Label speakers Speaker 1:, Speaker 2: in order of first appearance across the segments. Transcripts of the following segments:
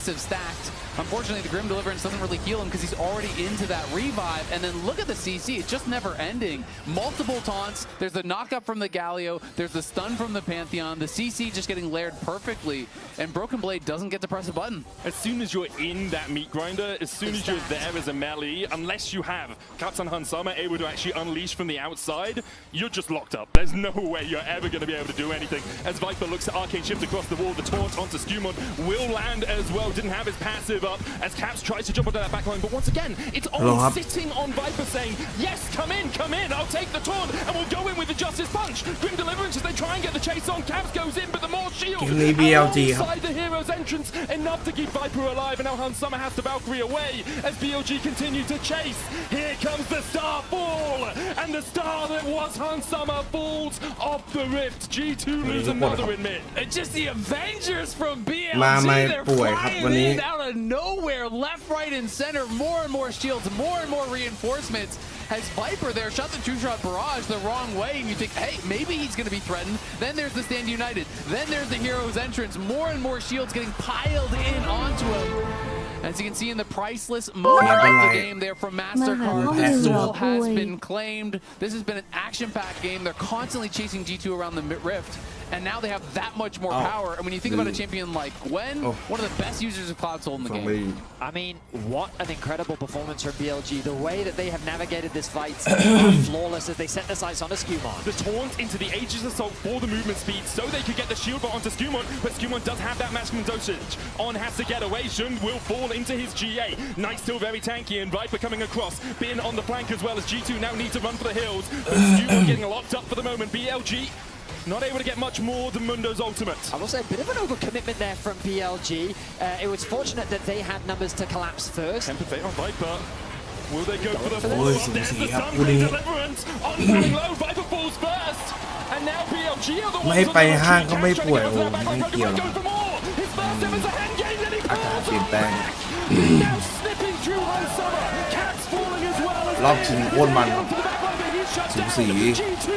Speaker 1: stacked. Unfortunately, the Grim Deliverance doesn't really heal him because he's already into that revive. And then look at the CC, it's just never ending. Multiple taunts, there's the knockup from the Galio, there's the stun from the Pantheon, the CC just getting layered perfectly, and Broken Blade doesn't get to press a button.
Speaker 2: As soon as you're in that meat grinder, as soon as you're there as a melee, unless you have Captain Hansama able to actually unleash from the outside, you're just locked up. There's no way you're ever going to be able to do anything. As Viper looks at Arcane Shift across the wall, the taunt onto Skumon will land as well. Didn't have his passive up as Caps tries to jump onto that backline, but once again, it's all sitting on Viper saying, yes, come in, I'll take the taunt, and we'll go in with the Justice Punch. Grim Deliverance as they try and get the chase on, Caps goes in, but the more shield alongside the hero's entrance, enough to keep Viper alive, and now Hansama has to Valkyrie away as BLG continue to chase. Here comes the star fall, and the star that was Hansama falls off the rift. G2 lose another in mid.
Speaker 1: It's just the Avengers from BLG, they're flying in out of nowhere, left, right, and center, more and more shields, more and more reinforcements. Has Viper there shot the two-shot barrage the wrong way, and you think, hey, maybe he's going to be threatened. Then there's the Stand United. Then there's the hero's entrance. More and more shields getting piled in onto him. As you can see in the priceless moment of the game there from MasterCard, the soul has been claimed. This has been an action-packed game. They're constantly chasing G2 around the rift, and now they have that much more power. And when you think about a champion like Gwen, one of the best users of Cloud Soul in the game.
Speaker 3: I mean, what an incredible performance from BLG. The way that they have navigated this fight flawless as they set their sights on a Skumon.
Speaker 2: The taunt into the Aegis Assault for the movement speed so they could get the shield bot onto Skumon, but Skumon does have that maximum dosage. On has to get away. Shun will fall into his GA. Knight still very tanky, and Viper coming across. Bin on the flank as well as G2 now need to run for the hills. But Skumon getting locked up for the moment. BLG not able to get much more than Mundo's ultimate.
Speaker 3: I will say a bit of an overcommitment there from BLG. It was fortunate that they had numbers to collapse first.
Speaker 2: Temper Fate on Viper. Will they go for the full? There's the Sunday Deliverance on running low. Viper falls first. And now BLG are the ones on the going for more. His first ever hand game that he pulls back. Now snipping through Hansama. Cats falling as well as
Speaker 4: รอบชิงโคตรมัน
Speaker 2: สูสี G2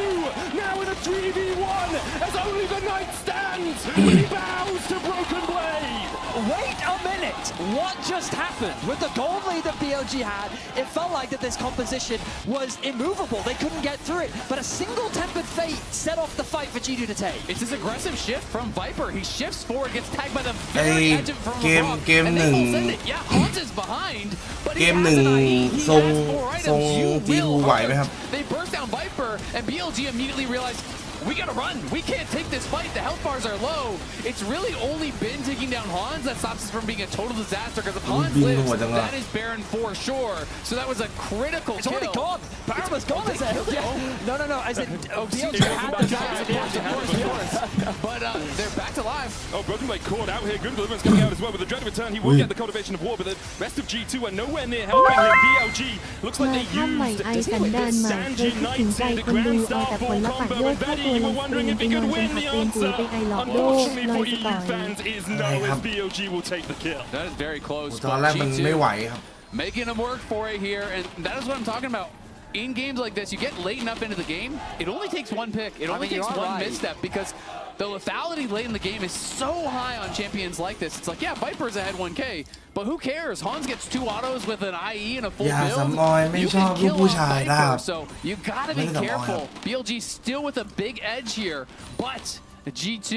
Speaker 2: now in a 3v1 as only the Knight stands. He bows to Broken Blade.
Speaker 3: Wait a minute! What just happened? With the gold lead that BLG had, it felt like that this composition was immovable. They couldn't get through it, but a single Tempered Fate set off the fight for G2 to take.
Speaker 1: It's this aggressive shift from Viper. He shifts forward, gets tagged by the very edge of from above,
Speaker 4: เกม
Speaker 1: and
Speaker 4: ห
Speaker 1: they
Speaker 4: นึ่ง
Speaker 1: will send it. Yeah, Hans is behind, but
Speaker 4: เก
Speaker 1: he
Speaker 4: ม
Speaker 1: has
Speaker 4: หนึ่ง
Speaker 1: an IE. He
Speaker 4: ทรง
Speaker 1: has 4
Speaker 4: ทรง
Speaker 1: items. You
Speaker 4: G2
Speaker 1: will
Speaker 4: ไหวไหมครับ
Speaker 1: They burst down Viper, and BLG immediately realized, we gotta run. We can't take this fight. The health bars are low. It's really only been taking down Hans that stops us from being a total disaster, because if Hans lives, that is Baron for sure. So that was a critical
Speaker 3: It's
Speaker 1: kill.
Speaker 3: already gone. Baron was gone. No. As in, BLG had the chance.
Speaker 1: But they're back to life.
Speaker 2: Oh, Broken Blade caught out here. Good Deliverance coming out as well. With the Dreaded Return, he will get the Cultivation of War, but the rest of G2 are nowhere near helping him. BLG looks like they used Sanji Knights in the Grand Star 4 combo, and Betty, you were wondering if he could win. The answer, unfortunately for EU fans, is no, as BLG will take the kill.
Speaker 1: That is very close.
Speaker 4: ตอนแรกมันไม่ไหวครับ
Speaker 1: Making him work for it here, and that is what I'm talking about. In games like this, you get late enough into the game, it only takes one pick. It only takes one misstep, because the lethality late in the game is so high on champions like this. It's like, yeah, Viper's ahead 1K, but who cares? Hans gets 2 autos with an IE and a full
Speaker 4: อย่า
Speaker 1: build.
Speaker 4: สำออยไม่
Speaker 1: You
Speaker 4: ชอบ
Speaker 1: can
Speaker 4: ลูก
Speaker 1: kill
Speaker 4: ผู้
Speaker 1: off
Speaker 4: ชายได้
Speaker 1: Viper, so you gotta be
Speaker 4: ไม่ได้สำออย
Speaker 1: careful. BLG still with a big edge here, but G2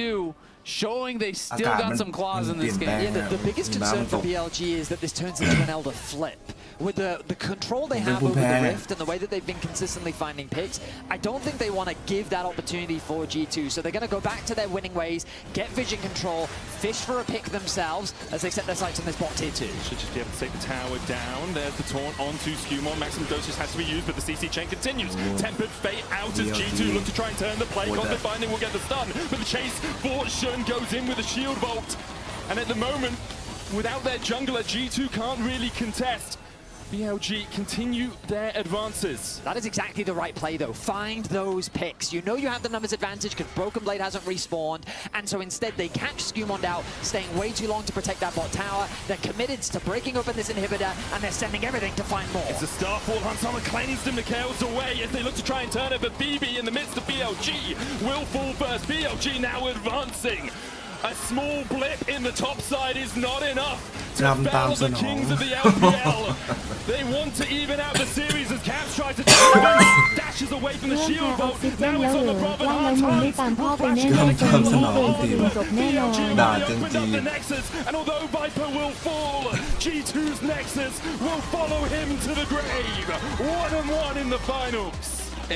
Speaker 1: showing they still got some claws in this game.
Speaker 3: Yeah, the biggest concern for BLG is that this turns into an Elder flip. With the control they have over the Rift and the way that they've been consistently finding picks, I don't think they want to give that opportunity for G2. So they're going to go back to their winning ways, get vision control, fish for a pick themselves as they set their sights on this bot tier 2.
Speaker 2: Should just be able to take the tower down. There's the taunt onto Skumon. Maximum dosage has to be used, but the CC chain continues. Tempered Fate out as G2 look to try and turn the play. Cosmic Binding will get the stun, but the chase for Shun goes in with a shield vault. And at the moment, without their jungler, G2 can't really contest. BLG continue their advances.
Speaker 3: That is exactly the right play, though. Find those picks. You know you have the numbers advantage because Broken Blade hasn't respawned, and so instead they catch Skumon out, staying way too long to protect that bot tower. They're committed to breaking open this inhibitor, and they're sending everything to find more.
Speaker 2: It's a Starfall. Hansama claims the Mikhail's away as they look to try and turn it, but BB in the midst of BLG will fall first. BLG now advancing. A small blip in the top side is not enough to
Speaker 4: รำตาม
Speaker 2: fell
Speaker 4: ส
Speaker 2: the
Speaker 4: นอง
Speaker 2: kings of the LPL. They want to even out the series as Caps tries to dashes away from the
Speaker 5: เริ่ม
Speaker 2: shield
Speaker 5: แพ้ออก
Speaker 2: bolt.
Speaker 5: ซิเจน
Speaker 2: Now
Speaker 5: แล้ว
Speaker 2: it's
Speaker 5: เหร
Speaker 2: on
Speaker 5: อ
Speaker 2: the
Speaker 5: ว่า
Speaker 2: Providence
Speaker 5: แล้วมึงไม่
Speaker 2: Hunt.
Speaker 5: ตามพ่อไปแน่
Speaker 4: ก
Speaker 5: นอน
Speaker 4: ำตามสนอง
Speaker 5: เกมจบแน่นอน
Speaker 4: ด่า
Speaker 2: BLG
Speaker 4: จริง
Speaker 2: opened up the Nexus, and although Viper will fall, G2's Nexus will follow him to the grave. 1-1 in the finals.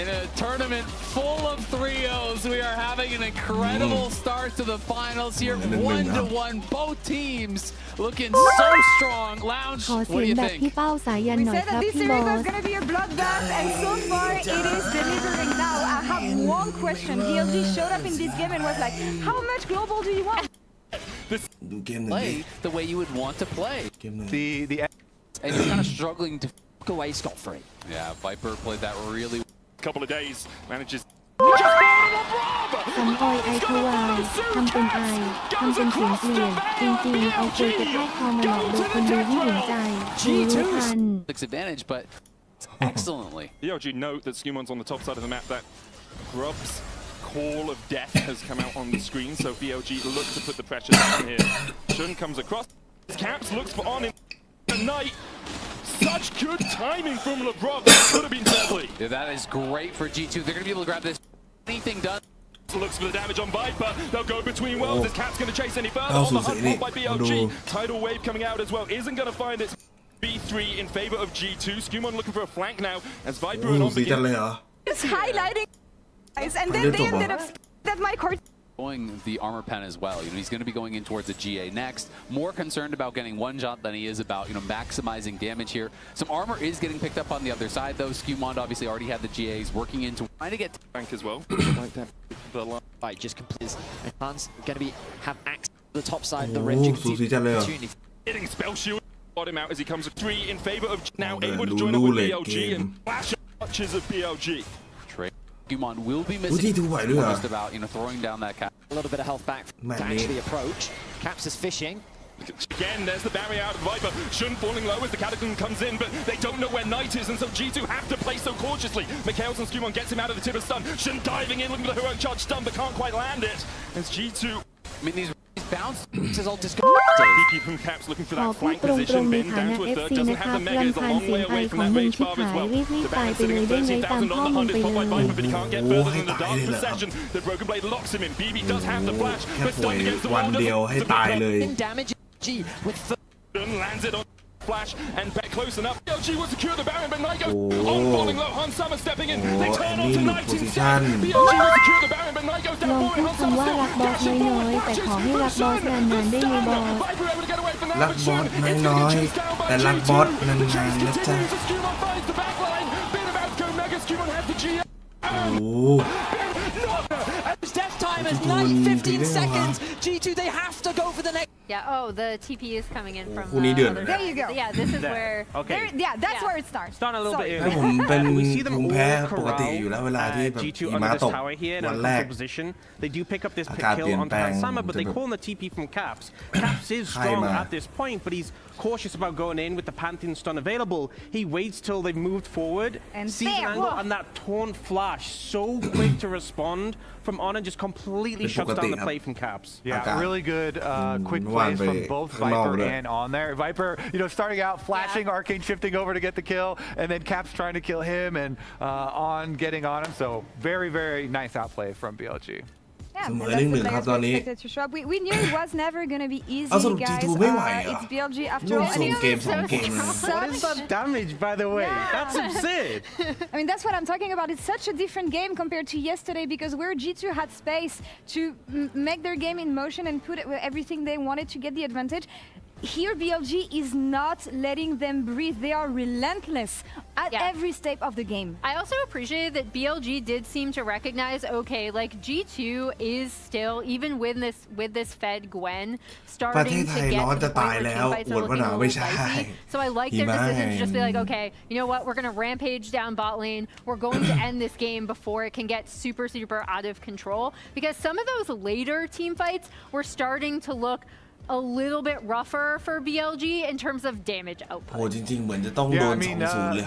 Speaker 1: In a tournament full of 3-0s, we are having an incredible start to the finals here. 1-1, both teams looking so strong. Lounge,
Speaker 5: ขอ
Speaker 1: what
Speaker 5: เสี
Speaker 1: do
Speaker 5: ยง
Speaker 1: you
Speaker 5: แบบพี่
Speaker 1: think?
Speaker 5: เป้าสายัน
Speaker 6: We
Speaker 5: หน่อย
Speaker 6: said
Speaker 5: ค
Speaker 6: that
Speaker 5: รับ
Speaker 6: this
Speaker 5: พี่บอ
Speaker 6: series was
Speaker 5: ส
Speaker 6: going to be a bloodbath, and so far it is delivering now. I have one question. BLG showed up in this game and was like, how much global do you want?
Speaker 4: ดูเกมหนึ่งดิ
Speaker 1: Play the way you would want to play.
Speaker 4: เกมหนึ่ง
Speaker 1: And you're kind of struggling to
Speaker 3: Go away scot-free.
Speaker 1: Yeah, Viper played that really
Speaker 2: Couple of days manages.
Speaker 5: ทำออยไอทูวายทำเป็นไอทำเป็นเสียงเปลี่ยนจริงๆเอาคุยกระแทกคอมาหลอกดูคนดูที่เห็นใจรู้ทัน
Speaker 1: takes advantage, but excellently.
Speaker 2: BLG note that Skumon's on the top side of the map. That Grub's call of death has come out on the screen, so BLG look to put the pressure down here. Shun comes across. Caps looks for on in the night. Such good timing from LeBron. That could have been deadly.
Speaker 1: Yeah, that is great for G2. They're going to be able to grab this. Anything done.
Speaker 2: Looks for the damage on Viper. They'll go between worlds. Is Caps going to chase any further?
Speaker 4: Oh,
Speaker 2: On the
Speaker 4: so
Speaker 2: hunt
Speaker 4: it's
Speaker 2: by
Speaker 4: it.
Speaker 2: BLG.
Speaker 4: Aduh.
Speaker 2: Tidal wave coming out as well. Isn't going to find its B3 in favor of G2. Skumon looking for a flank now as Viper
Speaker 4: โอ้
Speaker 2: and
Speaker 4: สู
Speaker 2: on
Speaker 4: สีจัด
Speaker 2: begin.
Speaker 4: เลยเหรอ
Speaker 6: Just highlighting guys, and then
Speaker 4: Little
Speaker 6: they ended
Speaker 4: bit.
Speaker 6: up at my court.
Speaker 1: Going the armor pen as well. You know, he's going to be going in towards the GA next. More concerned about getting one shot than he is about, you know, maximizing damage here. Some armor is getting picked up on the other side, though. Skumond obviously already had the GAs working into trying to get
Speaker 2: Bank as well. Like that. The line.
Speaker 3: Right, just complete. And Han's going to have access to the top side of the
Speaker 4: โอ้
Speaker 3: rift. You can
Speaker 4: สู
Speaker 3: see
Speaker 4: สีจัดเลยเหรอ
Speaker 3: opportunity.
Speaker 2: Getting spell shield. Bought him out as he comes to 3 in favor of now
Speaker 4: Oh,
Speaker 2: able to
Speaker 4: the
Speaker 2: join up with
Speaker 4: Lulu
Speaker 2: BLG
Speaker 4: game.
Speaker 2: and flash touches of BLG.
Speaker 1: trade. Skumond will be
Speaker 4: อุ้ยที่
Speaker 1: missing
Speaker 4: ดูไหวด้วยเหรอ
Speaker 1: just about, you know, throwing down that cap.
Speaker 3: A little bit of health back
Speaker 4: Man,
Speaker 3: to
Speaker 4: mate.
Speaker 3: actually approach. Caps is fishing.
Speaker 2: Again, there's the barrier out of Viper. Shun falling low as the Catacomb comes in, but they don't know where Knight is, and so G2 have to play so cautiously. Mikhails and Skumon gets him out of the tip of stun. Shun diving in, looking for the heroic charge stun, but can't quite land it. As G2
Speaker 1: I mean, these
Speaker 3: bounces all disconnected.
Speaker 2: BP from Caps looking for
Speaker 5: ขอ
Speaker 2: that
Speaker 5: พูด
Speaker 2: flank
Speaker 5: ตรง
Speaker 2: position.
Speaker 5: ๆใน
Speaker 2: Bin
Speaker 5: ฐา
Speaker 2: down
Speaker 5: นะ
Speaker 2: to a
Speaker 5: FC
Speaker 2: third, doesn't
Speaker 5: นะค
Speaker 2: have
Speaker 5: รับ
Speaker 2: the mega, is a
Speaker 5: รำคาญ
Speaker 2: long
Speaker 5: เสีย
Speaker 2: way
Speaker 5: งไอ
Speaker 2: away
Speaker 5: ข
Speaker 2: from
Speaker 5: อง
Speaker 2: that
Speaker 5: มึง
Speaker 2: rage
Speaker 5: ชิบ
Speaker 2: bar
Speaker 5: หา
Speaker 2: as
Speaker 5: ย
Speaker 2: well.
Speaker 5: รีบ
Speaker 2: The
Speaker 5: ตาย
Speaker 2: Baron
Speaker 5: ไปเล
Speaker 2: sitting
Speaker 5: ย
Speaker 2: at
Speaker 5: ได้ไงตาม
Speaker 2: 13,000
Speaker 5: พ่อ
Speaker 2: on
Speaker 5: มึ
Speaker 2: the
Speaker 5: ง
Speaker 2: hunt
Speaker 5: ไป
Speaker 2: is caught
Speaker 5: เล
Speaker 2: by
Speaker 5: ย
Speaker 2: Viper, but he can't get
Speaker 4: Oh,
Speaker 2: further than the
Speaker 4: ให้
Speaker 2: dark
Speaker 4: ตายเลยเหรอ
Speaker 2: procession. The Broken Blade locks him in. BB does have the flash,
Speaker 4: แค่
Speaker 2: but
Speaker 4: ป่วย
Speaker 2: stunned against the
Speaker 4: วัน
Speaker 2: wall.
Speaker 4: เดียวให้ตายเลย
Speaker 3: In damage, G with
Speaker 2: Lands it on flash and bet close enough. BLG will secure the Baron, but Night goes
Speaker 4: Oh.
Speaker 2: on falling low. Han Summer stepping in. They
Speaker 4: Oh,
Speaker 2: turn
Speaker 4: and
Speaker 2: on to
Speaker 4: in
Speaker 2: Night
Speaker 4: position.
Speaker 2: instead. BLG will secure the Baron, but Night goes
Speaker 5: ล
Speaker 2: down
Speaker 5: อง
Speaker 2: forward.
Speaker 5: พูด
Speaker 2: Han
Speaker 5: คำ
Speaker 2: Summer
Speaker 5: ว่า
Speaker 2: still
Speaker 5: รักบอส
Speaker 2: dashing
Speaker 5: น้อย
Speaker 2: forward.
Speaker 5: ๆแต่
Speaker 2: Flashes
Speaker 5: ขอให้รักบอส
Speaker 2: for
Speaker 5: นานๆได้ไหมบอส
Speaker 2: Viper able to get away from that,
Speaker 4: รัก
Speaker 2: but
Speaker 4: บอ
Speaker 2: Shun
Speaker 4: ส
Speaker 2: is
Speaker 4: น้อย
Speaker 2: getting chased down
Speaker 4: ๆ
Speaker 2: by
Speaker 4: แต่รัก
Speaker 2: G2.
Speaker 4: บอสน
Speaker 2: The
Speaker 4: าน
Speaker 2: chase
Speaker 4: ๆนะจ๊ะ
Speaker 2: continues as Skumon finds the back line. Bin about to go mega. Skumon has the GM.
Speaker 4: โอ้
Speaker 3: It's death time as
Speaker 4: People
Speaker 3: Knight,
Speaker 4: in
Speaker 3: 15
Speaker 4: video,
Speaker 3: seconds. G2, they have to go for the next.
Speaker 7: Yeah. Oh, the TP is coming in from.
Speaker 4: Who needed
Speaker 7: other
Speaker 4: it?
Speaker 6: There you
Speaker 7: side.
Speaker 6: go.
Speaker 7: Yeah, this is
Speaker 8: There.
Speaker 7: where.
Speaker 8: Okay.
Speaker 6: Yeah, that's
Speaker 7: Yeah.
Speaker 6: where it starts.
Speaker 8: Start a little
Speaker 6: Sorry.
Speaker 8: bit
Speaker 4: ให้
Speaker 8: early.
Speaker 4: ผมเป็น
Speaker 8: We see them
Speaker 4: ภูมิ
Speaker 8: all
Speaker 4: แพ้ปกติ
Speaker 8: corral
Speaker 4: อยู่แล้วเวลาที่แบบ
Speaker 8: G2
Speaker 4: หิ
Speaker 8: under
Speaker 4: มะ
Speaker 8: this
Speaker 4: ตก
Speaker 8: tower here in
Speaker 4: วั
Speaker 8: a
Speaker 4: นแรก
Speaker 8: comfortable position. They do pick up this
Speaker 4: อา
Speaker 8: pick
Speaker 4: กาศ
Speaker 8: kill
Speaker 4: เปลี่ยน
Speaker 8: onto
Speaker 4: แปลง
Speaker 8: Hansama, but they
Speaker 4: จะแบบ
Speaker 8: call in the TP from Caps. Caps is
Speaker 4: ใคร
Speaker 8: strong
Speaker 4: มา
Speaker 8: at this point, but he's cautious about going in with the Pantheon stun available. He waits till they've moved forward,
Speaker 6: And
Speaker 8: sees an
Speaker 6: there,
Speaker 8: angle,
Speaker 6: whoa.
Speaker 8: and that taunt flash so quick to respond from Honor just completely
Speaker 4: It's
Speaker 8: shuts down the
Speaker 4: okay,
Speaker 8: play from Caps.
Speaker 9: Yeah,
Speaker 4: Okay.
Speaker 9: really good quick
Speaker 4: one
Speaker 9: plays from
Speaker 4: way.
Speaker 9: both
Speaker 4: Come on
Speaker 9: Viper
Speaker 4: with it.
Speaker 9: and on there. Viper, starting out flashing, Arcane shifting over to get the kill, and then Caps trying to kill him and on getting on him. So very, very nice outplay from BLG.
Speaker 6: Yeah,
Speaker 4: เสมอ
Speaker 6: that's
Speaker 4: 1-1
Speaker 6: the
Speaker 4: ครับ
Speaker 6: players
Speaker 4: ตอน
Speaker 6: we
Speaker 4: นี้
Speaker 6: expected to show up. We knew it was never going to be easy,
Speaker 4: เอาสรุป
Speaker 6: guys.
Speaker 4: G2 ไม่ไหวเหรอ
Speaker 6: It's BLG after
Speaker 4: ลูก
Speaker 6: all.
Speaker 4: ส่ง
Speaker 6: And
Speaker 4: เกม2 เกมเลย
Speaker 8: What is that damage, by the way?
Speaker 6: Yeah.
Speaker 8: That's absurd.
Speaker 6: I mean, that's what I'm talking about. It's such a different game compared to yesterday because where G2 had space to make their game in motion and put everything they wanted to get the advantage. Here, BLG is not letting them breathe. They are relentless at
Speaker 7: Yeah.
Speaker 6: every step of the game.
Speaker 7: I also appreciated that BLG did seem to recognize, okay, like G2 is still, even with this Fed Gwen,
Speaker 4: ประเทศ
Speaker 7: starting
Speaker 4: ไท
Speaker 7: to
Speaker 4: ย
Speaker 7: get
Speaker 4: ร้อน
Speaker 7: to
Speaker 4: จะ
Speaker 7: the point
Speaker 4: ตาย
Speaker 7: where
Speaker 4: แล้ว
Speaker 7: team fights
Speaker 4: ป
Speaker 7: are
Speaker 4: วดว่า
Speaker 7: looking
Speaker 4: ห
Speaker 7: a
Speaker 4: นาวไม่
Speaker 7: little
Speaker 4: ใช่
Speaker 7: dicey. So I like their decision to just be like, okay, you know what, we're gonna rampage down bot lane. We're going to end this game before it can get super out of control. Because some of those later team fights were starting to look a little bit rougher for BLG in terms of damage
Speaker 4: โห
Speaker 7: output.
Speaker 4: จริงๆเหมือนจะต้องโด
Speaker 9: Yeah, I
Speaker 4: น
Speaker 9: mean,
Speaker 4: 2-0 เลย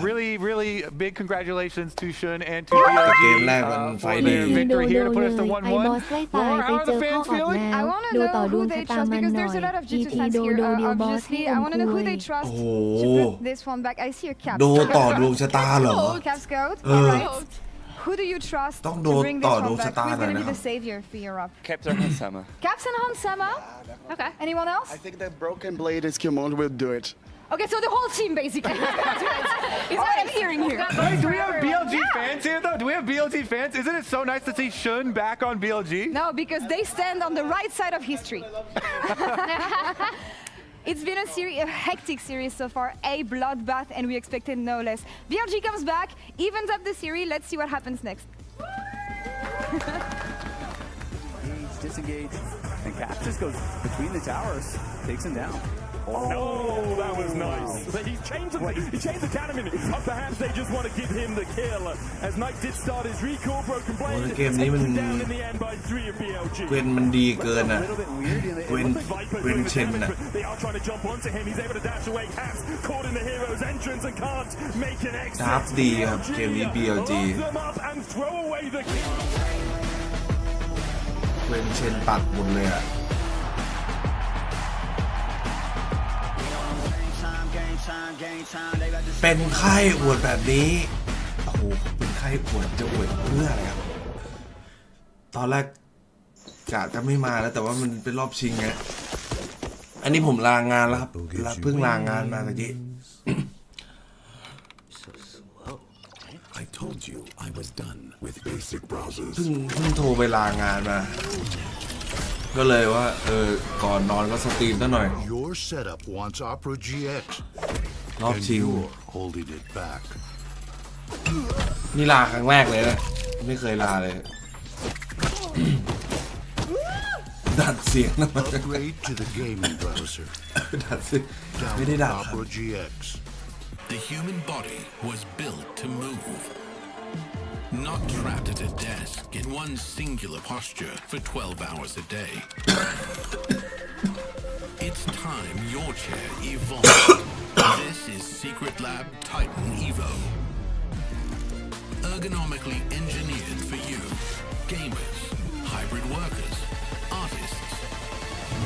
Speaker 9: really big congratulations to Shun and to
Speaker 4: เกม
Speaker 9: BLG
Speaker 4: แรกมันไฟ
Speaker 9: for
Speaker 4: ดี
Speaker 9: their
Speaker 5: โด
Speaker 9: victory
Speaker 5: โด
Speaker 9: here to put
Speaker 5: เล
Speaker 9: us to
Speaker 5: ยไอบอส
Speaker 9: 1-1.
Speaker 5: ใกล้ตาย
Speaker 9: Laura,
Speaker 5: ไป
Speaker 9: how are
Speaker 5: เจ
Speaker 9: the
Speaker 5: อข้อ
Speaker 9: fans
Speaker 5: ออก
Speaker 9: feeling?
Speaker 5: แล้ว
Speaker 6: I want to
Speaker 5: ดู
Speaker 6: know
Speaker 5: ต่อด
Speaker 6: who
Speaker 5: วง
Speaker 6: they
Speaker 5: ชะตา
Speaker 6: trust
Speaker 5: มัน
Speaker 6: because
Speaker 5: หน่
Speaker 6: there's
Speaker 5: อย
Speaker 6: a lot of
Speaker 5: GT
Speaker 6: G2 fans
Speaker 5: โด
Speaker 6: here.
Speaker 5: โดเดียวบอสให้
Speaker 6: Obviously,
Speaker 5: ผ
Speaker 6: I
Speaker 5: ม
Speaker 6: want to
Speaker 5: คุ
Speaker 6: know who
Speaker 5: ย
Speaker 6: they trust
Speaker 4: โอ้โห
Speaker 6: to put this one back. I see a cap.
Speaker 4: โดต่อดวงชะตาเหรอ
Speaker 6: Cap scout.
Speaker 4: เออ
Speaker 6: All right. Who do you trust
Speaker 4: ต้อง
Speaker 6: to
Speaker 4: โดน
Speaker 6: bring
Speaker 4: ต่อ
Speaker 6: this
Speaker 4: ดวง
Speaker 6: one
Speaker 4: ชะ
Speaker 6: back?
Speaker 4: ตา
Speaker 6: Who's
Speaker 4: หน่อย
Speaker 6: going to
Speaker 4: นะ
Speaker 6: be
Speaker 4: ครั
Speaker 6: the
Speaker 4: บ
Speaker 6: savior for Europe?
Speaker 10: Captain Hansama.
Speaker 6: Captain Hansama.
Speaker 7: Okay.
Speaker 6: Anyone else?
Speaker 10: I think that broken blade is Kimon will do it.
Speaker 6: Okay, so the whole team basically. Is what I'm hearing here.
Speaker 9: Wait, do we have BLG fans here though? Do we have BLG fans? Isn't it so nice to see Shun back on BLG?
Speaker 6: No, because they stand on the right side of history. It's been a hectic series so far, a bloodbath, and we expected no less. BLG comes back, evens up the series. Let's see what happens next.
Speaker 11: He's disengaged, and Cap just goes between the towers, takes him down.
Speaker 2: Oh, that was nice. He changed the cannon. Perhaps they just want to give him the kill. As Knight did start his recall, broken blade.
Speaker 4: โอ้ยเกมนี้มัน
Speaker 2: taken down in the end by 3 of BLG.
Speaker 4: เกวนมันดีเกิน
Speaker 11: A
Speaker 4: อ่ะ
Speaker 11: little bit weird.
Speaker 4: เกวน
Speaker 2: Viper
Speaker 4: เกวน
Speaker 2: doing the
Speaker 4: เชน
Speaker 2: damage,
Speaker 4: อ่ะ
Speaker 2: but they are trying to jump onto him. He's able to dash away. Caps caught in the hero's entrance and can't make an exit.
Speaker 4: ดับดีครับเกมนี้ BLG
Speaker 2: Lock them up and throw away the kill.
Speaker 4: เกวนเชนตัดหมดเลยอ่ะเป็นไข้อวดแบบนี้โอ้โหเป็นไข้อวดจะอวดเพื่ออะไรครับตอนแรกกะจะไม่มาแล้วแต่ว่ามันเป็นรอบชิงไงอันนี้ผมลางานแล้วครับเพิ่งลางานมาเมื่อกี้
Speaker 12: I told you I was done with basic browsers.
Speaker 4: เพิ่งโทรไปลางานมาก็เลยว่าก่อนนอนก็สตรีมซะหน่อย
Speaker 12: Your setup wants Opera GX,
Speaker 4: รอบ
Speaker 12: and
Speaker 4: ชิง
Speaker 12: you're holding it back.
Speaker 4: นี่ลาครั้งแรกเลยนะไม่เคยลาเลย ดัดเสียงนะมัน
Speaker 12: Upgrade to the gaming browser.
Speaker 4: ดัดเสียงไม่ได้ดัด
Speaker 12: Download
Speaker 4: ครับ
Speaker 12: Opera GX.
Speaker 13: The human body was built to move, not trapped at a desk in one singular posture for 12 hours a day. It's time your chair evolved. This is Secret Lab Titan Evo. Ergonomically engineered for you, gamers, hybrid workers, artists,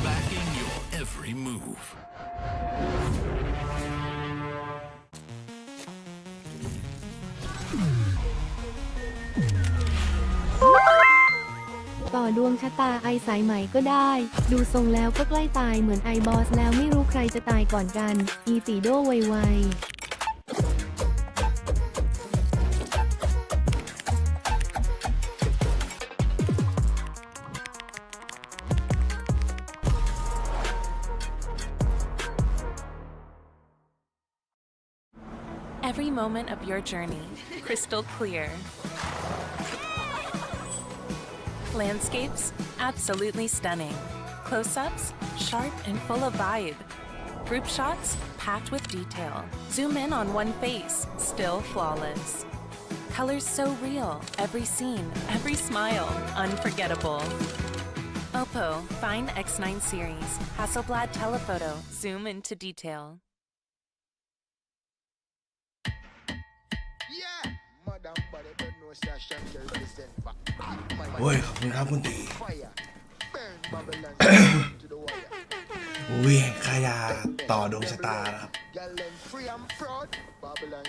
Speaker 13: backing your every move.
Speaker 5: ต่อดวงชะตาไอสายใหม่ก็ได้ ดูทรงแล้วก็ใกล้ตายเหมือนไอบอสแล้วไม่รู้ใครจะตายก่อนกัน อีตีโดไวๆ
Speaker 14: Every moment of your journey, crystal clear. Landscapes, absolutely stunning. Close-ups, sharp and full of vibe. Group shots, packed with detail. Zoom in on one face, still flawless. Colors so real, every scene, every smile, unforgettable. Oppo Find X9 series, Hasselblad telephoto, zoom into detail.
Speaker 4: โอ้ยขอบคุณครับคุณตีอุ้ยขายาต่อดวงชะตานะครับ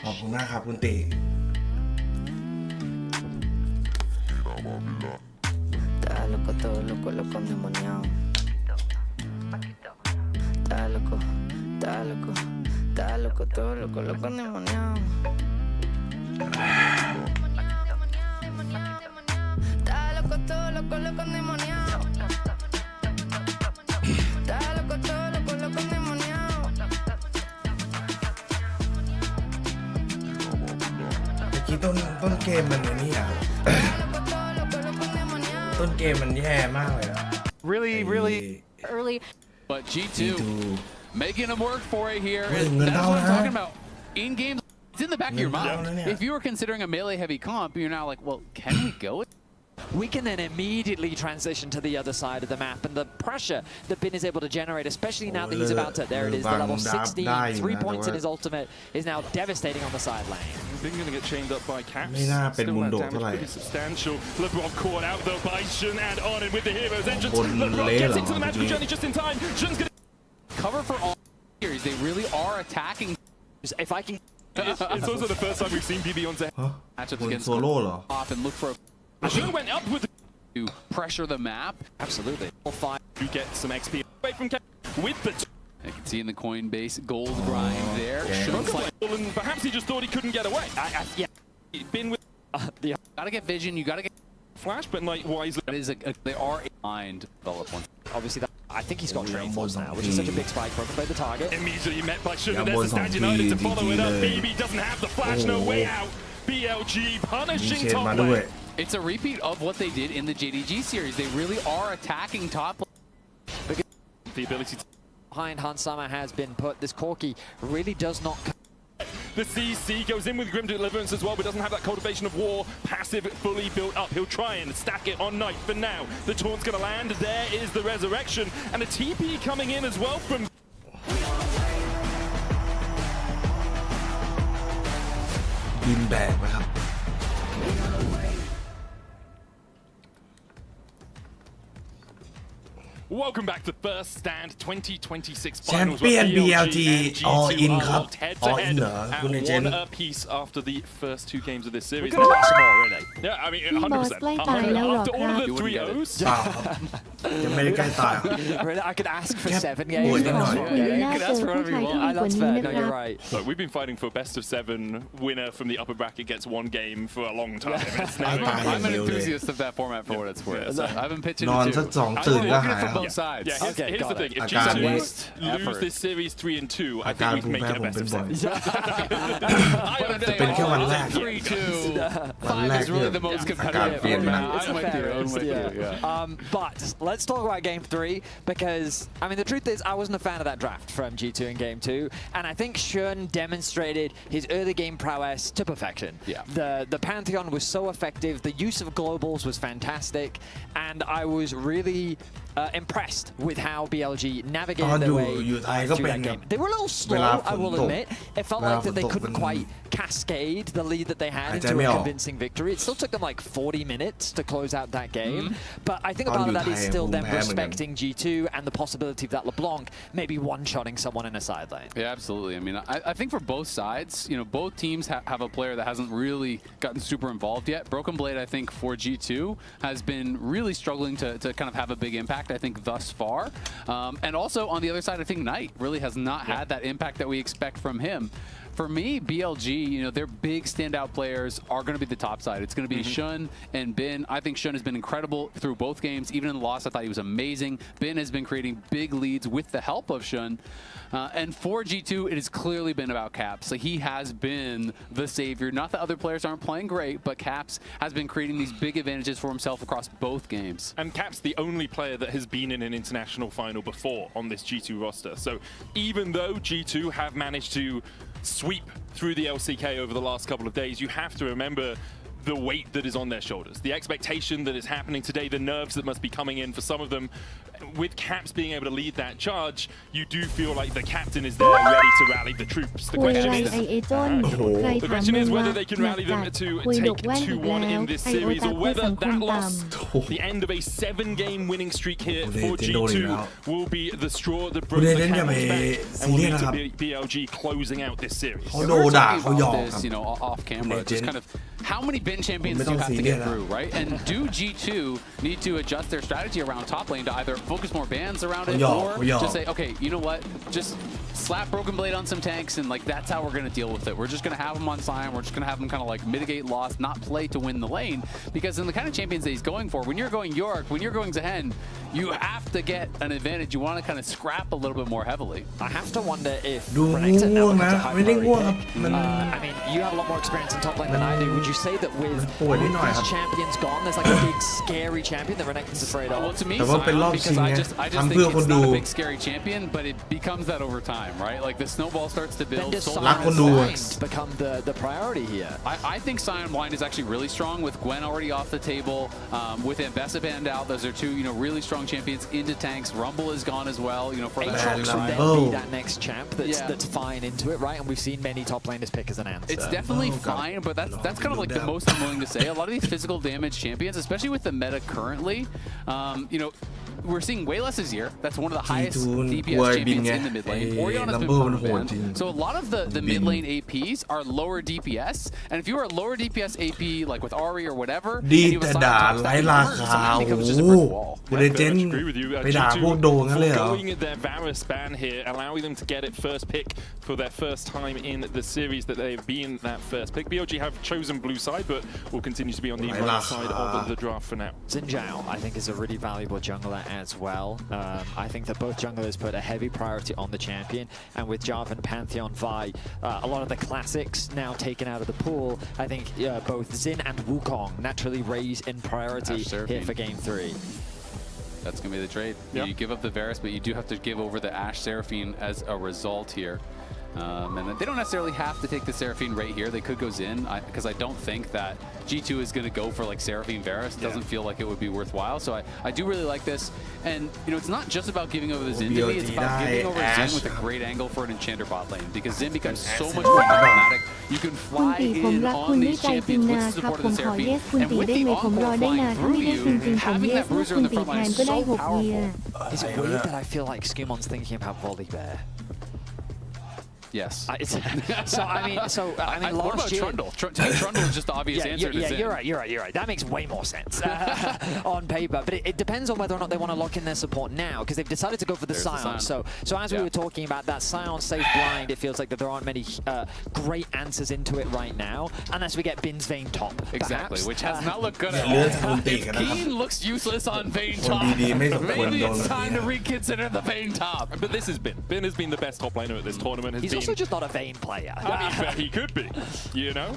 Speaker 4: ขอบคุณมากครับคุณตี
Speaker 15: Está loco, todo loco, loco, endemoniado. Está loco, todo loco, loco, endemoniado. Está loco, todo loco, loco, endemoniado. Está loco, todo loco, loco, endemoniado.
Speaker 4: เมื่อกี้ต้นเกมมันนี่อ่ะ ต้นเกมมันแย่มากเลยอ่ะ
Speaker 9: Really
Speaker 7: early.
Speaker 1: But G2 making them work for it here.
Speaker 4: That's
Speaker 1: That's what I'm talking about. In games, it's in the back of your mind. If you were considering a melee heavy comp, you're now like, well, can we go with
Speaker 3: we can then immediately transition to the other side of the map. And the pressure that Bin is able to generate, especially now that he's about to, there it is, the level 16, 3 points in his ultimate is now devastating on the side lane.
Speaker 2: Bin going to get chained up by Caps.
Speaker 4: ไม่น่าเป็น
Speaker 2: Still
Speaker 4: มุน
Speaker 2: that
Speaker 4: โดด
Speaker 2: damage
Speaker 4: เท่าไหร่
Speaker 2: pretty substantial. Lebrov caught out though by Shun and on and with the hero's entrance.
Speaker 4: บน
Speaker 2: Lebrov
Speaker 4: เละ
Speaker 2: gets
Speaker 4: เหรอ
Speaker 2: into the
Speaker 4: เมื่อ
Speaker 2: magical
Speaker 4: กี้
Speaker 2: journey just in time. Shun's going to
Speaker 1: Cover for all series. They really are attacking.
Speaker 3: If I can...
Speaker 2: It's also the first time we've seen BB on set.
Speaker 1: matchups
Speaker 4: บน
Speaker 1: against
Speaker 4: โซโล่เหรอ
Speaker 1: off and look for
Speaker 2: Shun went up with
Speaker 1: to pressure the map.
Speaker 3: Absolutely.
Speaker 2: You get some XP away from Caps with the
Speaker 1: You can see in the Coinbase gold grind there. Shun's like,
Speaker 2: and perhaps he just thought he couldn't get away.
Speaker 3: Yeah.
Speaker 2: Bin with
Speaker 3: The
Speaker 1: gotta get vision. You gotta get.
Speaker 2: flash, but like wisely.
Speaker 1: That is they are a mind develop one.
Speaker 3: Obviously, that, I think he's got training force now, which is such a big spike broken by the target.
Speaker 2: Immediately met by Shun,
Speaker 4: Yeah,
Speaker 2: and there's the
Speaker 4: boys on
Speaker 2: Stand United to
Speaker 4: P,
Speaker 2: follow it up.
Speaker 4: DG
Speaker 2: BB doesn't have the flash, no way out. BLG
Speaker 4: มี
Speaker 2: punishing
Speaker 4: เชน
Speaker 2: top
Speaker 4: มาด้วย
Speaker 2: lane.
Speaker 1: It's a repeat of what they did in the JDG series. They really are attacking top.
Speaker 2: The ability to
Speaker 3: Behind Hansama has been put. This Corki really does not...
Speaker 2: the CC goes in with Grim Deliverance as well, but doesn't have that cultivation of war passive fully built up. He'll try and stack it on Knight for now. The taunt's gonna land. There is the resurrection, and a TP coming in as well from.
Speaker 4: บินแบกนะครับ
Speaker 2: Welcome back to First Stand 2026
Speaker 4: แชม
Speaker 2: finals.
Speaker 4: เปี้ยน
Speaker 2: where
Speaker 4: BLG
Speaker 2: and
Speaker 4: all
Speaker 2: G2
Speaker 4: in
Speaker 2: are
Speaker 4: ครับ
Speaker 2: locked head to
Speaker 4: all in
Speaker 2: head
Speaker 4: เหรอ คุณเอ
Speaker 2: at
Speaker 4: เจน
Speaker 2: one apiece after the first 2 games of this series.
Speaker 3: We're gonna watch some more, really.
Speaker 2: Yeah, I mean,
Speaker 5: พี่บอส
Speaker 2: 100%.
Speaker 5: ใกล้ตายแล้วเหรอ
Speaker 2: After
Speaker 5: ค
Speaker 2: all
Speaker 5: รับ
Speaker 2: of the 3 O's.
Speaker 4: เปล่าครับยังไม่ได้ใกล้ตายครับ
Speaker 3: Really, I could ask for 7
Speaker 4: โอ้ย
Speaker 3: games.
Speaker 4: นิดหน่อย
Speaker 5: คุยดูหน้า
Speaker 3: could
Speaker 5: เจ
Speaker 3: ask
Speaker 5: อ
Speaker 3: for
Speaker 5: ผู้
Speaker 3: whatever
Speaker 5: ชาย
Speaker 3: you
Speaker 5: ที่
Speaker 3: want.
Speaker 5: ดีกว่า
Speaker 3: That's
Speaker 5: นี้
Speaker 3: fair.
Speaker 5: นะ
Speaker 3: No,
Speaker 5: ครั
Speaker 3: you're
Speaker 5: บ
Speaker 3: right.
Speaker 2: Look, we've been fighting for best of 7 winner from the upper bracket gets 1 game for a long time. It's never
Speaker 4: Bye-bye.
Speaker 1: I'm an
Speaker 4: Really.
Speaker 1: enthusiast of that format for what it's worth. I've been pitching
Speaker 4: นอน
Speaker 1: it
Speaker 4: สัก
Speaker 1: too.
Speaker 4: 2 ตื่นก็หาย
Speaker 1: from
Speaker 4: ครับ
Speaker 1: both sides.
Speaker 2: Yeah,
Speaker 3: Okay,
Speaker 2: here's
Speaker 3: got
Speaker 2: the thing.
Speaker 3: it.
Speaker 2: If
Speaker 4: I can't
Speaker 2: G2
Speaker 1: waste
Speaker 2: lose
Speaker 1: effort.
Speaker 2: this series 3-2, I
Speaker 4: อา
Speaker 2: think
Speaker 4: การ
Speaker 2: we
Speaker 4: ภู
Speaker 2: can
Speaker 4: มิ
Speaker 2: make
Speaker 4: แพ้
Speaker 2: it a
Speaker 4: ผม
Speaker 2: best
Speaker 4: เป็น
Speaker 2: of
Speaker 4: บ่อย
Speaker 2: 7.
Speaker 4: จะเป็นแค่วันแรก
Speaker 1: Five is really the most
Speaker 4: อาการ
Speaker 1: competitive
Speaker 4: เปลี่ยน
Speaker 1: format.
Speaker 4: นะ
Speaker 1: I'm with you. I'm with you. Yeah.
Speaker 3: But let's talk about Game 3 because, I mean, the truth is I wasn't a fan of that draft from G2 in Game 2, and I think Shun demonstrated his early game prowess to perfection.
Speaker 1: Yeah.
Speaker 3: The Pantheon was so effective, the use of globals was fantastic, and I was really impressed with how BLG navigated their way through that game. They were a little slow, I will admit. It felt like that they couldn't quite cascade the lead that they had into a convincing victory. It still took them like 40 minutes to close out that game, but I think a part of that is still them respecting G2 and the possibility of that LeBlanc maybe one-shotting someone in a side lane.
Speaker 1: Yeah, absolutely. I mean, I think for both sides, you know, both teams have a player that hasn't really gotten super involved yet. Broken Blade, I think, for G2 has been really struggling to kind of have a big impact, I think, thus far. And also, on the other side, I think Knight really has not had that impact that we expect from him. For me, BLG, you know, their big standout players are going to be the top side. It's going to be Shun and Bin. I think Shun has been incredible through both games. Even in the loss, I thought he was amazing. Bin has been creating big leads with the help of Shun. And for G2, it has clearly been about Caps. Like, he has been the savior. Not that other players aren't playing great, but Caps has been creating these big advantages for himself across both games.
Speaker 2: And Caps the only player that has been in an international final before on this G2 roster. So even though G2 have managed to sweep through the LCK over the last couple of days, you have to remember the weight that is on their shoulders, the expectation that is happening today, the nerves that must be coming in for some of them. With Caps being able to lead that charge, you do feel like the captain is there ready to rally the troops. The question is whether they can rally them to take 2-1 in this series, or whether that loss, the end of a 7-game winning streak here for G2, will be the straw that broke the camel's back and will lead to BLG closing out this series.
Speaker 4: เขาโดนด่าเขายอมครับ
Speaker 1: You know, off camera, just kind of how many bin champions do you have to get through, right? And do G2 need to adjust their strategy around top lane to either focus more bans around it, or just say, okay, you know what, just slap Broken Blade on some tanks, and like that's how we're going to deal with it. We're just going to have him on Sion. We're just going to have him kind of like mitigate loss, not play to win the lane, because in the kind of champions that he's going for, when you're going York, when you're going Zehen, you have to get an advantage. You want to kind of scrap a little bit more heavily.
Speaker 3: I have to wonder if
Speaker 4: ดูง่วงนะไม่ได้ง่วงครับมัน
Speaker 3: I mean, you have a lot more experience in top lane than I do. Would you say that with
Speaker 4: nice.
Speaker 3: these champions gone, there's like a big scary champion that Renekton is afraid of?
Speaker 1: Well, to me,
Speaker 4: แต่ว่าเป็นรอบชิง
Speaker 1: because
Speaker 4: ไง
Speaker 1: I just
Speaker 4: ทำ
Speaker 1: think
Speaker 4: เพื่อคน
Speaker 1: it's
Speaker 4: ดู
Speaker 1: not a big scary champion, but it becomes that over time.
Speaker 16: time, right? Like the snowball starts to build.
Speaker 3: Then does
Speaker 16: Soldier
Speaker 3: Sion
Speaker 16: has
Speaker 3: Blind
Speaker 16: Slice.
Speaker 3: become the priority here?
Speaker 16: I think Sion Blind is actually really strong with Gwen already off the table, with Ambessa banned out. Those are two, really strong champions into tanks. Rumble is gone as well, for that.
Speaker 3: Aatrox should then be that next champ that's fine into it, right? And we've seen many top laners pick as an answer.
Speaker 16: It's definitely fine, but that's kind of like the most I'm willing to say. A lot of these physical damage champions, especially with the meta currently, we're seeing way less this year. That's one of the highest DPS champions in the mid lane. Orion has been perma banned. So a lot of the mid lane APs are lower DPS, and if you are a lower DPS AP like with Ari or whatever,
Speaker 4: ดีแต่ด่าไร้ราคาโอ้โหกูเลเจนด์ไปด่าพวกโดนกันเลยเหรอ
Speaker 2: Going at their Varus ban here, allowing them to get it first pick for their first time in the series that they've been that first pick. BLG have chosen blue side, but will continue to be on the right side of the draft for now.
Speaker 3: Xin Zhao, I think, is a really valuable jungler as well. I think that both junglers put a heavy priority on the champion, and with Jarvan, Pantheon, Vi, a lot of the classics now taken out of the pool, I think both Xin and Wukong naturally raise in priority here for Game 3.
Speaker 16: That's going to be the trade. Yep. You give up the Varus, but you do have to give over the Ashe Seraphine as a result here. And they don't necessarily have to take the Seraphine right here. They could go Xin, because I don't think that G2 is going to go for like Seraphine Varus. It doesn't feel like it would be worthwhile. So I do really like this. And, it's not just about giving over the Xin to me. It's about giving over Xin with a great angle for an Enchanter bot lane. Because Xin becomes so much more problematic. You can fly in on these champions with the support of the Seraphine. And with the encore flying through you, having that bruiser in the front line is so powerful.
Speaker 3: Is it weird that I feel like Skumon's thinking about Volibear?
Speaker 16: Yes.
Speaker 3: I mean,
Speaker 16: what about Trundle? Trundle is just the obvious answer to Xin.
Speaker 3: You're right. That makes way more sense on paper. But it depends on whether or not they want to lock in their support now, because they've decided to go for the Scion. So as we were talking about that Scion safe blind, it feels like that there aren't many great answers into it right now, unless we get Bin's Vayne top.
Speaker 16: Exactly, which has not looked good at all. If Keen looks useless on Vayne top, maybe it's time to reconsider the Vayne top.
Speaker 2: But this is Bin. Bin has been the best top laner at this tournament.
Speaker 3: He's also just not a Vayne player.
Speaker 2: I mean, he could be,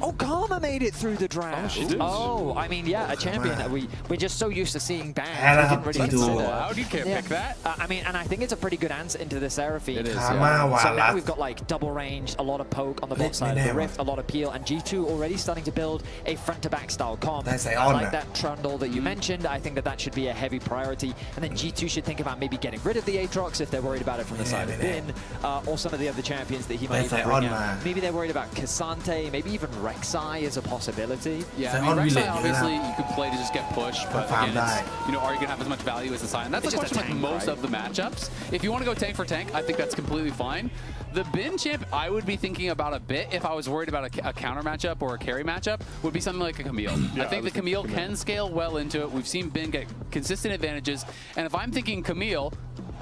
Speaker 3: Oh, Karma made it through the draft.
Speaker 2: Oh, she did.
Speaker 3: Oh, I mean, yeah, a champion that we're just so used to seeing banned. We didn't really consider.
Speaker 16: How do you can't pick that?
Speaker 3: I mean, and I think it's a pretty good answer into the Seraphine.
Speaker 16: It is,
Speaker 3: So now we've got like double range, a lot of poke on the bot side of the Rift, a lot of peel, and G2 already starting to build a front-to-back style comp. I like that Trundle that you mentioned. I think that should be a heavy priority. And then G2 should think about maybe getting rid of the Aatrox if they're worried about it from the side of Bin, or some of the other champions that he might even bring out. Maybe they're worried about Cassante, maybe even Rek'Sai is a possibility.
Speaker 16: Yeah, I mean, Rek'Sai obviously you could play to just get pushed, but again, are you going to have as much value as the Scion? That's a question with most of the matchups. If you want to go tank for tank, I think that's completely fine. The Bin champ, I would be thinking about a bit if I was worried about a counter matchup or a carry matchup, would be something like a Camille. I think the Camille can scale well into it. We've seen Bin get consistent advantages, and if I'm thinking Camille,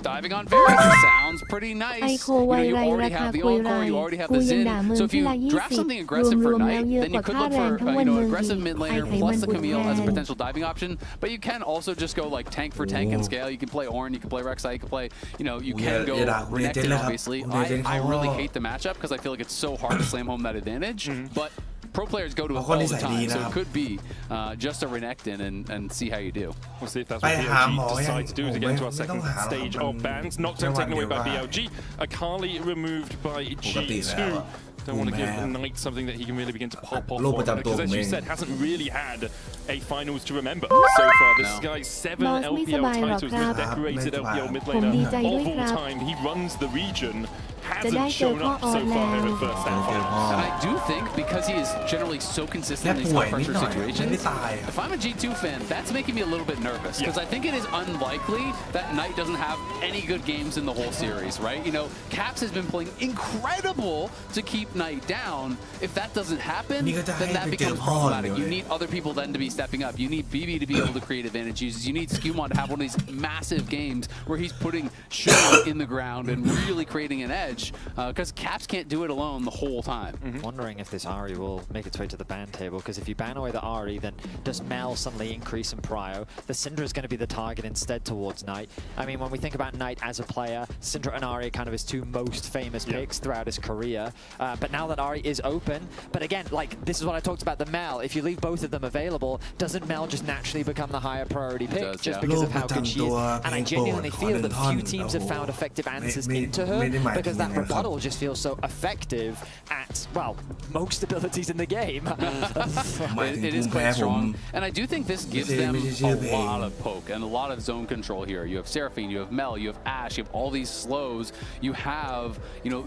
Speaker 16: diving on Varus sounds pretty nice. You already have the Encore, you already have the Xin. So if you draft something aggressive for Knight, then you could look for aggressive mid laner plus the Camille as a potential diving option. But you can also just go like tank for tank and scale. You can play Ornn, you can play Rek'Sai, you can play, you can go Renekton obviously. I really hate the matchup because I feel like it's so hard to slam home that advantage. But pro players go to it all the time, so it could be just a Renekton and see how you do.
Speaker 2: We'll see if that's what BLG decide to do to get into our second stage of bans. Nocturne taken away by BLG. Akali removed by G2. Don't want to give the Knight something that he can really begin to pop off on, because as you said, hasn't really had a finals to remember so far. This guy's 7 LPL titles, most decorated LPL mid laner of all time. He runs the region. Hasn't shown up so far here at First Stand.
Speaker 16: And I do think because he is generally so consistent in these high pressure situations, if I'm a G2 fan, that's making me a little bit nervous, because I think it is unlikely that Knight doesn't have any good games in the whole series, right? Caps has been playing incredible to keep Knight down. If that doesn't happen, then that becomes problematic. You need other people then to be stepping up. You need BB to be able to create advantage uses. You need Skumon to have one of these massive games where he's putting sugar in the ground and really creating an edge. Because Caps can't do it alone the whole time.
Speaker 3: Wondering if this Ahri will make its way to the ban table, because if you ban away the Ahri, then does Mel suddenly increase in prio? The Syndra is going to be the target instead towards Knight. I mean, when we think about Knight as a player, Syndra and Ahri are kind of his two most famous picks throughout his career. But now that Ahri is open, but again, like, this is what I talked about, the Mel. If you leave both of them available, doesn't Mel just naturally become the higher priority pick just because of how good she is? And I genuinely feel that few teams have found effective answers into her, because that rebuttal just feels so effective at, well, most abilities in the game.
Speaker 16: It is quite strong. And I do think this gives them a lot of poke and a lot of zone control here. You have Seraphine, you have Mel, you have Ashe, you have all these slows. You have,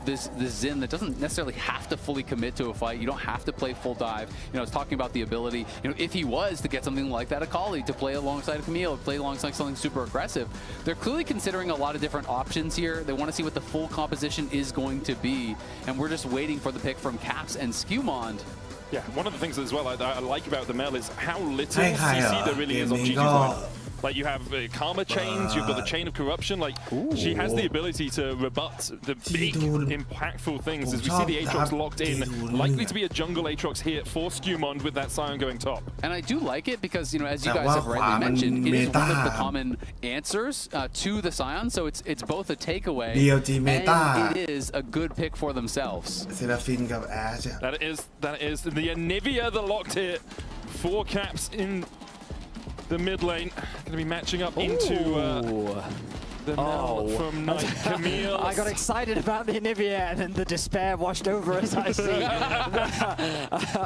Speaker 16: this Xin that doesn't necessarily have to fully commit to a fight. You don't have to play full dive. I was talking about the ability, if he was to get something like that Akali to play alongside a Camille, play alongside something super aggressive, they're clearly considering a lot of different options here. They want to see what the full composition is going to be, and we're just waiting for the pick from Caps and Skewmond.
Speaker 2: Yeah, one of the things as well I like about the Mel is how little CC there really is on Gigi's line. Like you have karma chains, you've got the chain of corruption. Like she has the ability to rebut the big, impactful things. As we see the Aatrox locked in, likely to be a jungle Aatrox here for Skewmond with that Scion going top.
Speaker 16: And I do like it because as you guys have rightly mentioned, it is one of the common answers to the Scion. So it's both a takeaway and it is a good pick for themselves.
Speaker 2: That is the Anivia that locked here for Caps in the mid lane. Going to be matching up into the Mel from Knight. Camille.
Speaker 3: I got excited about the Anivia and then the despair washed over as I see. There's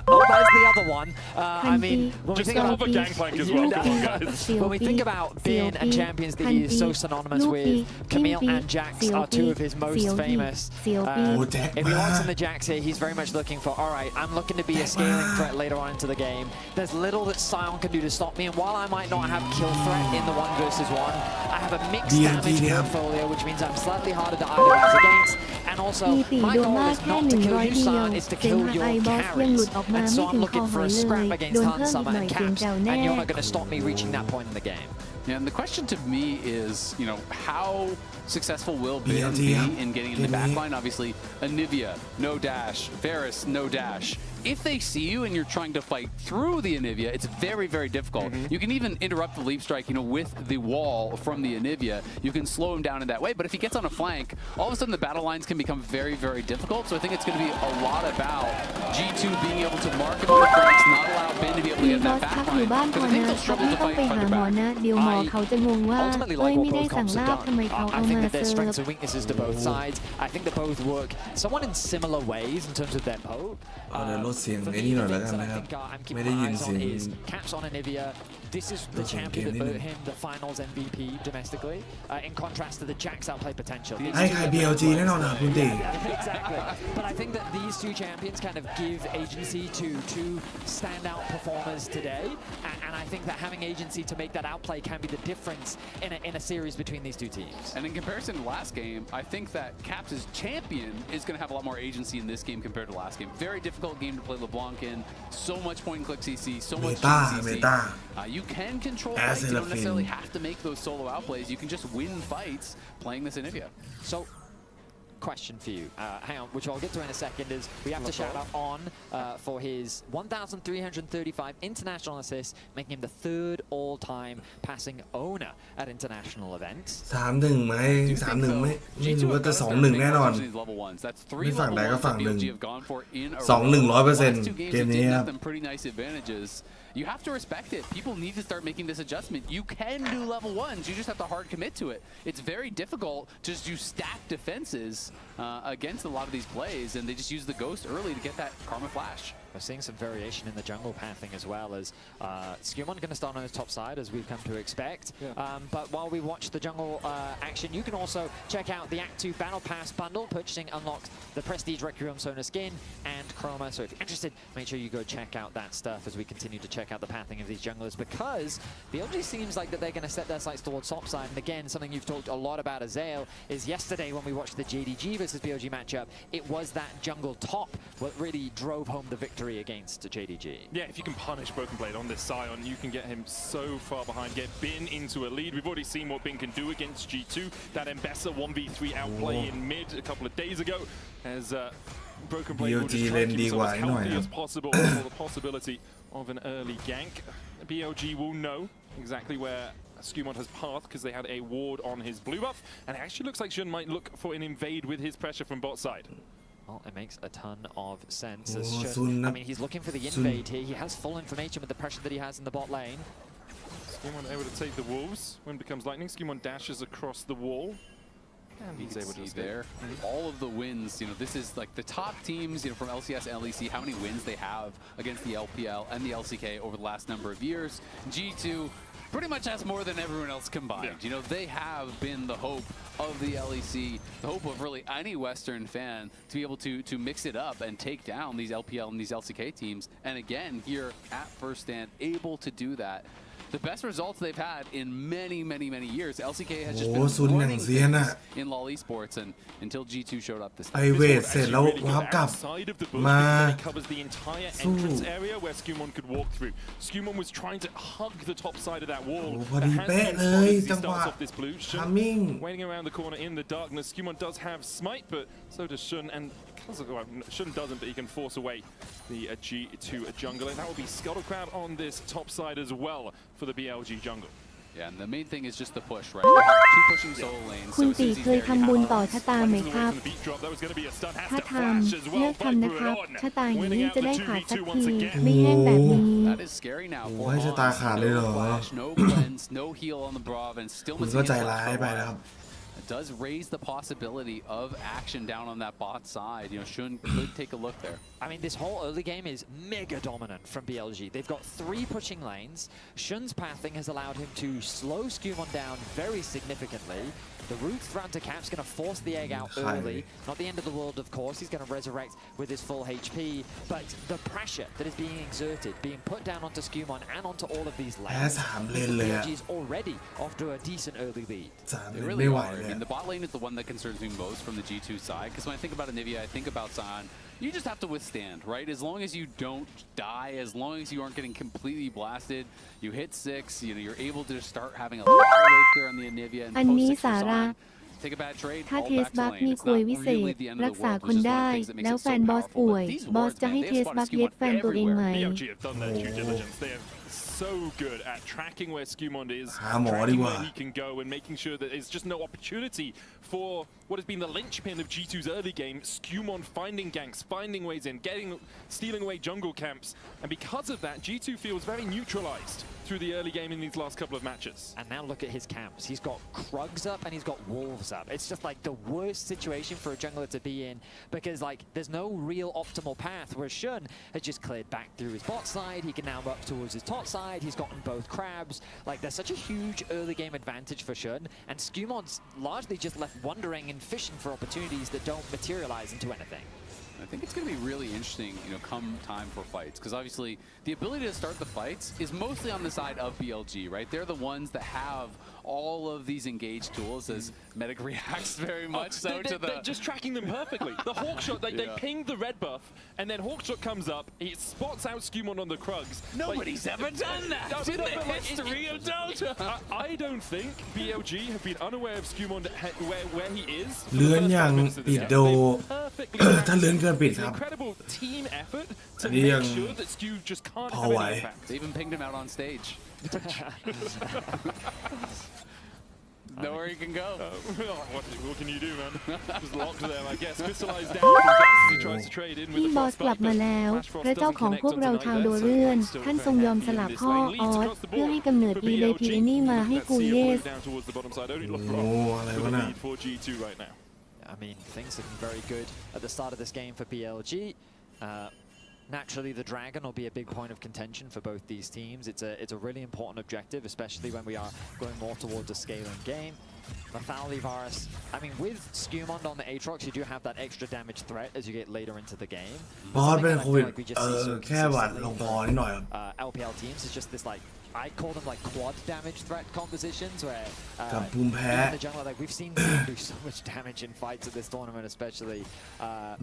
Speaker 3: the other one. I mean, when we think about
Speaker 2: Gangplank as well. Come on, guys.
Speaker 3: When we think about Bin and champions that he is so synonymous with, Camille and Jax are two of his most famous. If he wants in the Jax here, he's very much looking for, all right, I'm looking to be a scaling threat later on into the game. There's little that Scion can do to stop me, and while I might not have kill threat in the 1 versus 1, I have a mixed damage portfolio, which means I'm slightly harder to idolize against. And also, my goal is not to kill you, Scion, it's to kill your carries. And so I'm looking for a scrap against Hansama and Caps, and you're not going to stop me reaching that point in the game.
Speaker 16: Yeah, and the question to me is, how successful will Bin be in getting in the backline? Obviously, Anivia, no dash. Varus, no dash. If they see you and you're trying to fight through the Anivia, it's very, very difficult. You can even interrupt the leap strike, with the wall from the Anivia. You can slow him down in that way, but if he gets on a flank, all of a sudden the battle lines can become very, very difficult. So I think it's going to be a lot about G2 being able to mark him on the flanks, not allow Bin to be able to get in that backline. Because I think they'll struggle to fight further back.
Speaker 3: Ultimately like what both comps have done. I think that there's strengths and weaknesses to both sides. I think that both work somewhat in similar ways in terms of their poke.
Speaker 4: เสียงไอ้นี่หน่อยแล้วกันนะครับไม่ได้ยินเสียง
Speaker 3: Caps on Anivia. This is the champion that brought him the finals MVP domestically, in contrast to the Jax outplay potential.
Speaker 4: ให้ใคร BLG แน่นอนนะคุณตี
Speaker 3: Exactly. But I think that these two champions kind of give agency to two standout performers today, and I think that having agency to make that outplay can be the difference in a series between these two teams.
Speaker 16: And in comparison to last game, I think that Caps' champion is going to have a lot more agency in this game compared to last game. Very difficult game to play LeBlanc in. So much point and click CC, so much CC. You can control fights. You don't necessarily have to make those solo outplays. You can just win fights playing this Anivia.
Speaker 3: So, question for you, hang on, which I'll get to in a second, is we have to shout out On for his 1,335 international assists, making him the 3rd all-time passing owner at international events.
Speaker 4: 3-1 ไหม 3-1 ไม่รู้ว่าจะ 2-1 แน่นอนไม่ฝั่งใดก็ฝั่งหนึ่ง 2-1 100% เกมนี้ครับ
Speaker 16: You have to respect it. People need to start making this adjustment. You can do level 1s. You just have to hard commit to it. It's very difficult to just do stacked defenses against a lot of these plays, and they just use the Ghost early to get that Karma Flash.
Speaker 3: We're seeing some variation in the jungle pathing as well, as Skewmond going to start on his top side, as we've come to expect. But while we watch the jungle action, you can also check out the Act 2 Battle Pass bundle. Purchasing unlocks the Prestige Requiem Sona skin and Chroma. So if you're interested, make sure you go check out that stuff as we continue to check out the pathing of these junglers, because BLG seems like that they're going to set their sights towards top side. And again, something you've talked a lot about, Azael, is yesterday when we watched the JDG versus BLG matchup, it was that jungle top what really drove home the victory against JDG.
Speaker 2: Yeah, if you can punish Broken Blade on this Scion, you can get him so far behind, get Bin into a lead. We've already seen what Bin can do against G2. That Mbessa 1v3 outplay in mid a couple of days ago, as Broken Blade will just try to keep himself as healthy as possible for the possibility of an early gank. BLG will know exactly where Skewmond has passed because they had a ward on his blue buff, and it actually looks like Jun might look for an invade with his pressure from bot side.
Speaker 3: Well, it makes a ton of sense. I mean, he's looking for the invade here. He has full information with the pressure that he has in the bot lane.
Speaker 2: Skewmond able to take the wolves. When it becomes lightning, Skewmond dashes across the wall. He's able to
Speaker 16: see there all of the wins. This is like the top teams, from LCS and LEC, how many wins they have against the LPL and the LCK over the last number of years. G2 pretty much has more than everyone else combined. They have been the hope of the LEC, the hope of really any Western fan to be able to mix it up and take down these LPL and these LCK teams. And again, here at First Stand, able to do that. The best results they've had in many, many, many years. LCK has just been running things in LoL esports and until G2 showed up this time.
Speaker 4: ไปเวทเสร็จแล้ววับกลับมา
Speaker 2: covers the entire entrance area where Skumon could walk through. Skumon was trying to hug the top side of that wall.
Speaker 4: พอดีเป๊ะเลยจังหวะ timing
Speaker 2: waiting around the corner in the darkness. Skumon does have smite, but so does Shun, and Shun doesn't, but he can force away the G2 jungle, and that will be Scuttlecrab on this top side as well for the BLG jungle.
Speaker 16: Yeah, and the main thing is just the push, right? You have two pushing solo lanes.
Speaker 5: คุณตีเคยทำบุญต่อชะตาไหมครับถ้าทำเลิกทำนะครับชะตาอย่างนี้จะได้ขาดสักทีไม่แห้งแบบนี้
Speaker 16: That is scary now.
Speaker 4: ให้ชะตาขาดเลยเหรอ
Speaker 16: No cleanse, no heal on the Brav, and still
Speaker 4: คุณก็ใจร้ายไปนะครับ
Speaker 16: does raise the possibility of action down on that bot side. Shun could take a look there.
Speaker 3: I mean, this whole early game is mega dominant from BLG. They've got 3 pushing lanes. Shun's pathing has allowed him to slow Skumon down very significantly. The root thrown to Cap's going to force the egg out early. Not the end of the world, of course. He's going to resurrect with his full HP. But the pressure that is being exerted, being put down onto Skumon and onto all of these lanes, BLG is already off to a decent early lead.
Speaker 16: They really are. I mean, the bot lane is the one that concerns me most from the G2 side. Because when I think about Anivia, I think about Sion. You just have to withstand, right? As long as you don't die, as long as you aren't getting completely blasted, you hit 6, you're able to start having a lot of wave clear on the Anivia and post 6 for Sion. Take a bad trade,
Speaker 5: ถ้า
Speaker 16: all
Speaker 5: เทส
Speaker 16: back to
Speaker 5: บัค
Speaker 16: lane.
Speaker 5: มี
Speaker 16: It's
Speaker 5: คุย
Speaker 16: not
Speaker 5: วิเศ
Speaker 16: really
Speaker 5: ษ
Speaker 16: the end of
Speaker 5: รัก
Speaker 16: the
Speaker 5: ษา
Speaker 16: world,
Speaker 5: คน
Speaker 16: which is one of
Speaker 5: ได้
Speaker 16: the things that makes
Speaker 5: แล้ว
Speaker 16: it
Speaker 5: แฟ
Speaker 16: so
Speaker 5: นบอส
Speaker 16: powerful.
Speaker 5: ป่วย
Speaker 16: But these
Speaker 5: บอส
Speaker 16: wards,
Speaker 5: จะให้
Speaker 16: man,
Speaker 5: เท
Speaker 16: they
Speaker 5: ส
Speaker 16: spot
Speaker 5: บัค
Speaker 16: Skumon
Speaker 5: เย็ดแฟนตัวเองไหม
Speaker 2: BLG have done their due diligence. They are so good at tracking where Skumon is,
Speaker 4: หาหมอดี
Speaker 2: tracking
Speaker 4: กว่า
Speaker 2: where he can go, and making sure that there's just no opportunity for what has been the linchpin of G2's early game. Skumon finding ganks, finding ways in, stealing away jungle camps, and because of that, G2 feels very neutralized through the early game in these last couple of matches.
Speaker 3: And now look at his camps. He's got Krugs up and he's got Wolves up. It's just like the worst situation for a jungler to be in because there's no real optimal path, where Shun has just cleared back through his bot side. He can now up towards his top side. He's gotten both crabs. There's such a huge early game advantage for Shun, and Skumon's largely just left wandering and fishing for opportunities that don't materialize into anything.
Speaker 16: I think it's going to be really interesting, come time for fights, because obviously the ability to start the fights is mostly on the side of BLG, right? They're the ones that have all of these engaged tools, as Medic reacts very much
Speaker 2: they're just tracking them perfectly. The Hawkshot, they ping the red buff, and then Hawkshot comes up, he spots out Skumon on the Krugs.
Speaker 16: Nobody's ever done that in the history of Dota.
Speaker 2: I don't think BLG have been unaware of Skumon where he is.
Speaker 4: เลื่อนอย่างปิดโด ถ้าเลื่อนเกินปิดครับ
Speaker 2: Incredible team effort to
Speaker 4: อันนี้ยัง
Speaker 2: make sure that Skew just can't
Speaker 4: พอ
Speaker 2: have
Speaker 4: ไหว
Speaker 2: any impact.
Speaker 16: They even pinged him out on stage. Nowhere he can go.
Speaker 2: What can you do, man? Just locked them, I guess. Crystallized down from Gas as he tries to trade in with
Speaker 5: พี่
Speaker 2: the
Speaker 5: บอส
Speaker 2: frost
Speaker 5: กลับ
Speaker 2: spike,
Speaker 5: มา
Speaker 2: but
Speaker 5: แล้ว
Speaker 2: Flash Frost
Speaker 5: พระเจ้า
Speaker 2: doesn't
Speaker 5: ของ
Speaker 2: connect
Speaker 5: พวกเรา
Speaker 2: onto
Speaker 5: ชาว
Speaker 2: neither,
Speaker 5: โด
Speaker 2: so
Speaker 5: เรื่อน
Speaker 2: still
Speaker 5: ท่านทรงยอมสละพ่อออสเพื่อให้กำเนิดดีเลยพีนี่มาให้กูเยส
Speaker 2: down towards the bottom side. Only
Speaker 4: โอ้อะไร
Speaker 2: with
Speaker 4: วะ
Speaker 2: the
Speaker 4: น่ะ
Speaker 2: lead for G2 right now.
Speaker 3: I mean, things looking very good at the start of this game for BLG. Naturally, the Dragon will be a big point of contention for both these teams. It's a really important objective, especially when we are going more towards a scaling game. Lethality Virus, I mean, with Skumon on the Aatrox, you do have that extra damage threat as you get later into the game.
Speaker 4: บอสเป็นโควิดแค่หวัดลงคอนิดหน่อยครับ
Speaker 3: LPL teams is just this I call them quad damage threat compositions where
Speaker 4: กับภูมิแพ้
Speaker 3: in the jungle, we've seen them do so much damage in fights at this tournament, especially.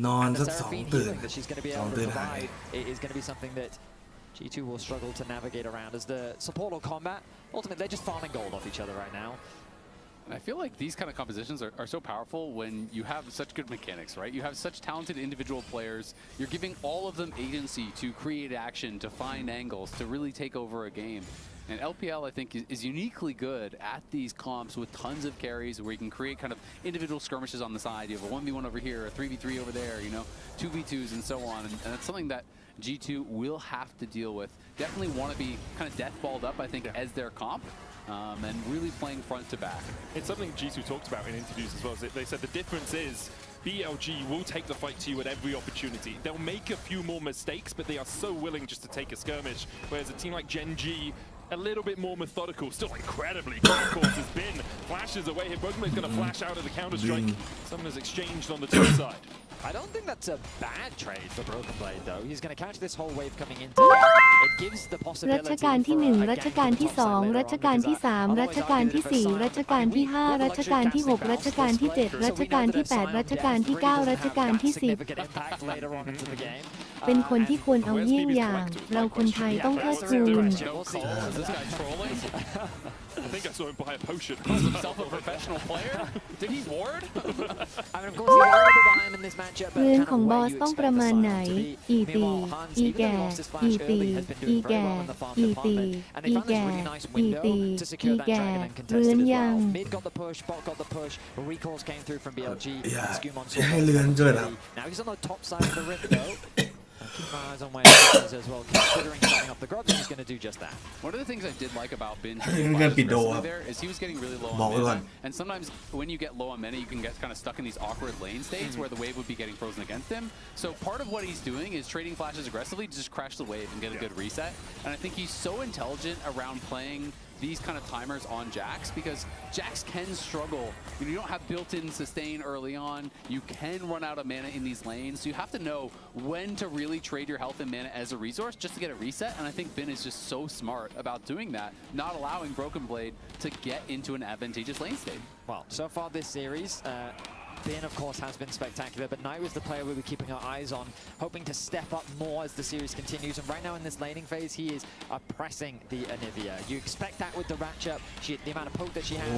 Speaker 4: นอน
Speaker 3: and
Speaker 4: สั
Speaker 3: the
Speaker 4: ก2
Speaker 3: Seraphine
Speaker 4: ตื่น
Speaker 3: healing that she's going to be able
Speaker 4: 2
Speaker 3: to
Speaker 4: ตื่นหาย
Speaker 3: provide is going to be something that G2 will struggle to navigate around as the support or combat. Ultimately, they're just farming gold off each other right now.
Speaker 16: I feel like these kind of compositions are so powerful when you have such good mechanics, right? You have such talented individual players. You're giving all of them agency to create action, to find angles, to really take over a game. And LPL, I think, is uniquely good at these comps with tons of carries where you can create kind of individual skirmishes on the side. You have a 1v1 over here, a 3v3 over there, 2v2s and so on. And that's something that G2 will have to deal with. Definitely want to be kind of death-balled up, I think, as their comp. and really playing front to back.
Speaker 2: It's something G2 talked about in interviews as well. They said the difference is BLG will take the fight to you at every opportunity. They'll make a few more mistakes, but they are so willing just to take a skirmish. Whereas a team like Gen G, a little bit more methodical, still incredibly good, of course, has been. Flashes away here. Brokenblade's going to flash out of the counter-strike. Someone has exchanged on the top side.
Speaker 3: I don't think that's a bad trade for Brokenblade, though. He's going to catch this whole wave coming into it. It gives the possibility
Speaker 5: รัชกาลที่ 1 รัชกาลที่ 2 รัชกาลที่ 3 รัชกาลที่ 4 รัชกาลที่ 5 รัชกาลที่ 6 รัชกาลที่ 7 รัชกาลที่ 8 รัชกาลที่ 9 รัชกาลที่ 10 เป็นคนที่ควรเอาเยี่ยงอย่าง เราคนไทยต้องเทิดทูน
Speaker 2: I think I saw him buy a potion.
Speaker 16: Calls himself a professional player? Did he ward?
Speaker 3: I mean, of course, he's a little bit behind in this matchup.
Speaker 5: เรื่องของบอสต้องประมาณไหน อีตี อีแก่ อีตี อีแก่ อีตี อีแก่ อีตี อีแก่เรือนยัง
Speaker 3: Mid got the push, bot got the push. Recalls came through from BLG.
Speaker 4: ให้เรือนเกิดครับ
Speaker 3: Now he's on the top side of the rift though. Keep my eyes on where he is as well. Considering setting up the grubs, he's going to do just that.
Speaker 16: One of the things I did like about Bin there is he was getting really low on mana. And sometimes when you get low on mana, you can get kind of stuck in these awkward lane states where the wave would be getting frozen against him. So part of what he's doing is trading flashes aggressively to just crash the wave and get a good reset. And I think he's so intelligent around playing these kind of timers on Jax because Jax can struggle. You don't have built-in sustain early on. You can run out of mana in these lanes. So you have to know when to really trade your health and mana as a resource just to get a reset. And I think Bin is just so smart about doing that, not allowing Brokenblade to get into an advantageous lane state.
Speaker 3: Well, so far this series, Bin, of course, has been spectacular, but Knight was the player we'll be keeping our eyes on, hoping to step up more as the series continues. And right now in this laning phase, he is oppressing the Anivia. You expect that with the Ratchet, the amount of poke that she has.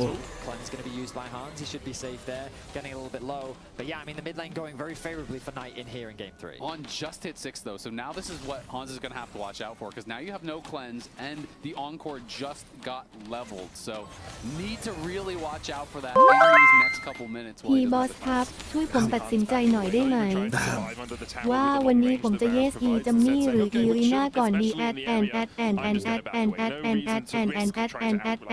Speaker 3: Cleanse going to be used by Hans. He should be safe there, getting a little bit low. But yeah, I mean, the mid lane going very favorably for Knight in here in Game 3.
Speaker 16: On just hit 6, though, so now this is what Hans is going to have to watch out for, because now you have no Cleanse, and the Encore just got leveled. So need to really watch out for that in these next couple minutes.
Speaker 5: พี่บอสครับช่วยผมตัดสินใจหน่อยได้ไหมว่าวันนี้ผมจะเยสอีจัมมี่หรืออีรีน่าก่อนดีแอดแอนแอดแอนแอนแอดแอนแอดแอนแอดแอนแอนแอดแอนแอดแอ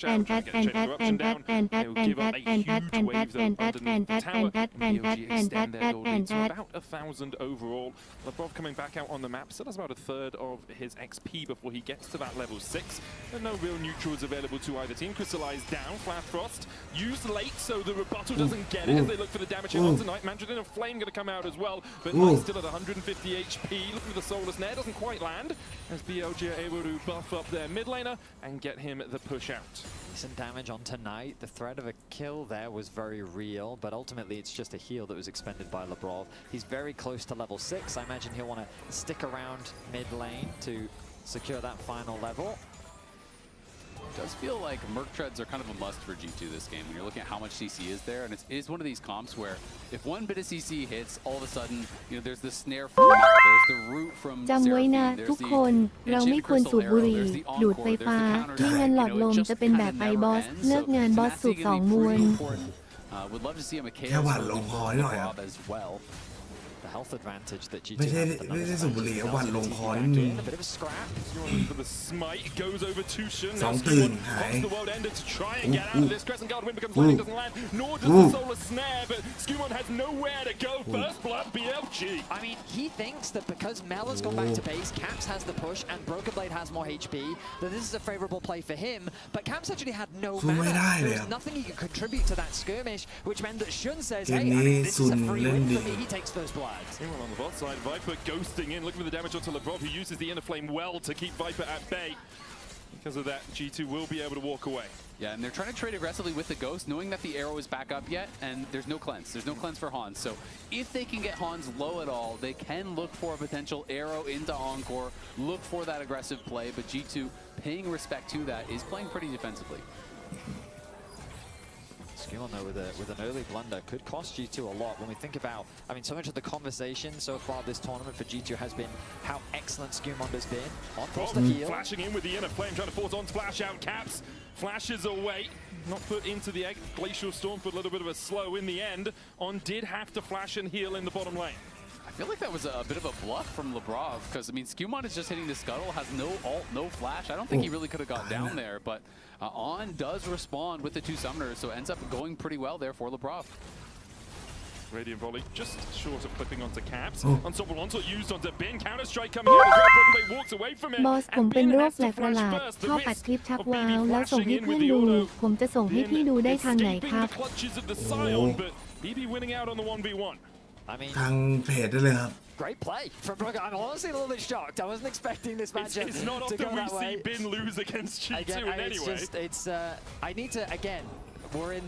Speaker 5: นแอดแอนแอดแอนแอดแอนแอดแอนแอดแอนแอดแอนแอดแอนแอดแอนแอดแอนแอดแอนแอดแอนแอดแอนแอดแอนแอดแอนแอด
Speaker 2: About 1,000 overall. Labrov coming back out on the map, still has about a third of his XP before he gets to that level 6. And no real neutrals available to either team. Crystallized down, Flat Frost used late so the rebuttal doesn't get it as they look for the damage here on tonight. Mandarin and Flame going to come out as well, but Knight still at 150 HP. Looking for the Solar Snare, doesn't quite land as BLG are able to buff up their mid laner and get him the push out.
Speaker 3: Decent damage on tonight. The threat of a kill there was very real, but ultimately it's just a heal that was expended by Labrov. He's very close to level 6. I imagine he'll want to stick around mid lane to secure that final level.
Speaker 16: It does feel like Merc Treads are kind of a must for G2 this game when you're looking at how much CC is there, and it is one of these comps where if one bit of CC hits, all of a sudden, you know, there's the snare from Mel, there's the root from
Speaker 5: จำไว้นะทุกคนเราไม่ควรสูบบุหรี่ดูดไฟฟ้าไม่งั้นหลอดลมจะเป็นแบบไอบอสเลิกงานบอสสูบ2 มวน
Speaker 16: Would love to see him a KO
Speaker 4: แค่หวานลงคอนิดหน่อยครับ
Speaker 16: as well.
Speaker 3: The health advantage that G2
Speaker 4: ไม่ได้สูบบุหรี่เอาหวานลงคอนิดนึง
Speaker 3: A bit of a scrap.
Speaker 2: For the smite goes over to Shun.
Speaker 4: สองตื่นหาย
Speaker 2: The world ender to try and get out of this. Crescent Guard win becomes landing, doesn't land, nor does the Solar Snare, but Skumon has nowhere to go. First blood, BLG.
Speaker 3: I mean, he thinks that because Mel has gone back to base, Caps has the push, and Brokenblade has more HP, that this is a favorable play for him. But Caps actually had no mana. There was nothing he could contribute to that skirmish, which meant that Shun says, hey, I mean, this is a free win for me. He takes first blood.
Speaker 2: Meanwhile, on the bot side, Viper ghosting in, looking for the damage onto Labrov, who uses the inner flame well to keep Viper at bay. Because of that, G2 will be able to walk away.
Speaker 16: Yeah, and they're trying to trade aggressively with the Ghost, knowing that the arrow is back up yet, and there's no cleanse. There's no cleanse for Hans. So if they can get Hans low at all, they can look for a potential arrow into Encore, look for that aggressive play, but G2, paying respect to that, is playing pretty defensively.
Speaker 3: Skumon, though, with an early blunder could cost G2 a lot. When we think about, I mean, so much of the conversation so far this tournament for G2 has been how excellent Skumon has been. On force to heal.
Speaker 2: Flashing in with the inner flame, trying to force on splash out. Caps flashes away. Not put into the Glacial Storm, but a little bit of a slow in the end. On did have to flash and heal in the bottom lane.
Speaker 16: I feel like that was a bit of a bluff from Lebrov because, I mean, Skewmon is just hitting the scuttle, has no ult, no flash. I don't think he really could have got down there, but On does respond with the two summoners, so it ends up going pretty well there for Lebrov.
Speaker 2: Radiant Volley just short of clipping onto Caps. Unstoppable Onslaught used onto Bin. Counter Strike coming out as well. Broken Blade walks away from it.
Speaker 5: บอสผมเป็นโรคแปลกประหลาดชอบอัดคลิปชักว้าวแล้วส่งให้เพื่อนดูผมจะส่งให้พี่ดูได้ทางไหนครับ
Speaker 2: BB winning out on the 1v1.
Speaker 3: I mean,
Speaker 4: ทางเพจได้เลยครับ
Speaker 3: great play from Brooke. I'm honestly a little bit shocked. I wasn't expecting this matchup
Speaker 2: It's not
Speaker 3: to
Speaker 2: often
Speaker 3: go
Speaker 2: we
Speaker 3: that
Speaker 2: see
Speaker 3: way.
Speaker 2: Bin lose against G2 in any way.
Speaker 3: I need to again. We're in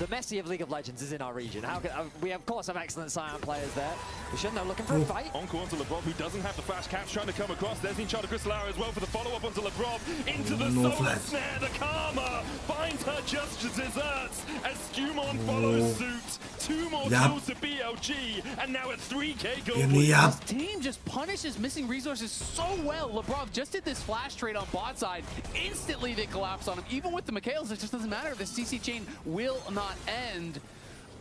Speaker 3: the Messi of League of Legends is in our region. How can, we of course have excellent Scion players there. We should know looking for a fight.
Speaker 2: Encore onto Lebrov, who doesn't have the flash. Caps trying to come across. There's the Enchanted Crystallara as well for the follow-up onto Lebrov. Into the solar snare. The Karma finds her just desserts as Skewmon follows suit. 2 more kills to BLG, and now it's 3K gold.
Speaker 16: This team just punishes missing resources so well. Lebrov just did this flash trade on bot side. Instantly they collapse on him. Even with the Mikhails, it just doesn't matter. The CC chain will not end.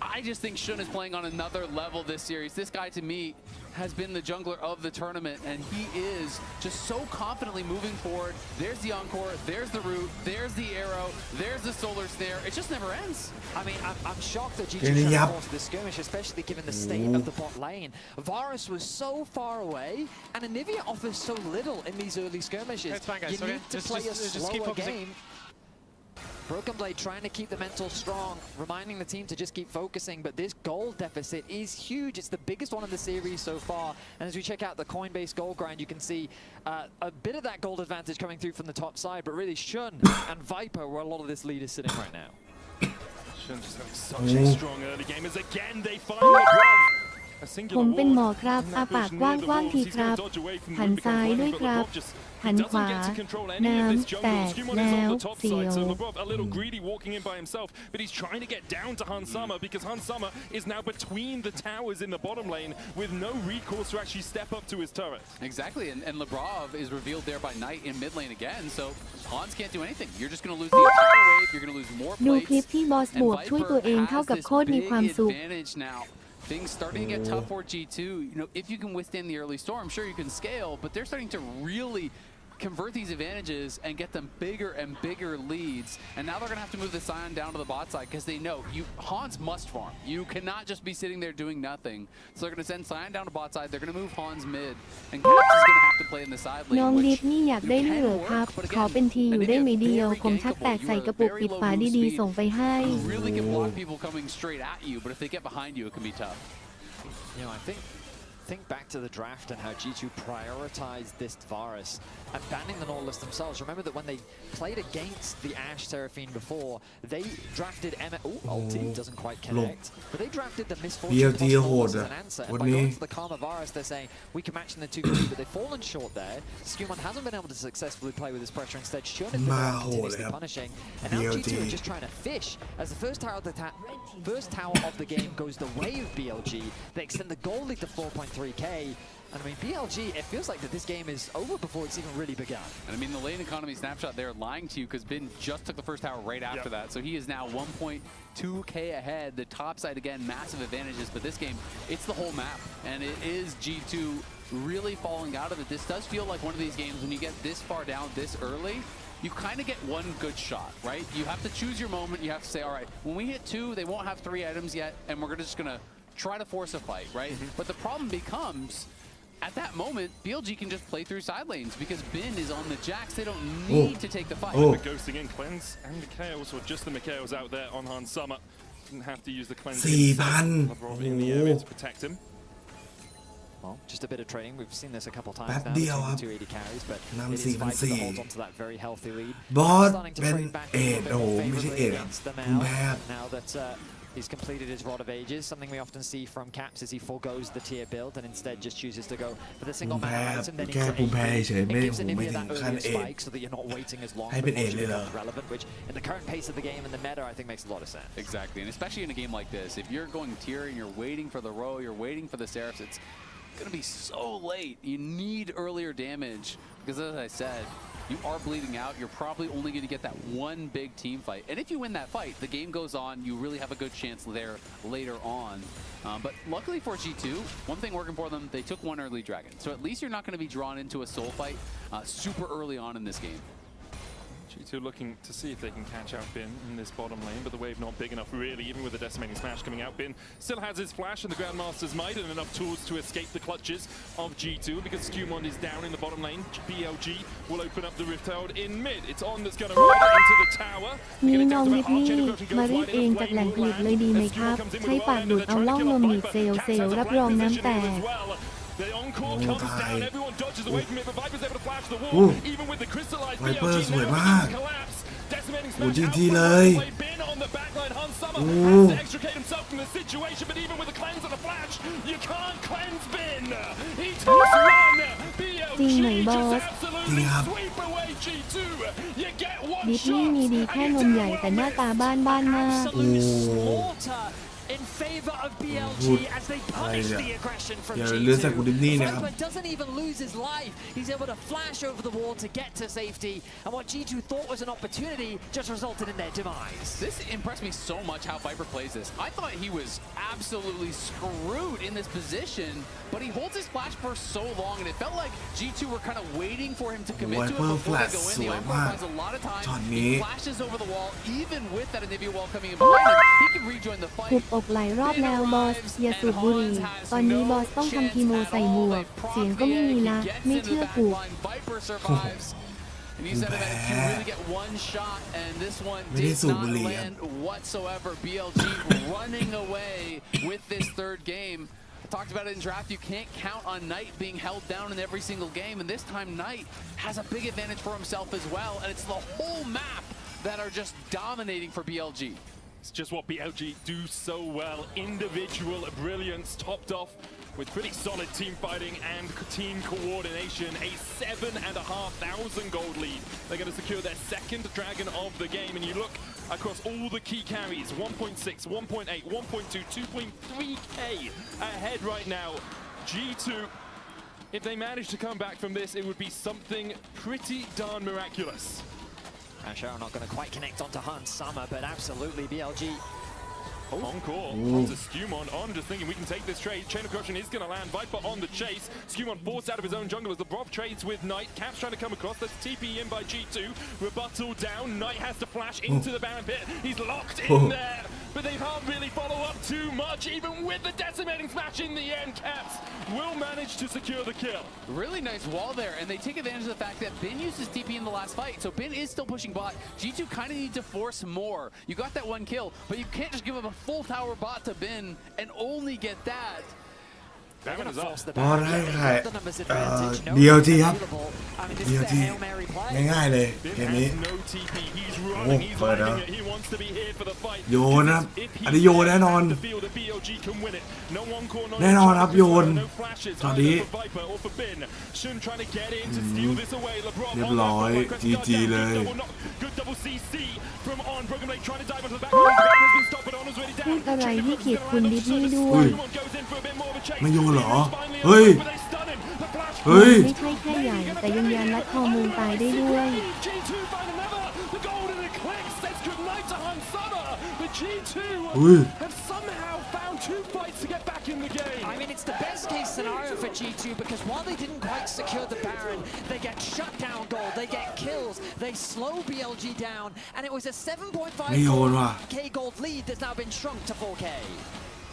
Speaker 16: I just think Shun is playing on another level this series. This guy, to me, has been the jungler of the tournament, and he is just so confidently moving forward. There's the Encore, there's the root, there's the arrow, there's the solar snare. It just never ends.
Speaker 3: I mean, I'm shocked that G2 tried to force this skirmish, especially given the state of the bot lane. Varus was so far away, and Anivia offers so little in these early skirmishes. You need to play a slower game. Broken Blade trying to keep the mental strong, reminding the team to just keep focusing, but this gold deficit is huge. It's the biggest one of the series so far, and as we check out the Coinbase gold grind, you can see a bit of that gold advantage coming through from the top side, but really Shun and Viper where a lot of this lead is sitting right now.
Speaker 2: Shun just having such a strong early game as again they find Lebrov.
Speaker 5: ผมเป็นหมอครับอาปากกว้างๆทีครับหันซ้ายด้วยครับหันขวาน้ำแตกแล้วเสียว
Speaker 2: A little greedy walking in by himself, but he's trying to get down to Hansama because Hansama is now between the towers in the bottom lane with no recourse to actually step up to his turret.
Speaker 16: Exactly, and Lebrov is revealed there by Knight in mid lane again, so Hans can't do anything. You're just going to lose the entire wave, you're going to lose more
Speaker 5: ดู
Speaker 16: plates,
Speaker 5: คลิปที่บอสบวกช่วยตัวเองเท่ากับโคตรมีความสุข
Speaker 16: advantage now. Things starting to get tough for G2. You know, if you can withstand the early storm, sure you can scale, but they're starting to really convert these advantages and get them bigger and bigger leads. And now they're going to have to move the Scion down to the bot side because they know Hans must farm. You cannot just be sitting there doing nothing. So they're going to send Scion down to bot side. They're going to move Hans mid. And Caps is going to have to play in the side lane.
Speaker 5: น้องดิฟนี่อยากได้ด้วยเหรอครับขอเป็นทีอยู่ได้ไหมเดียวผมชักแตกใส่กระปุกปิดฝาดีๆส่งไปให้
Speaker 16: You really can block people coming straight at you, but if they get behind you, it can be tough.
Speaker 3: You know, I think back to the draft and how G2 prioritized this Varus and banning the Nautilus themselves. Remember that when they played against the Ashe Seraphine before, they drafted Emma. Oh, ulti doesn't quite connect. But they drafted the Misfortune as an answer. And by going for the Karma Varus, they're saying we can match in the 2v2, but they've fallen short there. Skewmon hasn't been able to successfully play with this pressure. Instead, Shun has been continuously punishing. And now G2 are just trying to fish. As the first tower of the game goes the way of BLG, they extend the goal lead to 4.3k. And I mean, BLG, it feels like that this game is over before it's even really begun.
Speaker 16: And I mean, the lane economy snapshot, they're lying to you because Bin just took the first tower right after that. So he is now 1.2k ahead. The top side, again, massive advantages. But this game, it's the whole map. And it is G2 really falling out of it. This does feel like one of these games when you get this far down this early, you kind of get one good shot, right? You have to choose your moment. You have to say, all right, when we hit 2, they won't have 3 items yet. And we're just going to try to force a fight, right? But the problem becomes, at that moment, BLG can just play through side lanes because Bin is on the Jax. They don't need to take the fight.
Speaker 2: The ghosting in cleanse and Mikhails, or just the Mikhails out there on Hansama. Didn't have to use the cleanse.
Speaker 4: 4,000
Speaker 2: in the area to protect him.
Speaker 3: Well, just a bit of trading. We've seen this a couple times now between the 280 carries, but it is Viper that holds onto that very healthy lead.
Speaker 4: บอส
Speaker 3: Starting to
Speaker 4: เป็น
Speaker 3: trade back
Speaker 4: เอ็ด
Speaker 3: a
Speaker 4: โอ้
Speaker 3: little
Speaker 4: โห
Speaker 3: bit
Speaker 4: ไม่
Speaker 3: more
Speaker 4: ใช่
Speaker 3: favorably
Speaker 4: เอ็ด
Speaker 3: against them
Speaker 4: คุณแพทย์
Speaker 3: now that he's completed his Rod of Ages. Something we often see from Caps is he forgoes the tier build and instead just chooses to go for the single mana item. Then into AP. It gives Anivia that earlier spike so that you're not waiting as long before she becomes relevant, which in the current pace of the game and the meta, I think makes a lot of sense.
Speaker 16: Exactly, and especially in a game like this, if you're going tier and you're waiting for the row, you're waiting for the Seraphs, it's going to be so late. You need earlier damage because, as I said, you are bleeding out. You're probably only going to get that one big team fight. And if you win that fight, the game goes on. You really have a good chance there later on. But luckily for G2, one thing working for them, they took one early dragon. So at least you're not going to be drawn into a soul fight super early on in this game.
Speaker 2: G2 looking to see if they can catch out Bin in this bottom lane, but the wave not big enough really, even with the decimating smash coming out. Bin still has his flash and the Grandmaster's might and enough tools to escape the clutches of G2 because Skumon is down in the bottom lane. BLG will open up the rift out in mid. It's On that's going to ride it into the tower.
Speaker 5: มีน้องนิดนี่มารีดเองจากแหล่งผลิตเลยดีไหมครับใช้ปากดูดเอาล่องนมหนีบเซลล์รับรองน้ำแตก
Speaker 2: The encore comes down, everyone dodges away from it, but Viper's able to flash the wall, even with the crystallized BLG now collapse. Decimating smash out from the Bin on the backline. Han Summer has to extricate himself from the situation, but even with the cleanse and the flash, you can't cleanse Bin. He takes one. BLG just absolutely sweep away G2. You get one
Speaker 5: ดิสนี่มีดีแค่นมใหญ่แต่หน้าตาบ้านมาก
Speaker 3: in favor of BLG as they punish the aggression from G2. Viper doesn't even lose his life. He's able to flash over the wall to get to safety, and what G2 thought was an opportunity just resulted in their demise.
Speaker 16: This impressed me so much how Viper plays this. I thought he was absolutely screwed in this position, but he holds his flash for so long, and it felt like G2 were kind of waiting for him to commit to it before they go in. The Viper has a lot of time. He flashes over the wall, even with that Anivia wall coming in behind him. He can rejoin the fight.
Speaker 5: อกหลายรอบแล้วบอสอย่าสูบบุหรี่ตอนนี้บอสต้องทำคีโมใส่หมวกเสียงก็ไม่มีละไม่เชื่อกู
Speaker 16: And he said that if you really get one shot, and this one did not land whatsoever. BLG running away with this third game. I talked about it in draft. You can't count on Knight being held down in every single game, and this time Knight has a big advantage for himself as well, and it's the whole map that are just dominating for BLG.
Speaker 2: It's just what BLG do so well. Individual brilliance topped off with pretty solid team fighting and team coordination. A 7,500 gold lead. They're going to secure their second dragon of the game. And you look across all the key carries, 1.6, 1.8, 1.2, 2.3k ahead right now. G2, if they manage to come back from this, it would be something pretty darn miraculous.
Speaker 3: Ashar not going to quite connect onto Han Summer, but absolutely BLG.
Speaker 2: Encore onto Skumon. On just thinking we can take this trade. Chain of Corruption is going to land. Viper on the chase. Skumon forced out of his own jungle as the Brov trades with Knight. Cap's trying to come across. That's TP in by G2. Rebuttal down. Knight has to flash into the Baron pit. He's locked in there. But they can't really follow up too much. Even with the decimating smash in the end, Caps will manage to secure the kill.
Speaker 16: Really nice wall there, and they take advantage of the fact that Bin used his TP in the last fight, so Bin is still pushing bot. G2 kind of need to force more. You got that one kill, but you can't just give him a full tower bot to Bin and only get that.
Speaker 4: บอสให้ใครBLG ครับ BLG ง่ายๆเลยเกมนี้โอ้เปิดแล้วโยนครับอันนี้โยนแน่นอนแน่นอนครับโยนตอนนี้เรียบร้อย GG เลย
Speaker 5: พูดอะไรที่เกียดคุณดิสนี่ด้วย
Speaker 4: ไม่โยนเหรอเฮ้ย
Speaker 5: ไม่ใช่แค่ใหญ่แต่ยังยานรัดคอมูลตายได้ด้วย
Speaker 2: have somehow found 2 fights to get back in the game.
Speaker 3: I mean, it's the best case scenario for G2 because while they didn't quite secure the Baron, they get shut down gold, they get kills, they slow BLG down, and it was a 7.5k gold lead that's now been shrunk to 4k.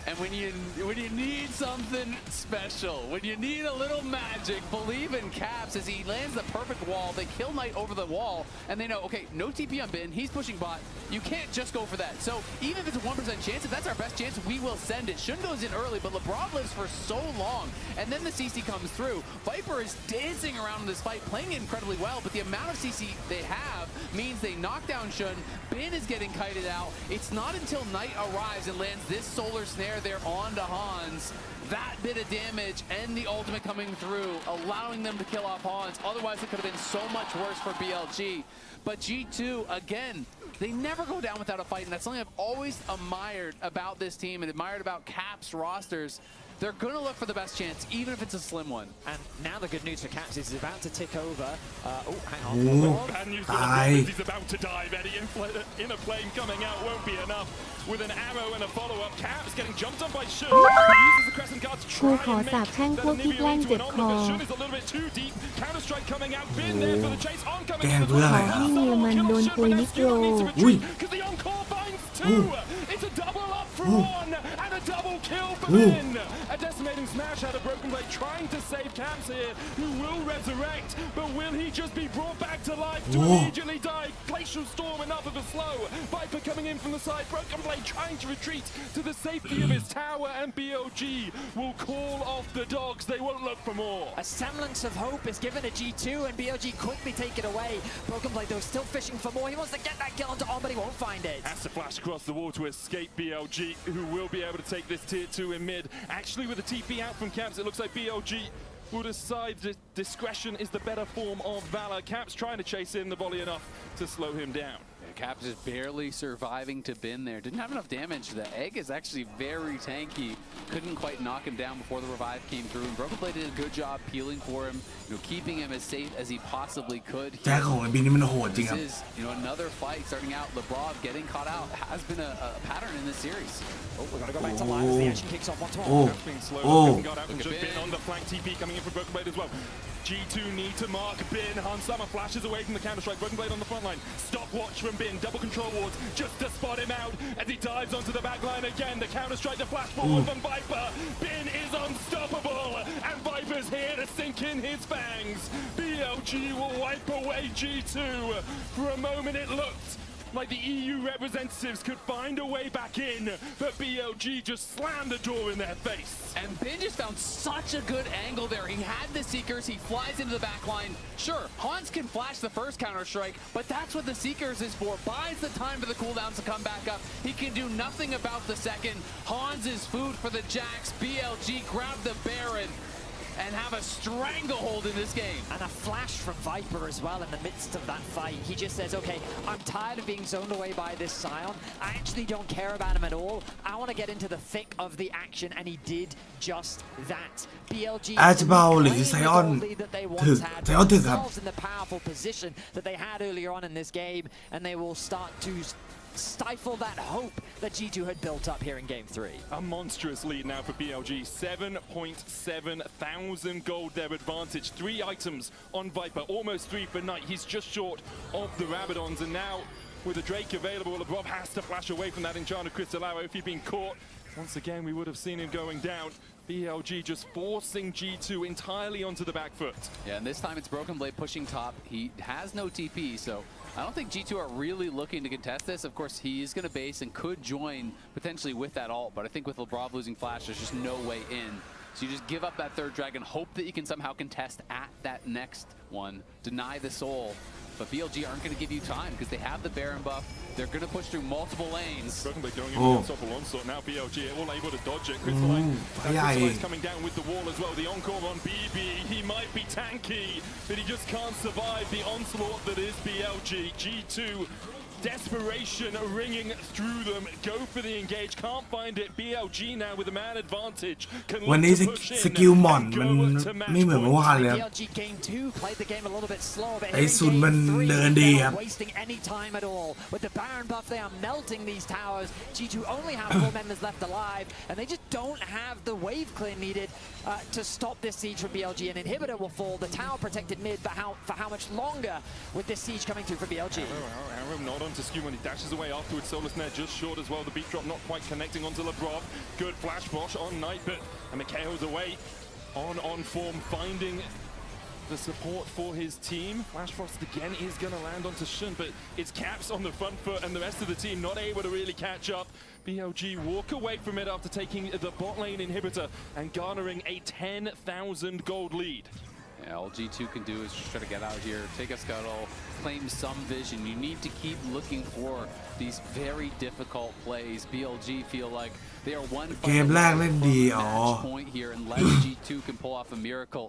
Speaker 16: And when you need something special, when you need a little magic, believe in Caps as he lands the perfect wall. They kill Knight over the wall, and they know, okay, no TP on Bin, he's pushing bot. You can't just go for that. So even if it's a 1% chance, if that's our best chance, we will send it. Shun goes in early, but LeBron lives for so long, and then the CC comes through. Viper is dancing around in this fight, playing incredibly well, but the amount of CC they have means they knock down Shun. Bin is getting kited out. It's not until Knight arrives and lands this solar snare there on to Hans. That bit of damage and the ultimate coming through, allowing them to kill off Hans. Otherwise, it could have been so much worse for BLG. But G2, again, they never go down without a fight, and that's something I've always admired about this team and admired about Caps rosters. they're going to look for the best chance, even if it's a slim one.
Speaker 3: And now the good news for Caps is he's about to tick over. Oh, hang on.
Speaker 2: Bad news for LeBron is he's about to dive. Eddie in a flame coming out won't be enough. With an arrow and a follow-up, Caps getting jumped on by Shun. He uses the crescent guard to try and make that Anivio into an omelet, but Shun is a little bit too deep. Counter strike coming out. Bin there for the chase. On coming in.
Speaker 5: ขอให้เนียมันโดนปุยนิโกร
Speaker 2: Because the encore finds two. It's a double up for one and a double kill for Bin. A decimating smash out of Broken Blade trying to save Caps here, who will resurrect, but will he just be brought back to life to immediately die? Glacial Storm, enough of a slow. Viper coming in from the side. Broken Blade trying to retreat to the safety of his tower, and BLG will call off the dogs. They won't look for more.
Speaker 3: A semblance of hope is given to G2, and BLG quickly take it away. Broken Blade, though, still fishing for more. He wants to get that kill onto On, but he won't find it.
Speaker 2: Has to flash across the wall to escape BLG, who will be able to take this tier 2 in mid. Actually, with a TP out from Caps, it looks like BLG will decide that discretion is the better form of valor. Caps trying to chase in the volley enough to slow him down.
Speaker 16: Caps is barely surviving to Bin there. Didn't have enough damage. The egg is actually very tanky. Couldn't quite knock him down before the revive came through. And Broken Blade did a good job peeling for him, keeping him as safe as he possibly could.
Speaker 4: แจ็คของไอ้บินนี่มันโหดจริงครับ
Speaker 16: This is, another fight starting out. LeBron getting caught out has been a pattern in this series.
Speaker 3: Oh, we're gonna go back to live as the action kicks off once more.
Speaker 2: Being slow, got out from just Bin on the flank. TP coming in from Broken Blade as well. G2 need to mark Bin. Han Summer flashes away from the counter strike. Broken Blade on the front line. Stopwatch from Bin. Double control wards just to spot him out as he dives onto the back line again. The counter strike to flash forward from Viper. Bin is unstoppable, and Viper's here to sink in his fangs. BLG will wipe away G2. For a moment it looked like the EU representatives could find a way back in, but BLG just slammed the door in their face.
Speaker 16: And Bin just found such a good angle there. He had the Seekers, he flies into the back line. Sure, Hans can flash the first counter-strike, but that's what the Seekers is for. Buys the time for the cooldowns to come back up. He can do nothing about the second. Hans is food for the Jacks. BLG grab the Baron and have a stranglehold in this game.
Speaker 3: And a flash from Viper as well in the midst of that fight. He just says, okay, I'm tired of being zoned away by this Scion. I actually don't care about him at all. I want to get into the thick of the action, and he did just that. BLG
Speaker 4: อาจจะเบาหรือไซออนถึกไซออนถึกครับ
Speaker 3: in the powerful position that they had earlier on in this game, and they will start to stifle that hope that G2 had built up here in Game 3.
Speaker 2: A monstrous lead now for BLG. 7.7 thousand gold their advantage. 3 items on Viper, almost 3 for Knight. He's just short of the Rabadons, and now with the Drake available, LeBron has to flash away from that enchanted Crystal Arrow. If he'd been caught, once again we would have seen him going down. BLG just forcing G2 entirely onto the back foot.
Speaker 16: Yeah, and this time it's Broken Blade pushing top. He has no TP, so I don't think G2 are really looking to contest this. Of course, he is going to base and could join potentially with that ult, but I think with LeBron losing flash, there's just no way in. So you just give up that third dragon, hope that you can somehow contest at that next one, deny the soul. But BLG aren't going to give you time because they have the Baron buff. They're going to push through multiple lanes.
Speaker 2: Broken Blade going in the unstoppable onslaught. Now BLG all able to dodge it. Crystalline coming down with the wall as well. The encore on BB. He might be tanky, but he just can't survive the onslaught that is BLG. G2. Desperation ringing through them. Go for the engage. Can't find it. BLG now with a man advantage.
Speaker 4: วันนี้สกิลหม่อนมันไม่เหมือนเมื่อวานเลย
Speaker 3: BLG game 2 played the game a little bit slow, but
Speaker 4: ไอ้ซุนมันเดินดีครับ
Speaker 3: wasting any time at all. With the Baron buff, they are melting these towers. G2 only have 4 members left alive, and they just don't have the wave clear needed to stop this siege from BLG. An inhibitor will fall. The tower protected mid, but for how much longer with this siege coming through for BLG?
Speaker 2: Arrow not onto Skew when he dashes away afterwards. Solar Snare just short as well. The beat drop not quite connecting onto Lebrov. Good flash bosh on Knight, but Mikhail's away on form, finding the support for his team. Flash Frost again is going to land onto Shun, but it's Caps on the front foot and the rest of the team not able to really catch up. BLG walk away from it after taking the bot lane inhibitor and garnering a 10,000 gold lead.
Speaker 16: Yeah, all G2 can do is just try to get out here, take a scuttle, claim some vision. You need to keep looking for these very difficult plays. BLG feel like they are one
Speaker 4: เกมแรกเล่นดีอ๋อ
Speaker 16: match point here unless G2 can pull off a miracle.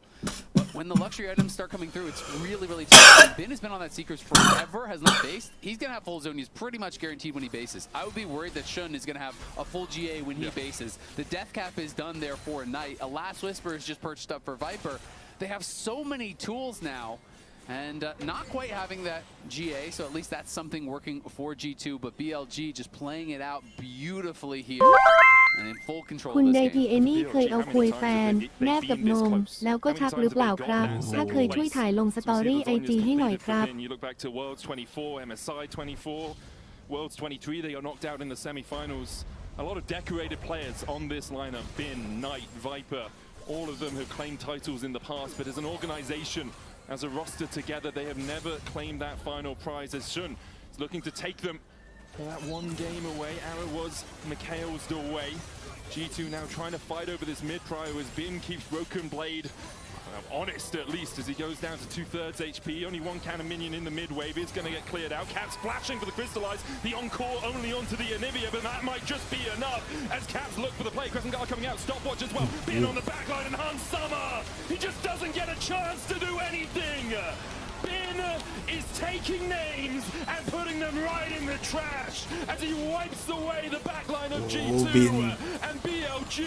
Speaker 16: But when the luxury items start coming through, it's really, really tough. Bin has been on that Seekers forever, has not based. He's going to have full zone. He's pretty much guaranteed when he bases. I would be worried that Shun is going to have a full GA when he bases. The death cap is done there for Knight. A Last Whisper is just purchased up for Viper. They have so many tools now. And not quite having that GA, so at least that's something working for G2, but BLG just playing it out beautifully here. And in full control
Speaker 5: คุณ
Speaker 16: of
Speaker 5: ได
Speaker 16: this
Speaker 5: พี
Speaker 16: game.
Speaker 5: เอนี่เคยเอาคุยแฟนแนบกับนมแล้วก็ชักหรือเปล่าครับถ้าเคยช่วยถ่ายลงสตอรี่ไอจีให้หน่อยครับ
Speaker 2: You look back to Worlds 24, MSI 24, Worlds 23, they got knocked out in the semi-finals. A lot of decorated players on this lineup, Bin, Knight, Viper, all of them have claimed titles in the past, but as an organization, as a roster together, they have never claimed that final prize as Shun is looking to take them for that one game away. Arrow was Mikhail's away. G2 now trying to fight over this mid-prio as Bin keeps Broken Blade honest at least as he goes down to 2/3 HP. Only one cannon minion in the mid-wave is going to get cleared out. Caps flashing for the Crystallize. The encore only onto the Anivia, but that might just be enough as Caps look for the play. Crescent Guard coming out. Stopwatch as well. Bin on the backline and Han Summer. He just doesn't get a chance to do anything. Bin is taking names and putting them right in the trash as he wipes away the backline of G2 and BLG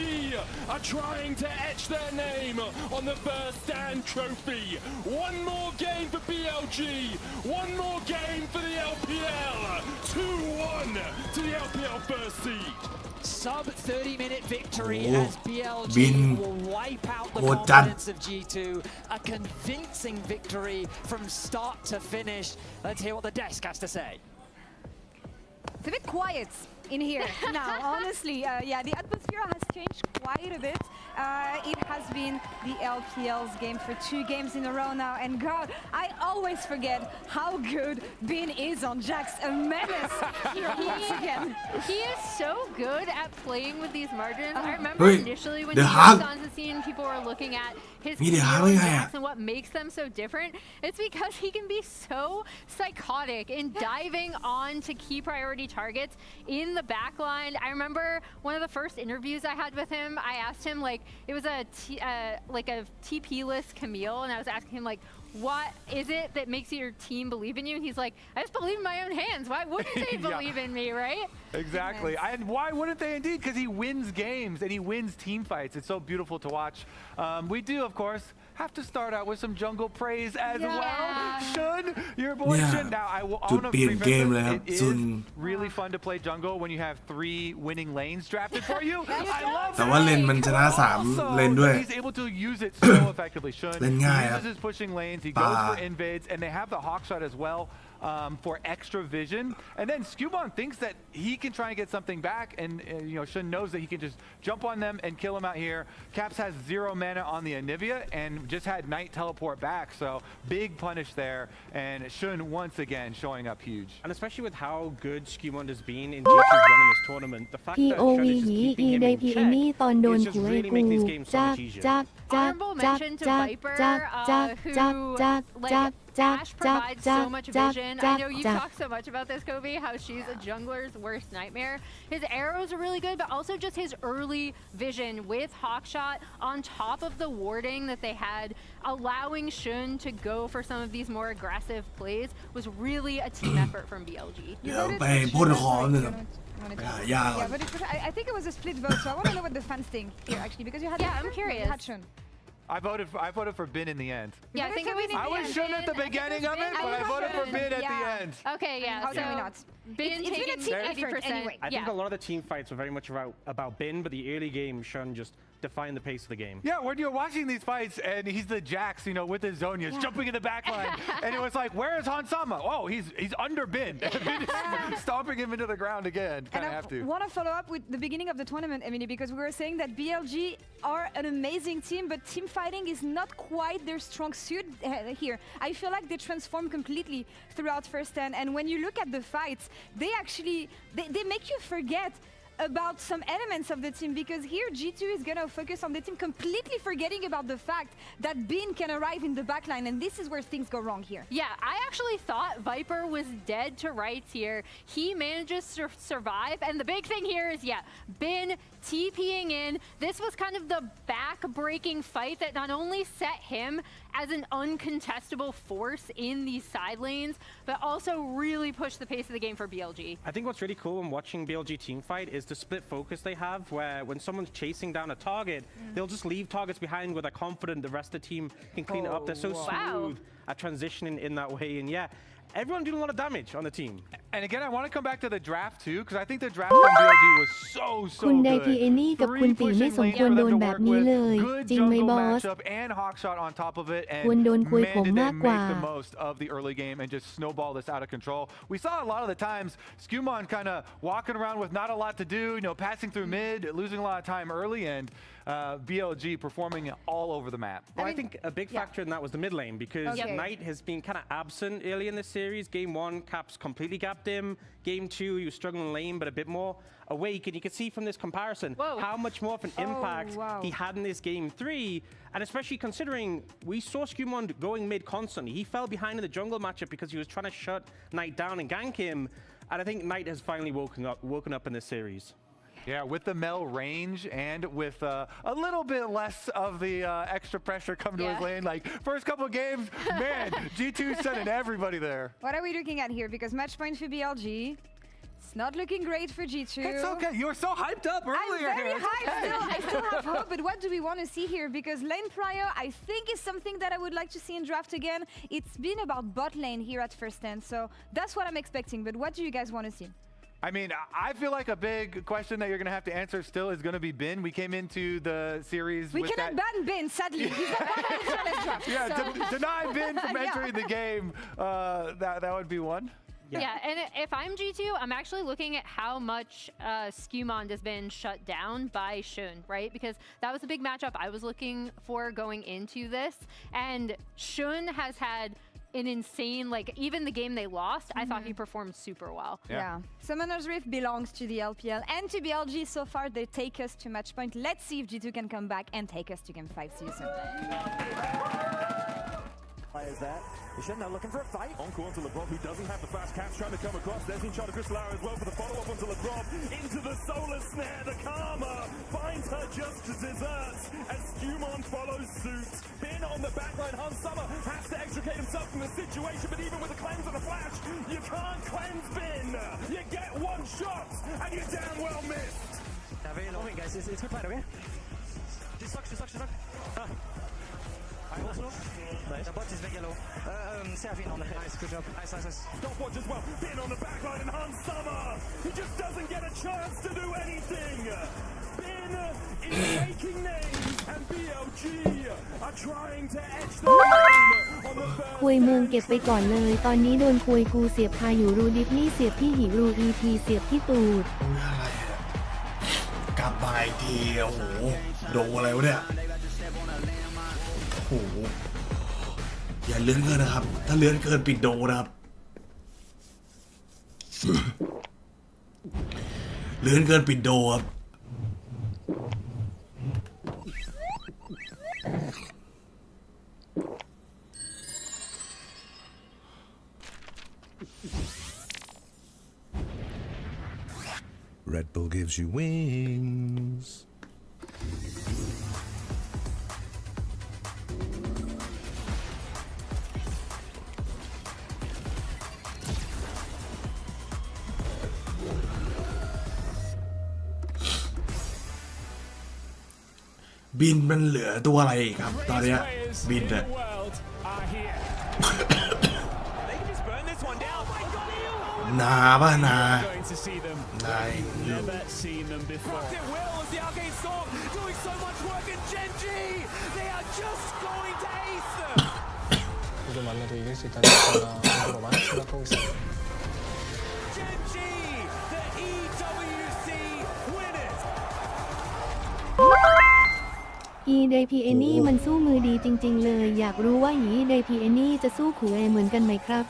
Speaker 2: are trying to etch their name on the First Stand trophy. One more game for BLG, one more game for the LPL. 2-1 to the LPL first seed.
Speaker 3: Sub 30-minute victory as BLG will wipe out the confidence of G2. A convincing victory from start to finish. Let's hear what the desk has to say.
Speaker 6: It's a bit quiet in here now, honestly. Yeah, the atmosphere has changed quite a bit. It has been the LPL's game for 2 games in a row now, and God, I always forget how good Bin is on Jax. A menace here once again.
Speaker 7: He is so good at playing with these margins. I remember initially when he was on the scene, people were looking at his Jax and what makes them so different. It's because he can be so psychotic in diving on to key priority targets in the back line. I remember one of the first interviews I had with him, I asked him, like, it was a TP-less Camille, and I was asking him, like, what is it that makes your team believe in you? And he's like, I just believe in my own hands. Why wouldn't they believe in me, right?
Speaker 9: Exactly. And why wouldn't they indeed? Because he wins games and he wins team fights. It's so beautiful to watch. We do, of course, have to start out with some jungle praise as well. Shun, your boy Shun. Now, I want to preface this. It is really fun to play jungle when you have 3 winning lanes drafted for you. I love that.
Speaker 4: แต่ว่าเลนมันชนะ3เลนด้วย
Speaker 9: He's able to use it so effectively. Shun uses his pushing lanes. He goes for invades, and they have the hawk shot as well for extra vision. And then Skubon thinks that he can try and get something back, and you know, Shun knows that he can just jump on them and kill him out here. Caps has 0 mana on the Anivia and just had Knight teleport back, so big punish there. And Shun once again showing up huge.
Speaker 8: And especially with how good Skubon has been in G2's run in this tournament, the fact that Shun is just keeping him in check is just really making these games so much easier.
Speaker 7: Honorable mention to Viper, who Ash provides so much vision. I know you talk so much about this, Kobe, how she's a jungler's worst nightmare. His arrows are really good, but also just his early vision with Hawkshot on top of the warding that they had, allowing Shun to go for some of these more aggressive plays was really a team effort from BLG.
Speaker 6: Yeah, but I think it was a split vote, so I want to know what the fans think here, actually, because you had
Speaker 7: I'm curious.
Speaker 9: I voted for Bin in the end.
Speaker 7: Yeah, I think it was.
Speaker 9: I was Shun at the beginning of it, but I voted for Bin at the end.
Speaker 7: Okay, yeah.
Speaker 6: How can we not?
Speaker 7: Bin taking 80% anyway.
Speaker 8: I think a lot of the team fights were very much about Bin, but the early game, Shun just defined the pace of the game.
Speaker 9: Yeah, when you're watching these fights and he's the Jax, you know, with his Zonias jumping in the back line, and it was like, where is Han Sama? Oh, he's under Bin. Bin is stomping him into the ground again. Kind of have to.
Speaker 6: I want to follow up with the beginning of the tournament, Emily, because we were saying that BLG are an amazing team, but team fighting is not quite their strong suit here. I feel like they transform completely throughout First Stand, and when you look at the fights, they actually they make you forget about some elements of the team, because here G2 is going to focus on the team, completely forgetting about the fact that Bin can arrive in the backline, and this is where things go wrong here.
Speaker 7: Yeah, I actually thought Viper was dead to rights here. He manages to survive, and the big thing here is, yeah, Bin TPing in. This was kind of the back-breaking fight that not only set him as an uncontestable force in these side lanes, but also really pushed the pace of the game for BLG.
Speaker 8: I think what's really cool when watching BLG team fight is the split focus they have, where when someone's chasing down a target, they'll just leave targets behind where they're confident the rest of the team can clean it up. They're so smooth at transitioning in that way, and yeah, everyone doing a lot of damage on the team.
Speaker 9: And again, I want to come back to the draft too, because I think the draft from BLG was so
Speaker 5: คุณได
Speaker 9: good.
Speaker 5: พีเอนี่กับคุณตีไม่สมควรโดนแบบนี้เลยจริงไหมบอส
Speaker 9: And Hawkshot on top of it, and
Speaker 5: ควรโดนคุยผมมากกว่า
Speaker 9: make the most of the early game and just snowball this out of control. We saw a lot of the times Skewmon kind of walking around with not a lot to do, passing through mid, losing a lot of time early, and BLG performing all over the map.
Speaker 8: Well, I think a big factor in that was the mid lane, because Knight has been kind of absent early in the series. Game 1, Caps completely gapped him. Game 2, he was struggling lane, but a bit more awake. And you can see from this comparison how much more of an impact he had in this Game 3. And especially considering we saw Skewmon going mid constantly. He fell behind in the jungle matchup because he was trying to shut Knight down and gank him. And I think Knight has finally woken up in this series.
Speaker 9: Yeah, with the Mel range and with a little bit less of the extra pressure coming to his lane. Like, first couple of games, man, G2 sending everybody there.
Speaker 6: What are we looking at here? Because match point for BLG. It's not looking great for G2.
Speaker 9: It's okay. You were so hyped up earlier.
Speaker 6: I'm very hyped still. I still have hope, but what do we want to see here? Because lane prior, I think, is something that I would like to see in draft again. It's been about bot lane here at First Stand, so that's what I'm expecting. But what do you guys want to see?
Speaker 9: I mean, I feel like a big question that you're going to have to answer still is going to be Bin. We came into the series
Speaker 6: we cannot ban Bin, sadly. He's not part of the challenge draft.
Speaker 9: Yeah, deny Bin from entering the game. That would be one.
Speaker 7: Yeah, and if I'm G2, I'm actually looking at how much Skewmon has been shut down by Shun, right? Because that was a big matchup I was looking for going into this. And Shun has had an insane, like, even the game they lost, I thought he performed super well.
Speaker 6: Yeah. Summoner's Rift belongs to the LPL and to BLG. So far, they take us to match point. Let's see if G2 can come back and take us to Game 5 season.
Speaker 17: Is that? Shun now looking for a fight.
Speaker 18: Encore onto LeBron, who doesn't have the fast catch, trying to come across. There's in charge of Crystal Arrow as well for the follow-up onto LeBron. Into the solar snare, the Karma finds her just to desserts as Skewmon follows suit. Bin on the backline, Hans Summer has to extricate himself from the situation, but even with a cleanse and a flash, you can't cleanse Bin. You get one shot, and you damn well missed.
Speaker 17: Very low, guys. It's good fight, okay? She sucks. I also. Nice. The bot is very low. Seraphine on the head. Nice, good job. Nice.
Speaker 18: Stopwatch as well. Bin on the backline and Hans Summer. He just doesn't get a chance to do anything. Bin is making names, and BLG are trying to etch the name on the first.
Speaker 5: คุยเมืองเก็บไปก่อนเลยตอนนี้โดนคุยกูเสียบคาอยู่รูดิฟนี่เสียบที่หิรู EP เสียบที่ตูด
Speaker 4: อะไรอะกลับมาอีกทีโอ้โหโดนอะไรวะเนี่ยโอ้โหอย่าเลื่อนเกินนะครับถ้าเลื่อนเกินปิดโดนะครับเลื่อนเกินปิดโดครับ
Speaker 12: Red Bull gives you wings.
Speaker 4: Bin มันเหลือตัวอะไรครับตอนนี้บินเนี่ยนาป่ะนา
Speaker 5: อีไดพีเอนี่มันสู้มือดีจริงๆเลยอยากรู้ว่าอีไดพีเอนี่จะสู้ขู่เอเหมือนกันไหมครับ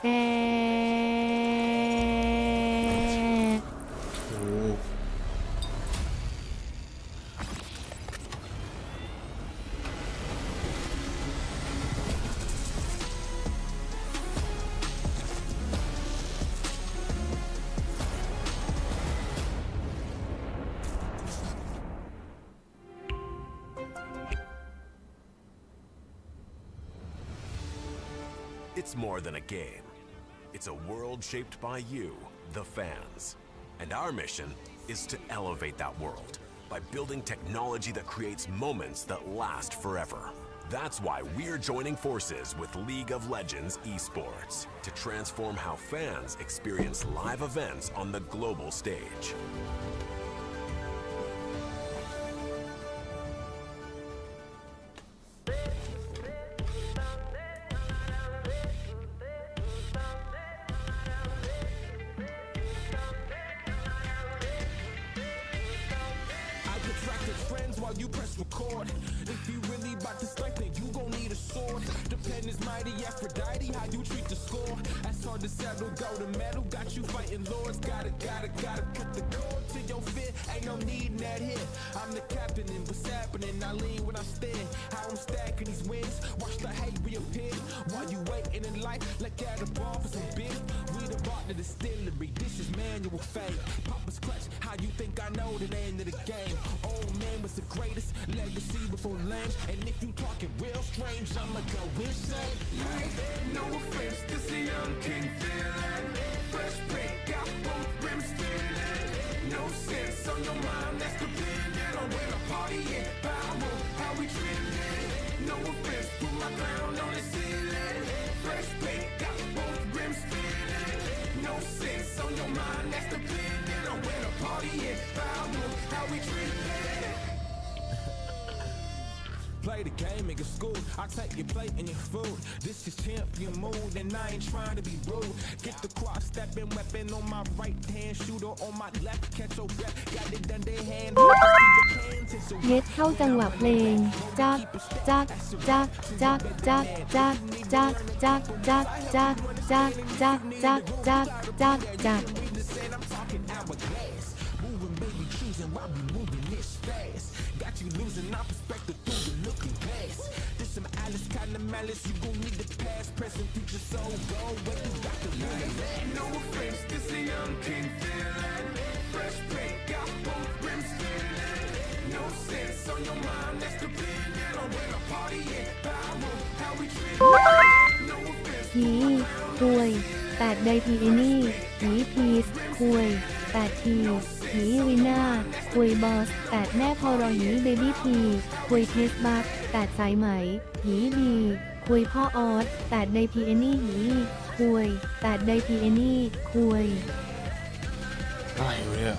Speaker 12: It's more than a game. It's a world shaped by you, the fans. And our mission is to elevate that world by building technology that creates moments that last forever. That's why we're joining forces with League of Legends Esports to transform how fans experience live events on the global stage.
Speaker 18: You press record. If you really about to strike, then you gon' need a sword. The pen is mighty, Aphrodite, how you treat the score. That's hard to settle, golden medal, got you fighting lords. Gotta cut the cord to your fit. Ain't no need in that hit. I'm the captain and what's happening, I lean when I stand. How I'm stacking these wins, watch the hate reappear. While you waiting in life, like at a bar for some beer. We the bar to the distillery, this is manual fate. Papa's clutch, how you think I know the name of the game? Old man was the greatest legacy before Lance. And if you talking real strange, I'ma go insane. No offense, this a young king feeling. Fresh paint, got both rims spinning. No sense on your mind, that's dependent on where the party at. Power, how we trending. No offense, put my crown on the ceiling. Fresh paint, got both rims spinning. No sense on your mind, that's dependent on where the party at. Power, how we trending. Play the game, make a school. I take your plate and your food. This is champion mood, and I ain't trying to be rude. Get the cross stepping weapon on my right hand, shooter on my left, catch your breath. Got it done their hand.
Speaker 5: เย็ดเข้าจังหวะเพลงจักจักจักจักจักจักจักจักจักจักจักจักจักจักจักจัก
Speaker 18: Moving, baby, choosing while we moving this fast. Got you losing our perspective through the looking past. This some Alice kind of malice. You gon' need the past, present, future, so go where you got the line. No offense, this a young king feeling. Fresh paint, got both rims spinning. No sense on your mind, that's dependent on where the party at. Power, how we treat. No offense.
Speaker 5: ผีคุย8 ไดพีเอนี่ผีพีสคุย8 ทีผีวิน่าคุยบอส8 แม่พอรอหีเบบี้พีคุยเทสบัค8 สายไหมหีดีคุยพ่อออส8 ไดพีเอนี่หีคุย8 ไดพีเอนี่คุย
Speaker 4: อะไรวะเนี่ย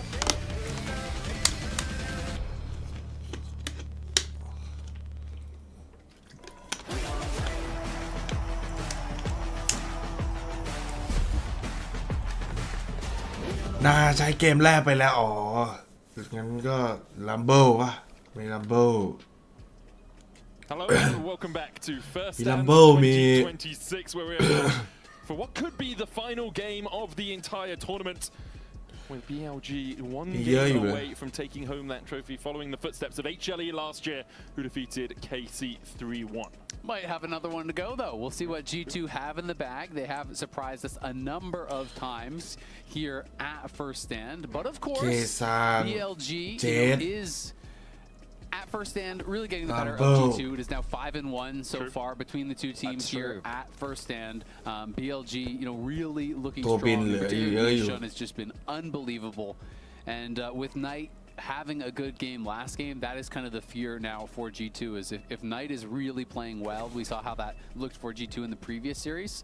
Speaker 4: น่าใช้เกมแรกไปแล้วอ๋องั้นก็ลัมเบิลป่ะไม่ลัมเบิล
Speaker 2: Hello and welcome back to First Stand 2026 where we are for what could be the final game of the entire tournament with BLG one game away from taking home that trophy following the footsteps of HLE last year who defeated KC 3-1.
Speaker 16: Might have another one to go though. We'll see what G2 have in the bag. They have surprised us a number of times here at First Stand. But of course, BLG is at First Stand really getting the better of G2. It is now 5-1 so far between the two teams here at First Stand. BLG, really looking strong. The determination has just been unbelievable. And with Knight having a good game last game, that is kind of the fear now for G2 is if Knight is really playing well. We saw how that looked for G2 in the previous series.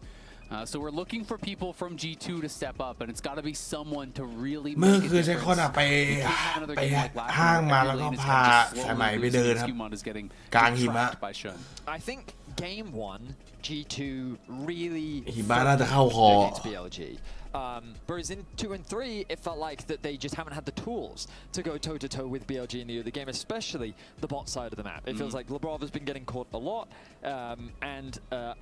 Speaker 16: So we're looking for people from G2 to step up, and it's got to be someone to really make a difference.
Speaker 4: ไปห้างมาแล้วก็พาสายไหมไปเดินครับกลางหิมะ
Speaker 3: I think game 1 G2 really
Speaker 4: หิมะน่าจะเข้าคอ
Speaker 3: BLG. Whereas in 2 and 3, it felt like that they just haven't had the tools to go toe-to-toe with BLG in the other game, especially the bot side of the map. It feels like Labrov has been getting caught a lot, and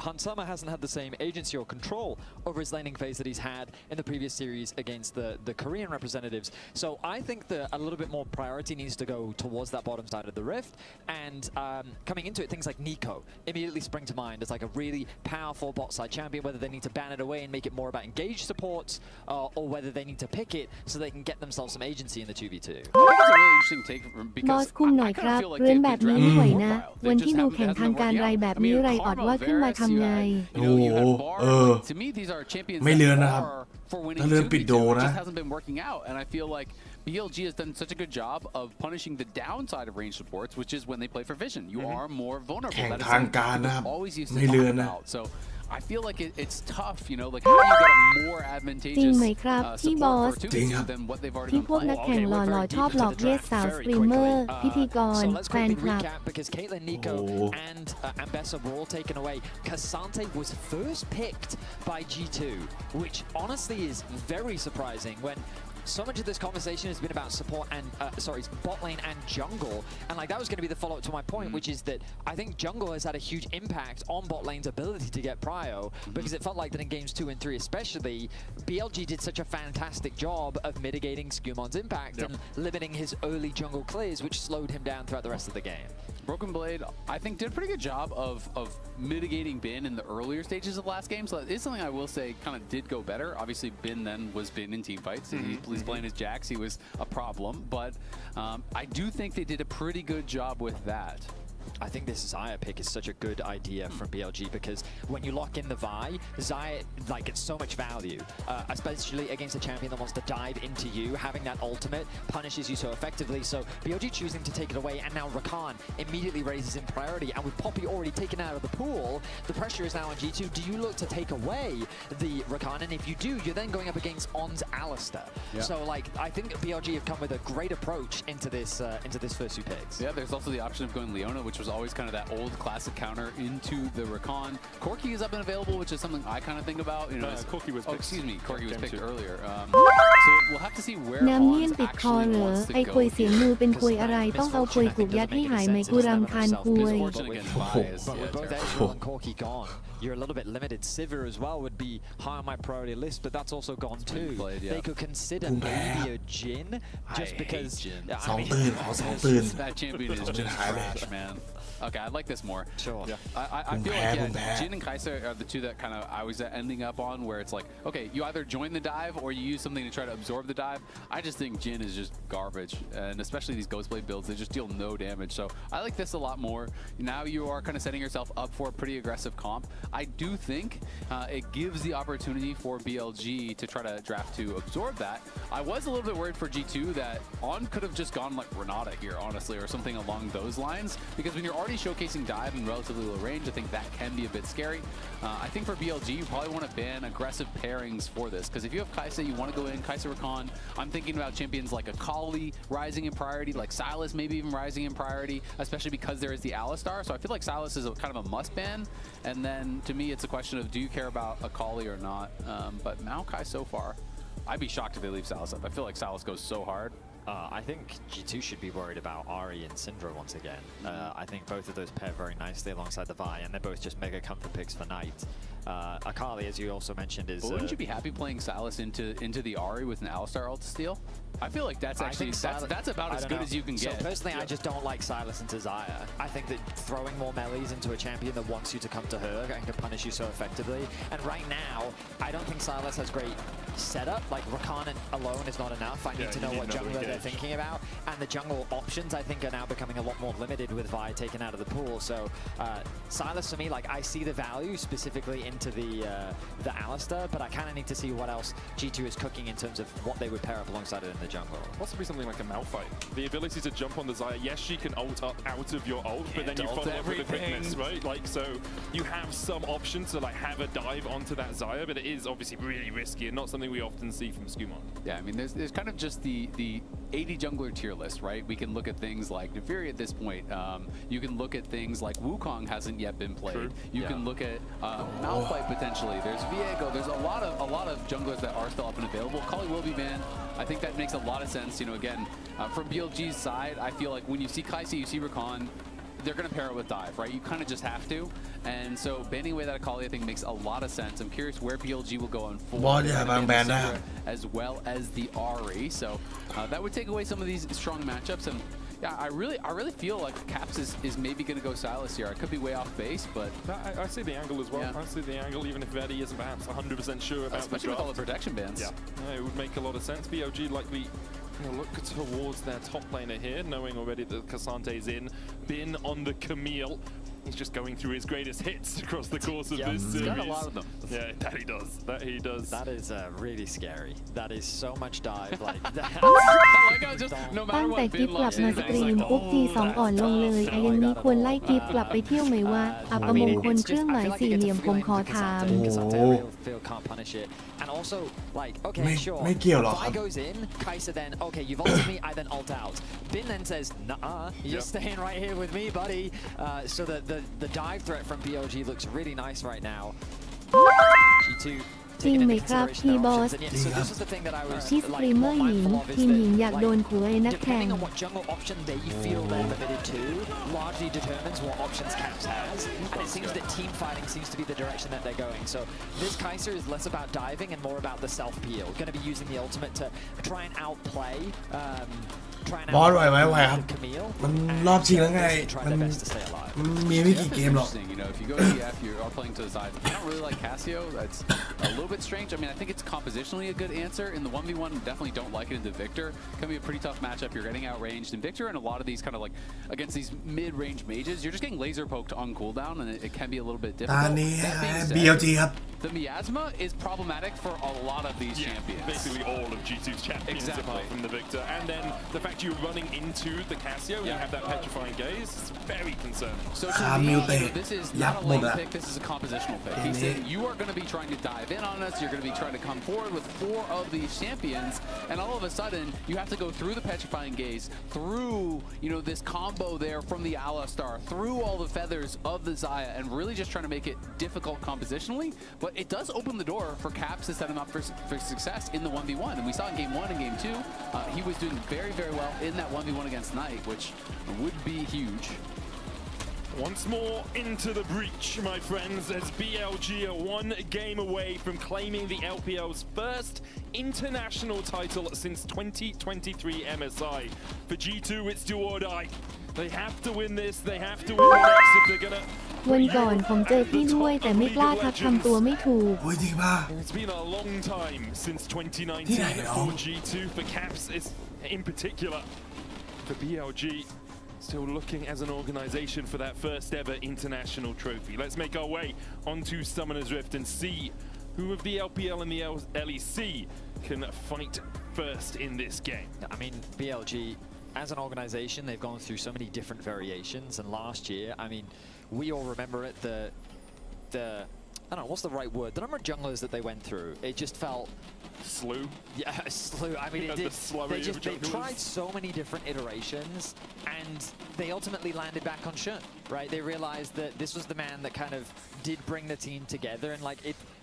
Speaker 3: Hansama hasn't had the same agency or control over his laning phase that he's had in the previous series against the Korean representatives. So I think that a little bit more priority needs to go towards that bottom side of the rift, and coming into it, things like Nico immediately spring to mind as like a really powerful bot side champion, whether they need to ban it away and make it more about engaged support, supports or whether they need to pick it so they can get themselves some agency in the 2v2.
Speaker 16: I think it's a really interesting take
Speaker 5: บอส
Speaker 16: because
Speaker 5: คุมหน่อย
Speaker 16: I
Speaker 5: ค
Speaker 16: kind
Speaker 5: รั
Speaker 16: of
Speaker 5: บ
Speaker 16: feel like
Speaker 5: เรื่อง
Speaker 16: they've
Speaker 5: แบบ
Speaker 16: been
Speaker 5: นี้
Speaker 16: drafting
Speaker 5: ไหว
Speaker 16: more
Speaker 5: นะ
Speaker 16: profile. They
Speaker 5: วัน
Speaker 16: just
Speaker 5: ที่ดู
Speaker 16: haven't
Speaker 5: แข่ง
Speaker 16: hasn't
Speaker 5: ทาง
Speaker 16: been
Speaker 5: การ
Speaker 16: working
Speaker 5: ราย
Speaker 16: out.
Speaker 5: แบบ
Speaker 16: I
Speaker 5: นี้
Speaker 16: mean,
Speaker 5: ไรออด
Speaker 16: Karma,
Speaker 5: ว่าขึ้นมา
Speaker 16: Varus,
Speaker 5: ทำไง
Speaker 16: you know, you had Bar.
Speaker 4: Oh,
Speaker 16: To me, these are champions
Speaker 4: ไม่เลือน
Speaker 16: that
Speaker 4: นะครับ
Speaker 16: are for
Speaker 4: ถ้า
Speaker 16: winning
Speaker 4: เลือนปิดโด
Speaker 16: 2v2. It
Speaker 4: นะ
Speaker 16: just hasn't been working out, and I feel like BLG has done such a good job of punishing the downside of range supports, which is when they play for vision. You are more vulnerable.
Speaker 4: แข่ง
Speaker 16: That is
Speaker 4: ทาง
Speaker 16: something
Speaker 4: การนะค
Speaker 16: people
Speaker 4: รับ
Speaker 16: always used
Speaker 4: ไม่
Speaker 16: to
Speaker 4: เลือน
Speaker 16: talk
Speaker 4: นะ
Speaker 16: about. So I feel like it's tough, you know, like how do you get a more
Speaker 5: จริง
Speaker 16: advantageous
Speaker 5: ไหมครับพี่บอ
Speaker 16: support
Speaker 5: ส
Speaker 16: for 2v2 than what they've already
Speaker 5: ที่
Speaker 16: been
Speaker 5: พวกนัก
Speaker 16: playing?
Speaker 5: แข่งหล่อๆชอบหลอกเยสสาวสตรีมเมอร์พิธีกร
Speaker 3: So let's
Speaker 5: แฟน
Speaker 3: quickly
Speaker 5: คลับ
Speaker 3: recap because Caitlyn, Nico, and Ambessa were all taken away. Cassante was first picked by G2, which honestly is very surprising when so much of this conversation has been about support and bot lane and jungle, and like that was going to be the follow-up to my point, which is that I think jungle has had a huge impact on bot lane's ability to get prio, because it felt like that in games 2 and 3 especially, BLG did such a fantastic job of mitigating Skumon's impact and limiting his early jungle clears, which slowed him down throughout the rest of the game.
Speaker 16: Broken Blade, I think, did a pretty good job of mitigating Bin in the earlier stages of last game. So that is something I will say kind of did go better. Obviously, Bin then was Bin in team fights. He's playing as Jax. He was a problem. But I do think they did a pretty good job with that.
Speaker 3: I think this Xayah pick is such a good idea from BLG because when you lock in the Vi, Xayah like gets so much value, especially against a champion that wants to dive into you. Having that ultimate punishes you so effectively. So BLG choosing to take it away, and now Rakan immediately raises in priority. And with Poppy already taken out of the pool, the pressure is now on G2. Do you look to take away the Rakan? And if you do, you're then going up against On's Alistair.
Speaker 16: Yeah.
Speaker 3: So like I think BLG have come with a great approach into this first two picks.
Speaker 16: Yeah, there's also the option of going Leona, which was always kind of that old classic counter into the Rakan. Corki is up and available, which is something I kind of think about. You know,
Speaker 2: Corki was picked.
Speaker 16: Excuse me, Corki was picked earlier. So we'll have to see where
Speaker 5: น้ำเยี่ยน
Speaker 16: Hans
Speaker 5: ติดคอ
Speaker 16: actually
Speaker 5: เหรอ
Speaker 16: wants to
Speaker 5: ไอ้
Speaker 16: go
Speaker 5: คุยเสียง
Speaker 16: here.
Speaker 5: มือเป็นคุยอะไรต้องเอาคุยกุกยัดให้หายไหมกูรำคาญคุย
Speaker 16: Misfortune against Vi is
Speaker 3: But with both
Speaker 16: terrible.
Speaker 3: Ezreal and Corki gone, you're a little bit limited. Sivir as well would be high on my priority list, but that's also gone too.
Speaker 16: Played, yeah.
Speaker 3: They could consider maybe a Jin, just because.
Speaker 16: Jin.
Speaker 3: Yeah,
Speaker 4: สอง
Speaker 3: I mean,
Speaker 4: ตื่นขอสองตื่น
Speaker 16: That champion is just trash, man. Okay, I like this more.
Speaker 3: Sure.
Speaker 16: I feel like Jin and Kai'Sa are the two that kind of I was ending up on where it's like, okay, you either join the dive or you use something to try to absorb the dive. I just think Jin is just garbage, and especially these Ghostblade builds, they just deal no damage. So I like this a lot more. Now you are kind of setting yourself up for a pretty aggressive comp. I do think it gives the opportunity for BLG to try to draft to absorb that. I was a little bit worried for G2 that On could have just gone like Renata here, honestly, or something along those lines, because when you're already showcasing dive in relatively low range, I think that can be a bit scary. I think for BLG, you probably want to ban aggressive pairings for this, because if you have Kai'Sa, you want to go in Kai'Sa Rakan. I'm thinking about champions like Akali rising in priority, like Sylas maybe even rising in priority, especially because there is the Alistar. So I feel like Sylas is kind of a must ban. And then to me, it's a question of do you care about Akali or not? But Maokai so far, I'd be shocked if they leave Sylas up. I feel like Sylas goes so hard.
Speaker 3: I think G2 should be worried about Ari and Syndra once again. I think both of those pair very nicely alongside the Vi, and they're both just mega comfort picks for Knight. Akali, as you also mentioned, is...
Speaker 16: But wouldn't you be happy playing Sylas into the Ari with an Alistar ult steal? I feel like that's actually that's about as good as you can get.
Speaker 3: So personally, I just don't like Sylas into Xayah. I think that throwing more melees into a champion that wants you to come to her and can punish you so effectively. And right now, I don't think Sylas has great setup. Like Rakan alone is not enough. I need to know what jungler they're thinking about. And the jungle options, I think, are now becoming a lot more limited with Vi taken out of the pool. So Sylas for me, like I see the value specifically into the Alistar, but I kind of need to see what else G2 is cooking in terms of what they would pair up alongside it in the jungle.
Speaker 2: Possibly something like a Malphite. The ability to jump on the Xayah. Yes, she can ult up out of your ult, but then you follow up with a quickness, right? Like, so you have some options to like have a dive onto that Xayah, but it is obviously really risky and not something we often see from Skumon.
Speaker 16: Yeah, I mean, there's kind of just the 80 jungler tier list, right? We can look at things like Neferi at this point. You can look at things like Wukong hasn't yet been played.
Speaker 2: True.
Speaker 16: You can look at Malphite potentially. There's Viego. There's a lot of junglers that are still up and available. Kali will be banned. I think that makes a lot of sense. You know, again, from BLG's side, I feel like when you see Kai'Sa, you see Rakan, they're going to pair it with dive, right? You kind of just have to. And so banning away that Akali, I think, makes a lot of sense. I'm curious where BLG will go on forward, as well as the Ari. So that would take away some of these strong matchups. And Yeah, I really feel like Caps is maybe going to go Silas here. I could be way off base, but
Speaker 2: I see the angle as well. Yeah. I see the angle, even if Vedi isn't perhaps 100% sure about
Speaker 16: especially with all the protection bans.
Speaker 2: Yeah, it would make a lot of sense. BLG likely look towards their top laner here, knowing already that Casante's in. Bin on the Camille. He's just going through his greatest hits across the course of this series.
Speaker 3: He's got a lot of them.
Speaker 2: Yeah, that he does. That he does.
Speaker 3: That is really scary. That is so much dive. Like that.
Speaker 5: ตั้งแต่กิฟกลับมาสตรีมปุ๊บทีสองอ่อนลงเลยไอ้ยังนี้ควรไล่กิฟกลับไปเที่ยวไหมวะอับประมงคลเครื่องหมายสี่เหลี่ยมผมขอถาม
Speaker 3: And also, like, okay, sure.
Speaker 4: ไม่เกี่ยวหรอก
Speaker 3: If I goes in, Kai'Sa then, okay, you've ulted me, I then ult out. Bin then says, nah, you're staying right here with me, buddy. So the dive threat from BLG looks really nice right now. G2
Speaker 5: จริงไหมครับพี่บอสที่สตรีมเมอร์หญิงทีมหญิงอยากโดนขู่ไอ้นักแข่ง
Speaker 3: Depending on what jungle option they feel they're limited to, largely determines what options Caps has. And it seems that team fighting seems to be the direction that they're going. So this Kai'Sa is less about diving and more about the self-peel. Going to be using the ultimate to try and outplay.
Speaker 4: บอสไหวครับมันรอบชิงแล้วไงมันมีไม่กี่เกมหรอก
Speaker 16: You know, if you go EF, you are playing to the side. I don't really like Cassio. That's a little bit strange. I mean, I think it's compositionally a good answer. In the 1v1, definitely don't like it into Victor. Can be a pretty tough matchup. You're getting outranged. And Victor and a lot of these kind of like against these mid-range mages, you're just getting laser poked on cooldown, and it can be a little bit difficult.
Speaker 4: BLG ครับ
Speaker 16: The miasma is problematic for a lot of these champions.
Speaker 2: Basically all of G2's champions apart from the Victor. And then the fact you're running into the Cassio, you have that petrifying gaze, it's very concerning.
Speaker 16: So to me, this is not a lane pick, this is a compositional pick. He said, you are going to be trying to dive in on us, you're going to be trying to come forward with 4 of these champions, and all of a sudden, you have to go through the petrifying gaze, through, you know, this combo there from the Alistar, through all the feathers of the Xayah, and really just trying to make it difficult compositionally, but it does open the door for Caps to set him up for success in the 1v1, and we saw in game 1 and game 2, he was doing very, very well in that 1v1 against Knight, which would be huge.
Speaker 2: Once more into the breach, my friends, as BLG are 1 game away from claiming the LPL's first international title since 2023 MSI. For G2, it's do or die. They have to win this, they have to win the next if they're gonna...
Speaker 5: วันก่อนผมเจอพี่ด้วยแต่ไม่กล้าทักทำตัวไม่ถูก
Speaker 2: It's been a long time since 2019 for G2, for Caps in particular. For BLG, still looking as an organization for that first ever international trophy. Let's make our way onto Summoner's Rift and see who of the LPL and the LEC can fight first in this game.
Speaker 3: I mean, BLG, as an organization, they've gone through so many different variations, and last year, I mean, we all remember it, I don't know, what's the right word? The number of junglers that they went through, it just felt...
Speaker 2: Slew?
Speaker 3: Yeah, slew. I mean, it did. They tried so many different iterations, and they ultimately landed back on Shun, right? They realized that this was the man that kind of did bring the team together, and like,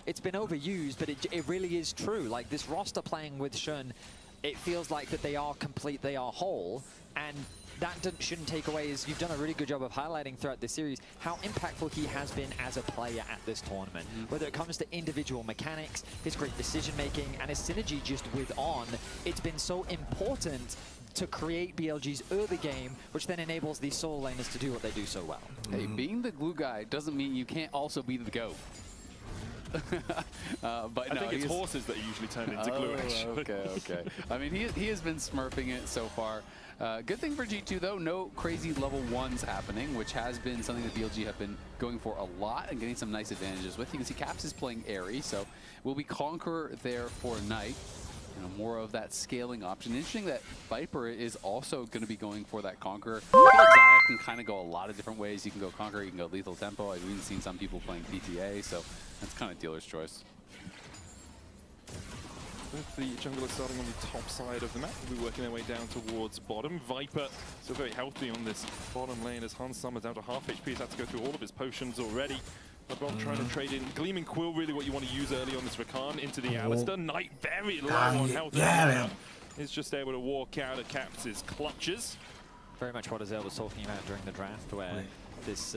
Speaker 3: it's been overused, but it really is true. Like, this roster playing with Shun, it feels like that they are complete, they are whole, and that shouldn't take away, as you've done a really good job of highlighting throughout this series, how impactful he has been as a player at this tournament. Whether it comes to individual mechanics, his great decision-making, and his synergy just with On, it's been so important to create BLG's early game, which then enables these solo laners to do what they do so well.
Speaker 16: Hey, being the glue guy doesn't mean you can't also be the GOAT. But
Speaker 2: I think it's horses that usually turn into glue, actually.
Speaker 16: Okay. I mean, he has been smurfing it so far. Good thing for G2, though, no crazy level 1s happening, which has been something that BLG have been going for a lot and getting some nice advantages with. You can see Caps is playing Airy, so will be Conqueror there for Knight. You know, more of that scaling option. Interesting that Viper is also going to be going for that Conqueror. I feel like Xayah can kind of go a lot of different ways. You can go Conqueror, you can go Lethal Tempo. I've even seen some people playing PTA, so that's kind of dealer's choice.
Speaker 2: With the jungler starting on the top side of the map, we'll be working their way down towards bottom. Viper still very healthy on this bottom lane as Hans Summer down to half HP. He's had to go through all of his potions already. LeBron trying to trade in Gleaming Quill, really what you want to use early on this Rakan into the Alistar. Knight very low on health. Is just able to walk out of Caps' clutches.
Speaker 3: Very much what Azel was talking about during the draft, where this...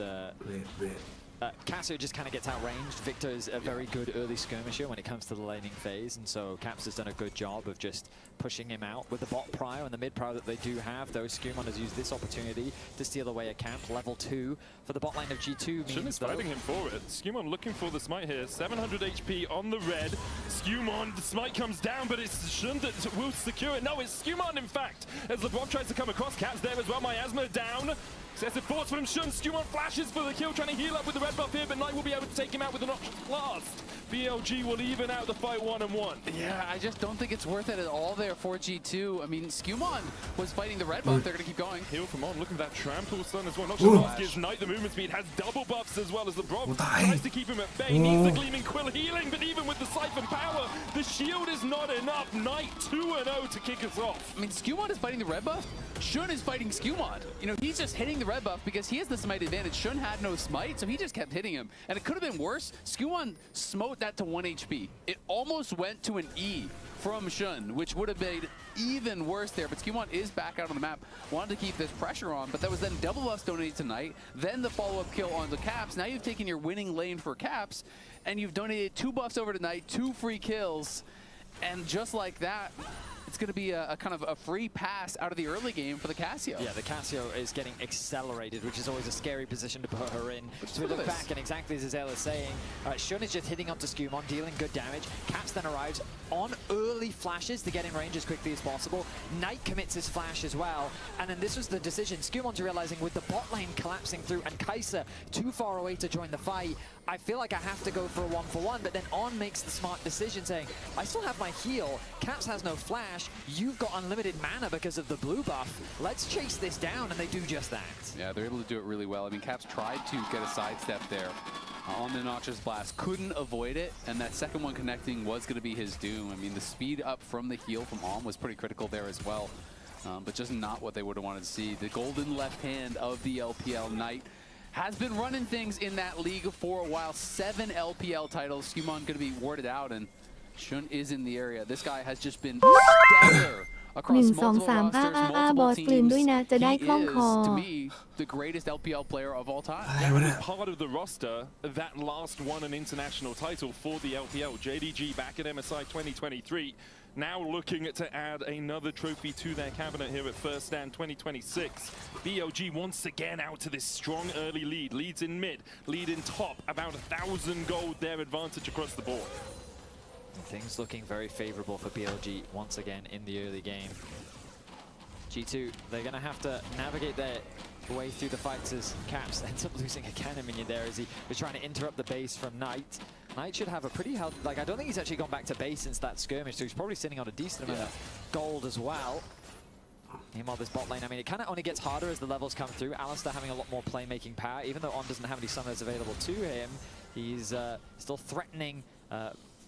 Speaker 3: Cassio just kind of gets outranged. Victor is a very good early skirmisher when it comes to the laning phase, and so Caps has done a good job of just pushing him out with the bot prio and the mid prio that they do have, though Skumon has used this opportunity to steal away a camp. Level 2 for the bot lane of G2
Speaker 2: Shun is fighting him for it. Skumon looking for the smite here. 700 HP on the red. Skumon, the smite comes down, but it's Shun that will secure it. No, it's Skumon, in fact, as LeBron tries to come across. Caps there as well. Miasma down. Excessive force from Shun. Skumon flashes for the kill, trying to heal up with the red buff here, but Knight will be able to take him out with an option blast. BLG will even out the fight 1-1.
Speaker 16: Yeah, I just don't think it's worth it at all there for G2. I mean, Skumon was fighting the red buff. They're going to keep going.
Speaker 2: Heal from On. Looking for that trample stun as well. Not sure gives Knight the movement speed. Has double buffs as well as LeBron. Tries to keep him at bay. Needs the Gleaming Quill healing, but even with the Siphon power, the shield is not enough. Knight 2-0 to kick us off.
Speaker 16: I mean, Skumon is fighting the red buff. Shun is fighting Skumon. You know, he's just hitting the red buff because he has the smite advantage. Shun had no smite, so he just kept hitting him. And it could have been worse. Skumon smote that to 1 HP. It almost went to an E from Shun, which would have made even worse there. But Skumon is back out on the map. Wanted to keep this pressure on, but that was then double buffs donated tonight. Then the follow-up kill on the Caps. Now you've taken your winning lane for Caps, and you've donated 2 buffs over tonight, 2 free kills. And just like that, it's going to be a kind of a free pass out of the early game for the Cassio.
Speaker 3: Yeah, the Cassio is getting accelerated, which is always a scary position to put her in. So we look back, and exactly as Zale is saying, Shun is just hitting onto Skumon, dealing good damage. Caps then arrives on early flashes to get in range as quickly as possible. Knight commits his flash as well, and then this was the decision. Skumon's realizing with the bot lane collapsing through and Kai'Sa too far away to join the fight, I feel like I have to go for a 1-for-1, but then On makes the smart decision saying, I still have my heal, Caps has no flash, you've got unlimited mana because of the blue buff, let's chase this down, and they do just that.
Speaker 16: Yeah, they're able to do it really well. I mean, Caps tried to get a sidestep there on the Noxious Blast, couldn't avoid it, and that second one connecting was going to be his doom. I mean, the speed up from the heal from On was pretty critical there as well, but just not what they would have wanted to see. The golden left hand of the LPL Knight has been running things in that league for a while. 7 LPL titles. Skumon going to be warded out, and Shun is in the area. This guy has just been stellar across multiple rosters, multiple teams. He is, to me, the greatest LPL player of all time.
Speaker 2: That was part of the roster that last won an international title for the LPL. JDG back at MSI 2023. Now looking to add another trophy to their cabinet here at First Stand 2026. BLG once again out to this strong early lead. Leads in mid, lead in top. About 1,000 gold their advantage across the board.
Speaker 3: Things looking very favorable for BLG once again in the early game. G2, they're going to have to navigate their way through the fights as Caps ends up losing a cannon minion there as he was trying to interrupt the base from Knight. Knight should have a pretty healthy, like, I don't think he's actually gone back to base since that skirmish, so he's probably sitting on a decent amount of gold as well. Meanwhile, this bot lane, I mean, it kind of only gets harder as the levels come through. Alistar having a lot more playmaking power, even though On doesn't have any summoners available to him. He's still threatening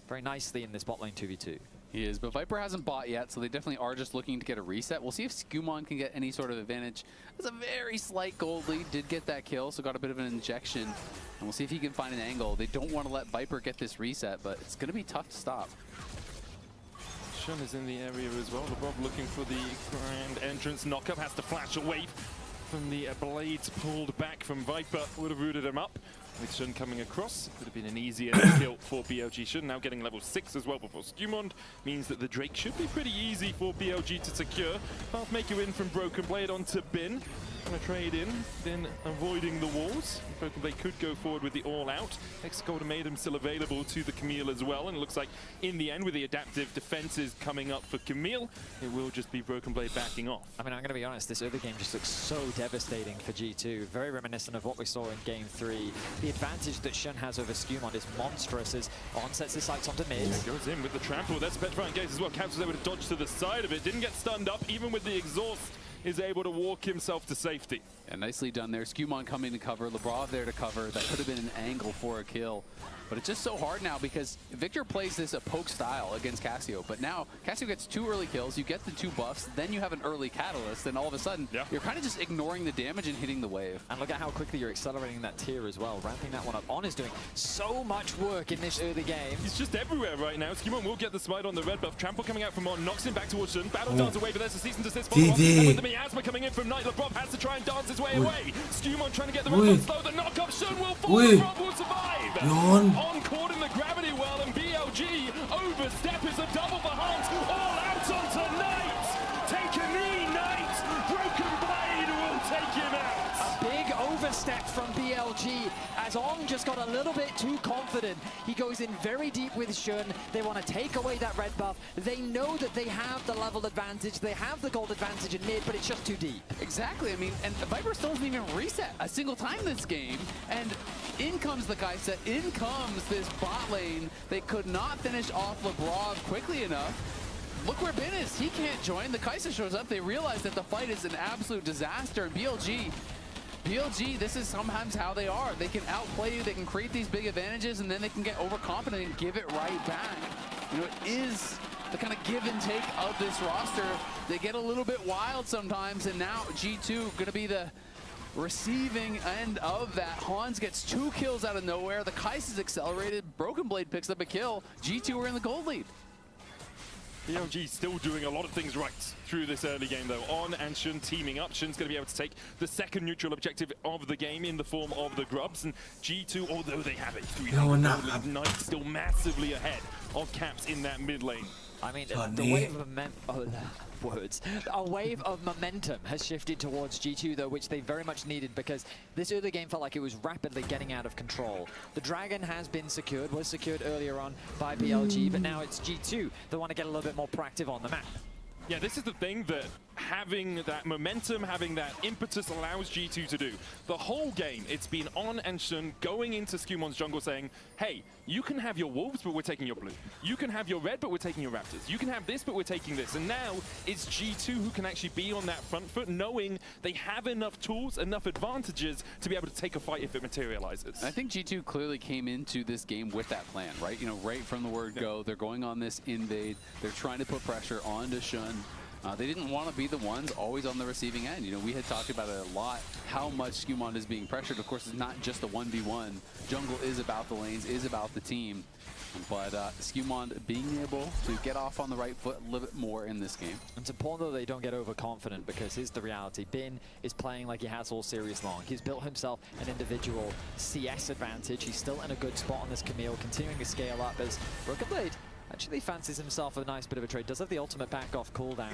Speaker 3: very nicely in this bot lane 2v2.
Speaker 16: He is, but Viper hasn't bought yet, so they definitely are just looking to get a reset. We'll see if Skumon can get any sort of advantage. It's a very slight gold lead, did get that kill, so got a bit of an injection. And we'll see if he can find an angle. They don't want to let Viper get this reset, but it's going to be tough to stop.
Speaker 2: Shun is in the area as well. LeBron looking for the grand entrance. Knockup has to flash away from the blades pulled back from Viper. Would have rooted him up. With Shun coming across, it would have been an easier kill for BLG. Shun now getting level 6 as well before Skumon means that the Drake should be pretty easy for BLG to secure. Pathmaker in from Broken Blade onto Bin. Gonna trade in, then avoiding the walls. Broken Blade could go forward with the all-out. Golden Maiden still available to the Camille as well, and it looks like in the end with the adaptive defenses coming up for Camille, it will just be Broken Blade backing off.
Speaker 3: I mean, I'm gonna be honest, this early game just looks so devastating for G2. Very reminiscent of what we saw in Game 3. The advantage that Shun has over Skumon is monstrous as On sets his sights onto mid.
Speaker 2: Yeah, goes in with the trample. That's Petrifying Gaze as well. Caps was able to dodge to the side of it. Didn't get stunned up, even with the exhaust. Is able to walk himself to safety.
Speaker 16: Yeah, nicely done there. Skumon coming to cover, LeBron there to cover. That could have been an angle for a kill. But it's just so hard now because Victor plays this a poke style against Cassio. But now Cassio gets 2 early kills, you get the 2 buffs, then you have an early catalyst, and all of a sudden you're kind of just ignoring the damage and hitting the wave.
Speaker 3: And look at how quickly you're accelerating that tier as well, ramping that one up. On is doing so much work in this early game.
Speaker 2: He's just everywhere right now. Skumon will get the smite on the red buff. Trample coming out from On, knocks him back towards Shun. Battle dance away, but there's a cease and desist follow up. And with the miasma coming in from Knight, LeBron has to try and dance his way away. Skumon trying to get the red buff slow. The knock up, Shun will fall. LeBron will survive. On caught in the gravity well, and BLG overstep is a double for Hunt. All out onto
Speaker 3: Dazong just got a little bit too confident. He goes in very deep with Shun. They want to take away that red buff. They know that they have the level advantage. They have the gold advantage in mid, but it's just too deep.
Speaker 16: Exactly. I mean, and Viper still doesn't even reset a single time this game. And in comes the Kaisa. In comes this bot lane. They could not finish off LeBron quickly enough. Look where Bin is. He can't join. The Kaisa shows up. They realize that the fight is an absolute disaster. And BLG, this is sometimes how they are. They can outplay you. They can create these big advantages, and then they can get overconfident and give it right back. You know, it is the kind of give and take of this roster. They get a little bit wild sometimes, and now G2 going to be the receiving end of that. Hans gets 2 kills out of nowhere. The Kaisa's accelerated. Broken Blade picks up a kill. G2 are in the gold lead.
Speaker 2: BLG still doing a lot of things right through this early game, though. On and Shun teaming up. Shun's going to be able to take the second neutral objective of the game in the form of the Grubs. And G2, although they have a 300 Knight, still massively ahead of Caps in that mid lane.
Speaker 3: I mean, the wave of momentum has shifted towards G2, though, which they very much needed, because this early game felt like it was rapidly getting out of control. The Dragon has been secured, was secured earlier on by BLG, but now it's G2 that want to get a little bit more proactive on the map.
Speaker 2: Yeah, this is the thing that having that momentum, having that impetus allows G2 to do. The whole game, it's been On and Shun going into Scumon's jungle saying, hey, you can have your Wolves, but we're taking your Blue. You can have your Red, but we're taking your Raptors. You can have this, but we're taking this. And now it's G2 who can actually be on that front foot, knowing they have enough tools, enough advantages to be able to take a fight if it materializes.
Speaker 16: I think G2 clearly came into this game with that plan, right? You know, right from the word go, they're going on this invade. They're trying to put pressure onto Shun. They didn't want to be the ones always on the receiving end. You know, we had talked about it a lot, how much Scumon is being pressured. Of course, it's not just a 1v1. Jungle is about the lanes, is about the team. But Scumon being able to get off on the right foot a little bit more in this game.
Speaker 3: It's important though they don't get overconfident, because here's the reality. Bin is playing like he has all series long. He's built himself an individual CS advantage. He's still in a good spot on this Camille, continuing to scale up as Broken Blade actually fancies himself a nice bit of a trade. Does have the ultimate back off cooldown,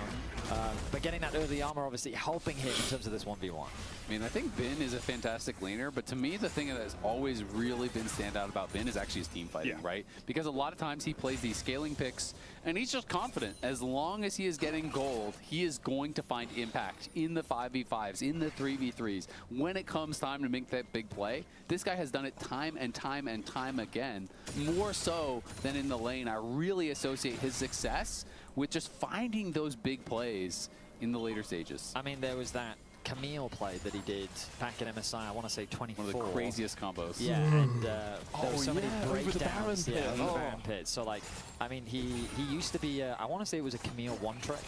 Speaker 3: but getting that early armor obviously helping him in terms of this 1v1.
Speaker 16: I mean, I think Bin is a fantastic laner, but to me, the thing that has always really been standout about Bin is actually his team fighting, right? Because a lot of times he plays these scaling picks, and he's just confident. As long as he is getting gold, he is going to find impact in the 5v5s, in the 3v3s. When it comes time to make that big play, this guy has done it time and time and time again, more so than in the lane. I really associate his success with just finding those big plays in the later stages.
Speaker 3: I mean, there was that Camille play that he did back in MSI, I want to say 24.
Speaker 16: One of the craziest combos.
Speaker 3: Yeah, and there were so many breakdowns. Over the Baron pit. So, like, I mean, he used to be, I want to say it was a Camille one-trick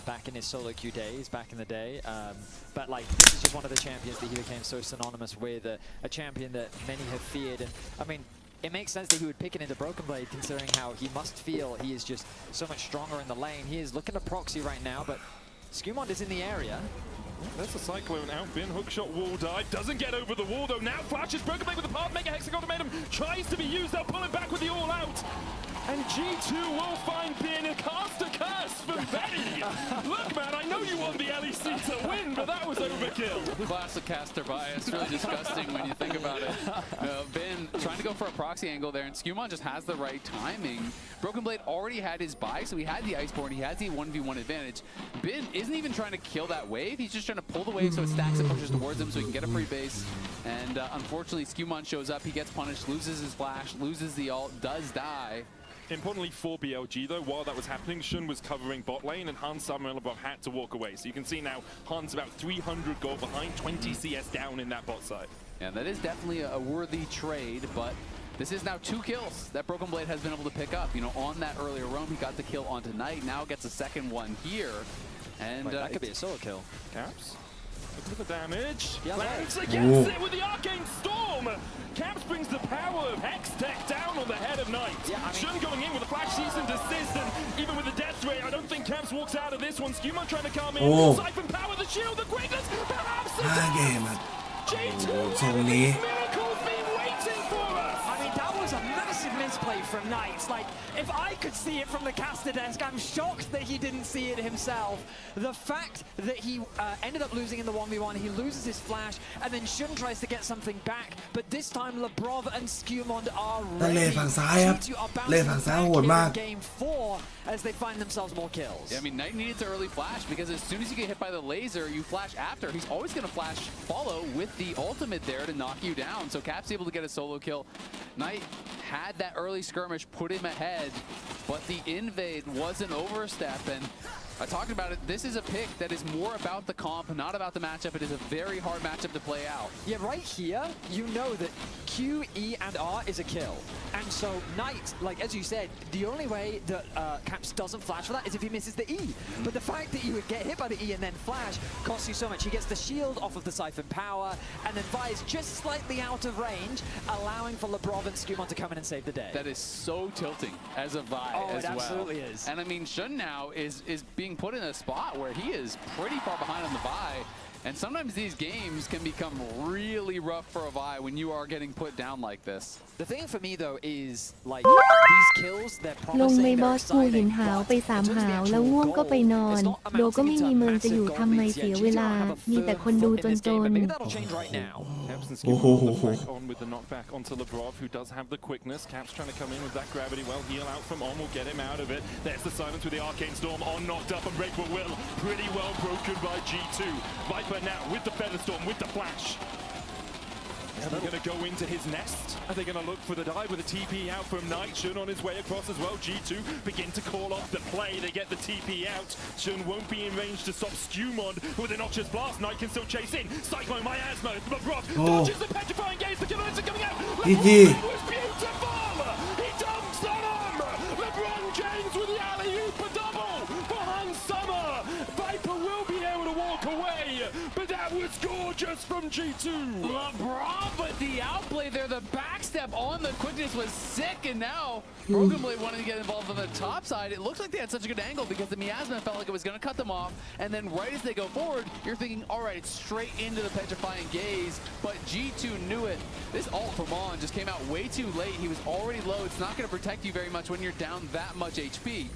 Speaker 3: back in his solo queue days, back in the day. But, like, this is just one of the champions that he became so synonymous with, a champion that many have feared. And, I mean, it makes sense that he would pick it into Broken Blade, considering how he must feel he is just so much stronger in the lane. He is looking to proxy right now, but Scumon is in the area.
Speaker 2: There's a Cyclone out. Bin hookshot wall dive. Doesn't get over the wall though. Now flashes Broken Blade with the path. Mega Hexagon Ultimatum tries to be used. They'll pull him back with the all out. And G2 will find Bin a cast a curse from Betty. Look, man, I know you want the LEC to win, but that was overkill.
Speaker 16: Classic caster bias. Really disgusting when you think about it. Bin trying to go for a proxy angle there, and Scumon just has the right timing. Broken Blade already had his buy, so he had the Iceborne, he has the 1v1 advantage. Bin isn't even trying to kill that wave. He's just trying to pull the wave so it stacks and pushes towards him so he can get a free base. And unfortunately, Scumon shows up. He gets punished, loses his flash, loses the ult, does die.
Speaker 2: Importantly for BLG though, while that was happening, Shun was covering bot lane and Hans Summer had to walk away. So you can see now Hans about 300 gold behind, 20 CS down in that bot side.
Speaker 16: Yeah, that is definitely a worthy trade, but this is now 2 kills that Broken Blade has been able to pick up. You know, on that earlier roam, he got the kill on tonight, now gets a second one here. And
Speaker 3: that could be a solo kill.
Speaker 2: Caps. Look at the damage. Lands against it with the Arcane Storm. Caps brings the power of Hex Tech down on the head of Knight. Shun going in with a flash season desist, and even with the death ray, I don't think Caps walks out of this one. Scumon trying to come in. Siphon power, the shield, the greatness, perhaps the G2 miracles been waiting for us.
Speaker 3: I mean, that was a massive miss play from Knight. Like, if I could see it from the caster desk, I'm shocked that he didn't see it himself. The fact that he ended up losing in the 1v1, he loses his flash, and then Shun tries to get something back, but this time Lebrov and Skewmond are ready. G2 are bouncing back here in game 4 as they find themselves more kills.
Speaker 16: Yeah, I mean, Knight needed to early flash because as soon as you get hit by the laser, you flash after. He's always going to flash follow with the ultimate there to knock you down. So Cap's able to get a solo kill. Knight had that early skirmish, put him ahead, but the invade was an overstep. And I talked about it. This is a pick that is more about the comp, not about the matchup. It is a very hard matchup to play out.
Speaker 3: Yeah, right here, you know that Q, E, and R is a kill. And so Knight, like as you said, the only way that Caps doesn't flash for that is if he misses the E. But the fact that you would get hit by the E and then flash costs you so much. He gets the shield off of the Siphon Power, and then Vi's just slightly out of range, allowing for Lebrov and Skewmon to come in and save the day.
Speaker 16: That is so tilting as a Vi as well.
Speaker 3: It absolutely is.
Speaker 16: And I mean, Shun now is being put in a spot where he is pretty far behind on the Vi. And sometimes these games can become really rough for a Vi when you are getting put down like this.
Speaker 3: The thing for me though is like these kills, they're
Speaker 5: ลง
Speaker 3: promising,
Speaker 5: ไม่บอ
Speaker 3: they're
Speaker 5: สกูหิน
Speaker 3: exciting,
Speaker 5: หาวไป
Speaker 3: but in
Speaker 5: 3
Speaker 3: terms of
Speaker 5: หา
Speaker 3: the
Speaker 5: วแล้ว
Speaker 3: actual
Speaker 5: ง่วงก็ไป
Speaker 3: goal,
Speaker 5: นอน
Speaker 3: it's not
Speaker 5: โดก็ไม่
Speaker 3: amounting
Speaker 5: มี
Speaker 3: to
Speaker 5: เมืองจะอยู่
Speaker 3: massive
Speaker 5: ทำไม
Speaker 3: goal
Speaker 5: เสีย
Speaker 3: leads
Speaker 5: เว
Speaker 3: yet.
Speaker 5: ลา
Speaker 3: G2 have a
Speaker 5: มีแต่
Speaker 3: firm
Speaker 5: คนดู
Speaker 3: foot
Speaker 5: จ
Speaker 3: in
Speaker 5: น
Speaker 3: this game, but
Speaker 5: ๆ
Speaker 3: maybe that'll change right now.
Speaker 2: Caps and Skewmon on with the knockback onto Lebrov, who does have the quickness. Caps trying to come in with that gravity well. Heal out from On will get him out of it. There's the silence with the Arcane Storm. On knocked up and Breakable Will. Pretty well broken by G2. Viper now with the Feather Storm, with the flash. Are they going to go into his nest? Are they going to look for the dive with a TP out from Knight? Shun on his way across as well. G2 begin to call off the play. They get the TP out. Shun won't be in range to stop Skewmon with an Noxious Blast. Knight can still chase in. Cyclone Miasma. Lebrov dodges the petrifying gaze. The killer is coming out. Lebrov was beautiful. He dunks on him. LeBron James with the alley-oop, a double for Han Summer. Viper will be able to walk away, but that was gorgeous from G2.
Speaker 16: LeBron, but the outplay there, the backstep on the quickness was sick, and now Broken Blade wanted to get involved on the top side. It looked like they had such a good angle because the Miasma felt like it was going to cut them off, and then right as they go forward, you're thinking, all right, it's straight into the petrifying gaze, but G2 knew it. This ult from On just came out way too late. He was already low. It's not going to protect you very much when you're down that much HP.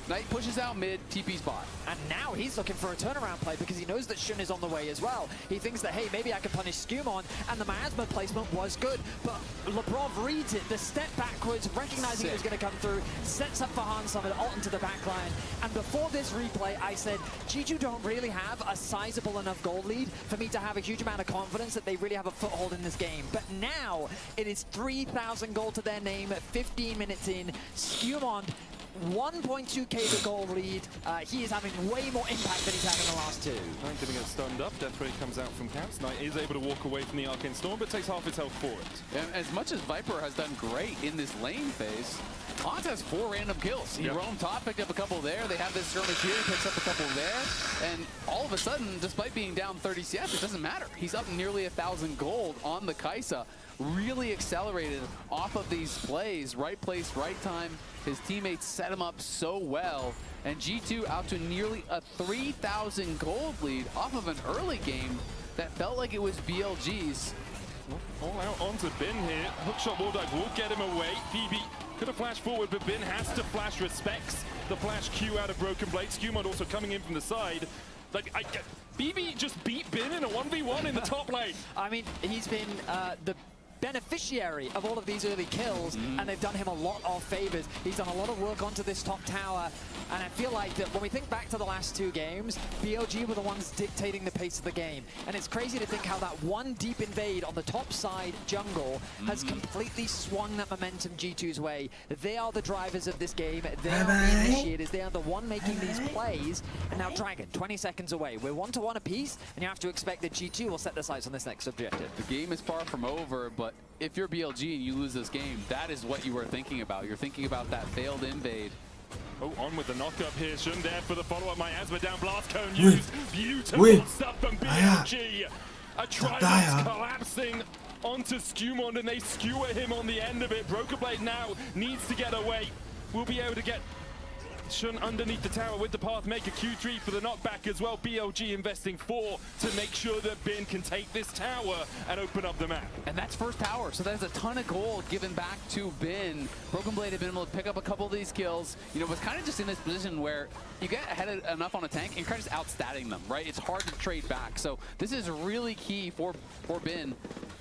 Speaker 16: Knight pushes out mid, TP's bot.
Speaker 3: And now he's looking for a turnaround play because he knows that Shun is on the way as well. He thinks that, hey, maybe I can punish Skewmon, and the Miasma placement was good. But Lebrov reads it, the step backwards, recognizing it was going to come through, sets up for Han Summer, ult into the backline. And before this replay, I said, G2 don't really have a sizable enough goal lead for me to have a huge amount of confidence that they really have a foothold in this game. But now, it is 3,000 gold to their name, 15 minutes in. Skewmon 1.2k the goal lead. He is having way more impact than he's had in the last two.
Speaker 2: Knight getting it stunned up. Death Ray comes out from Caps. Knight is able to walk away from the Arcane Storm, but takes half his health for it.
Speaker 16: And as much as Viper has done great in this lane phase, Hans has 4 random kills. He roamed top, picked up a couple there. They have this skirmish here, picks up a couple there. And all of a sudden, despite being down 30 CS, it doesn't matter. He's up nearly 1,000 gold on the Kaisa. Really accelerated off of these plays. Right place, right time. His teammates set him up so well. And G2 out to nearly a 3,000 gold lead off of an early game that felt like it was BLG's.
Speaker 2: All out onto Bin here. Hookshot Wardag will get him away. PB could have flashed forward, but Bin has to flash, respects the flash Q out of Broken Blade. Skewmon also coming in from the side. Like, BB just beat Bin in a 1v1 in the top lane.
Speaker 3: I mean, he's been the beneficiary of all of these early kills, and they've done him a lot of favors. He's done a lot of work onto this top tower, and I feel like that when we think back to the last 2 games, BLG were the ones dictating the pace of the game. And it's crazy to think how that one deep invade on the top side jungle has completely swung that momentum G2's way. They are the drivers of this game. They are the initiators. They are the one making these plays. And now Dragon, 20 seconds away. We're 1-1 apiece, and you have to expect that G2 will set their sights on this next objective.
Speaker 16: The game is far from over, but if you're BLG and you lose this game, that is what you are thinking about. You're thinking about that failed invade.
Speaker 2: Oh, On with the knock-up here. Shun there for the follow-up. Miasma down, Blast Cone used. Beautiful stuff from BLG. A Trident's collapsing onto Skewmon, and they skewer him on the end of it. Broken Blade now needs to get away. We'll be able to get Shun underneath the tower with the Pathmaker Q3 for the knockback as well. BLG investing 4 to make sure that Bin can take this tower and open up the map.
Speaker 16: And that's first tower, so that's a ton of gold given back to Bin. Broken Blade had been able to pick up a couple of these kills. You know, was kind of just in this position where you get ahead enough on a tank and you're kind of just outstatting them, right? It's hard to trade back. So this is really key for Bin,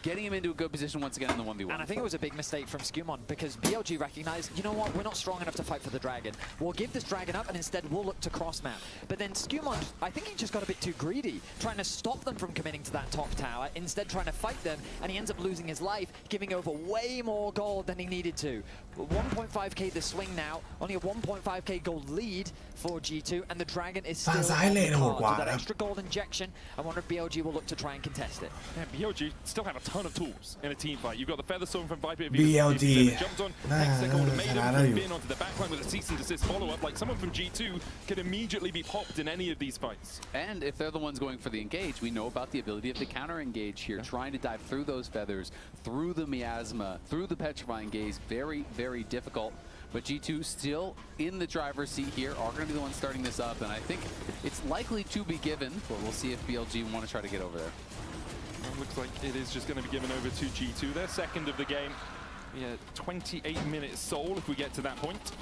Speaker 16: getting him into a good position once again in the 1v1.
Speaker 3: And I think it was a big mistake from Skewmon because BLG recognized, you know what, we're not strong enough to fight for the dragon. We'll give this dragon up and instead we'll look to cross map. But then Skewmon, I think he just got a bit too greedy, trying to stop them from committing to that top tower, instead trying to fight them, and he ends up losing his life, giving over way more gold than he needed to. 1.5k the swing now, only a 1.5k gold lead for G2, and the dragon is still on the card. So that extra gold injection, I wonder if BLG will look to try and contest it.
Speaker 2: Yeah, BLG still have a ton of tools in a team fight. You've got the Feather Storm from Viper.
Speaker 4: BLG
Speaker 2: Jumped on, hexagon and made him Bin onto the backline with a cease and desist follow-up. Like someone from G2 can immediately be popped in any of these fights.
Speaker 16: And if they're the ones going for the engage, we know about the ability of the counter engage here, trying to dive through those feathers, through the miasma, through the petrifying gaze. Very, very difficult. But G2 still in the driver's seat here, are going to be the ones starting this up, and I think it's likely to be given, but we'll see if BLG want to try to get over there.
Speaker 2: Well, looks like it is just going to be given over to G2. Their second of the game. Yeah, 28 minutes soul if we get to that point.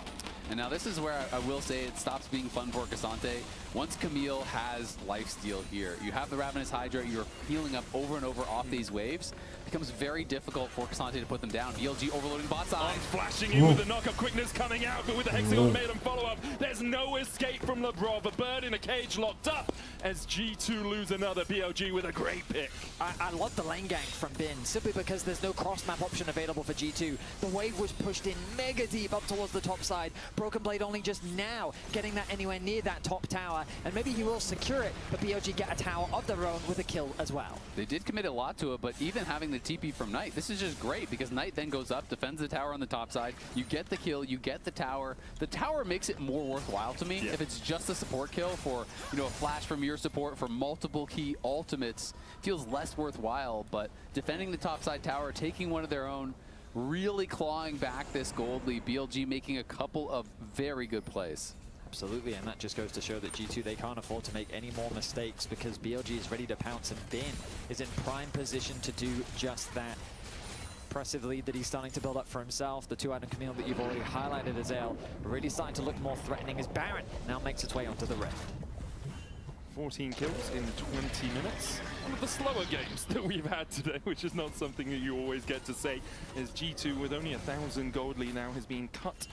Speaker 16: And now this is where I will say it stops being fun for Cassante. Once Camille has lifesteal here, you have the Ravenous Hydra, you're healing up over and over off these waves. It becomes very difficult for Cassante to put them down. BLG overloading bot side.
Speaker 2: Flashing in with the knock-up quickness coming out, but with the Hexagon Maiden follow-up, there's no escape from Lebrov. A bird in a cage locked up as G2 lose another. BLG with a great pick.
Speaker 3: I love the lane gank from Bin, simply because there's no cross-map option available for G2. The wave was pushed in mega deep up towards the top side. Broken Blade only just now getting that anywhere near that top tower, and maybe he will secure it, but BLG get a tower of their own with a kill as well.
Speaker 16: They did commit a lot to it, but even having the TP from Knight, this is just great because Knight then goes up, defends the tower on the top side, you get the kill, you get the tower. The tower makes it more worthwhile to me. If it's just a support kill for, you know, a flash from your support for multiple key ultimates, feels less worthwhile, but defending the top side tower, taking one of their own, really clawing back this gold lead, BLG making a couple of very good plays.
Speaker 3: Absolutely, and that just goes to show that G2, they can't afford to make any more mistakes because BLG is ready to pounce, and Bin is in prime position to do just that. Impressive lead that he's starting to build up for himself. The two-item Camille that you've already highlighted, Azael, really starting to look more threatening as Baron now makes its way onto the Rift.
Speaker 2: 14 kills in 20 minutes. One of the slower games that we've had today, which is not something that you always get to say, as G2 with only 1,000 gold lead now has been cut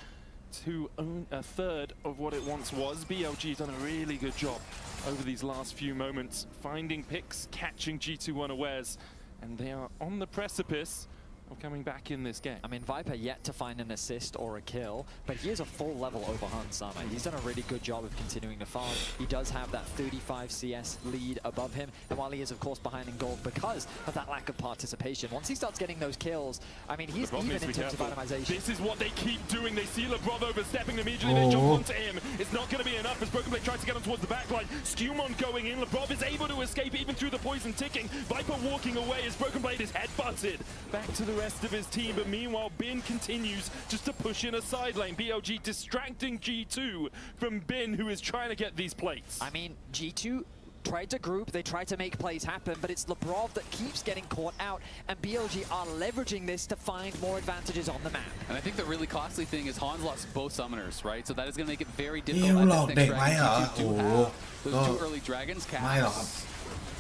Speaker 2: to a third of what it once was. BLG's done a really good job over these last few moments, finding picks, catching G2 unawares, and they are on the precipice of coming back in this game.
Speaker 3: I mean, Viper yet to find an assist or a kill, but he is a full level over Hansama. He's done a really good job of continuing to farm. He does have that 35 CS lead above him, and while he is, of course, behind in gold because of that lack of participation, once he starts getting those kills, I mean, he's even in terms of itemization.
Speaker 2: This is what they keep doing. They see Lebrov overstepping immediately. They jump onto him. It's not going to be enough as Broken Blade tries to get him towards the backline. Skewmon going in. Lebrov is able to escape even through the poison ticking. Viper walking away as Broken Blade is headbutted back to the rest of his team, but meanwhile Bin continues just to push in a side lane. BLG distracting G2 from Bin, who is trying to get these plates.
Speaker 3: I mean, G2 tried to group, they tried to make plays happen, but it's Lebrov that keeps getting caught out, and BLG are leveraging this to find more advantages on the map.
Speaker 16: And I think the really costly thing is Hans lost both summoners, right? So that is going to make it very difficult at this next dragon. G2 do have those two early dragons. Caps.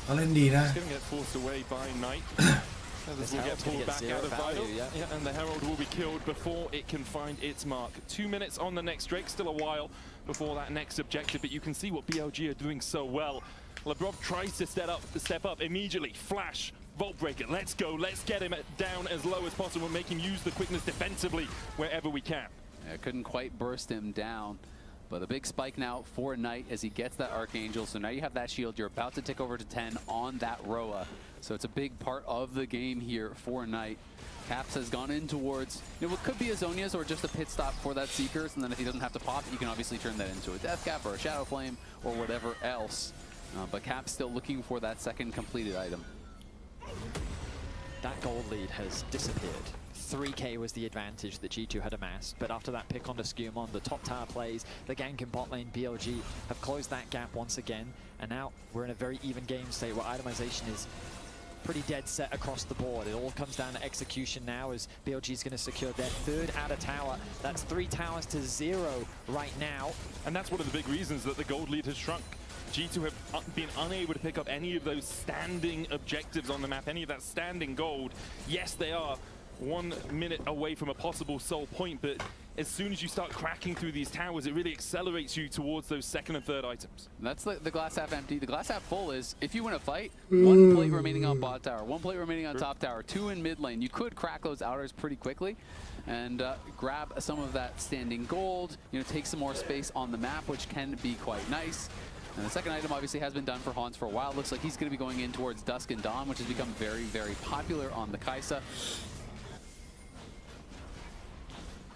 Speaker 2: He's going to get forced away by Knight. Feathers will get pulled back out of Vital, and the Herald will be killed before it can find its mark. 2 minutes on the next Drake, still a while before that next objective, but you can see what BLG are doing so well. Lebrov tries to step up immediately. Flash, Vault Breaker, let's go, let's get him down as low as possible, make him use the quickness defensively wherever we can.
Speaker 16: Yeah, couldn't quite burst him down. But a big spike now for Knight as he gets that Archangel. So now you have that shield. You're about to tick over to 10 on that Roa. So it's a big part of the game here for Knight. Caps has gone in towards, you know, what could be a Zonia's or just a pit stop for that Seekers. And then if he doesn't have to pop, you can obviously turn that into a Death Cap or a Shadow Flame or whatever else. But Caps still looking for that second completed item.
Speaker 3: That gold lead has disappeared. 3k was the advantage that G2 had amassed, but after that pick onto Skewmon, the top tower plays, the gank in bot lane, BLG have closed that gap once again, and now we're in a very even game state where itemization is pretty dead set across the board. It all comes down to execution now as BLG is going to secure their third outer tower. That's 3 towers to 0 right now.
Speaker 2: And that's one of the big reasons that the gold lead has shrunk. G2 have been unable to pick up any of those standing objectives on the map, any of that standing gold. Yes, they are 1 minute away from a possible soul point, but as soon as you start cracking through these towers, it really accelerates you towards those second and third items.
Speaker 16: That's the glass half empty. The glass half full is, if you win a fight, 1 plate remaining on bot tower, 1 plate remaining on top tower, 2 in mid lane. You could crack those outers pretty quickly and grab some of that standing gold, take some more space on the map, which can be quite nice. And the second item obviously has been done for Hans for a while. Looks like he's going to be going in towards Dusk and Dawn, which has become very, very popular on the Kai'Sa.